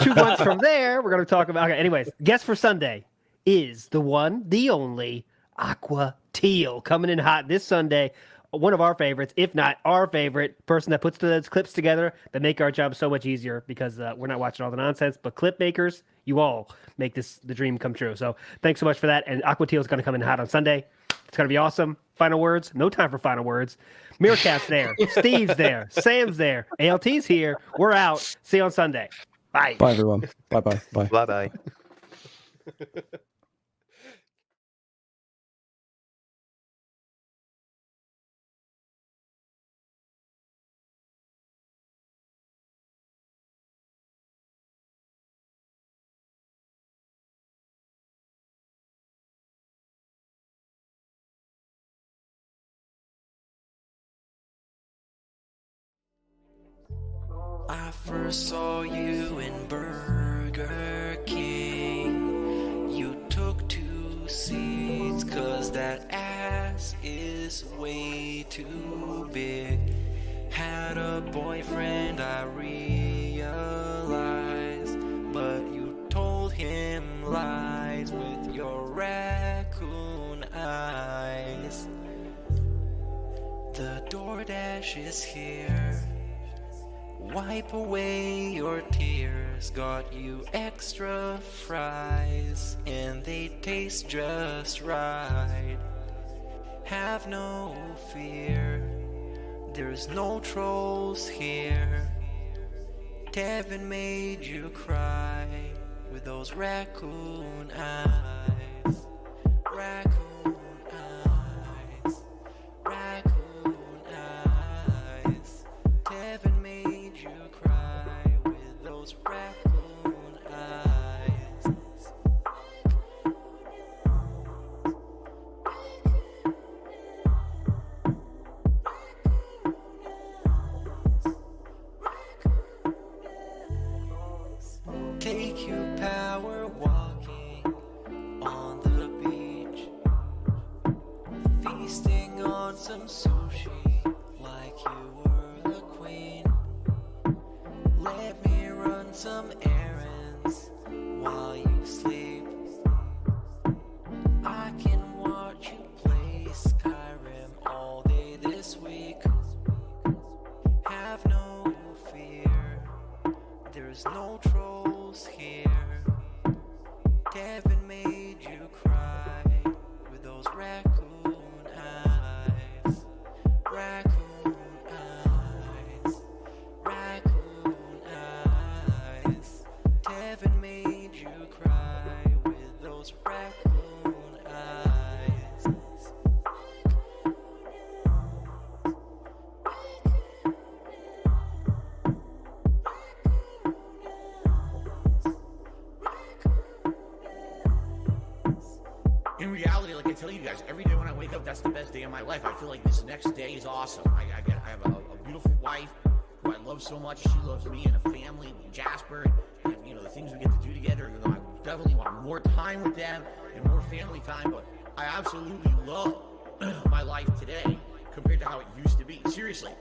2 months from there, we're going to talk about. Okay, anyways, guest for Sunday is the one, the only Aqua Teal coming in hot this Sunday. One of our favorites, if not our favorite person that puts those clips together that make our job so much easier because we're not watching all the nonsense. But clip makers, you all make the dream come true. So thanks so much for that. And Aqua Teal is going to come in hot on Sunday. It's going to be awesome. Final words? No time for final words. Meerkat's there. Steve's there. Sam's there. ALT's here. We're out. See you on Sunday. Bye.
Bye, everyone. Bye-bye. Bye.
Bye-bye.
I first saw you in Burger King, you took 2 seats, 'cause that ass is way too big. Had a boyfriend, I realized, but you told him lies with your raccoon eyes. The DoorDash is here. Wipe away your tears. Got you extra fries, and they taste just right. Have no fear, there's no trolls here. Devin made you cry with those raccoon eyes. Raccoon eyes. Raccoon eyes. Devin made you cry with those raccoon eyes. Take you power walking on the beach, feasting on some sushi like you were the queen. Let me run some errands while you sleep. I can watch you play Skyrim all day this week. Have no fear, there's no trolls here. Devin made you cry with those raccoon eyes. Raccoon eyes. Raccoon eyes. Devin made you cry with those raccoon eyes.
In reality, like I tell you guys, every day when I wake up, that's the best day of my life. I feel like this next day is awesome. I have a beautiful wife who I love so much. She loves me and a family, Jasper, and you know the things we get to do together. You know, I definitely want more time with them and more family time. But I absolutely love my life today compared to how it used to be. Seriously,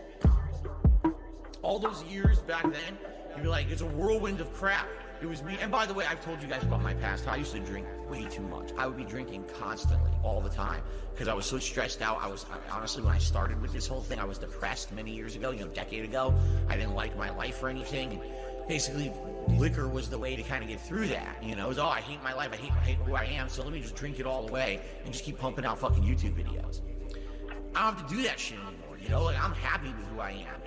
all those years back then, you'd be like, it's a whirlwind of crap. It was me. And by the way, I've told you guys about my past. I used to drink way too much. I would be drinking constantly, all the time, because I was so stressed out. Honestly, when I started with this whole thing, I was depressed many years ago, a decade ago. I didn't like my life or anything. And basically, liquor was the way to kind of get through that. It was, I hate my life. I hate who I am. So let me just drink it all away and just keep pumping out fucking YouTube videos. I don't have to do that shit anymore. Like, I'm happy with who I am.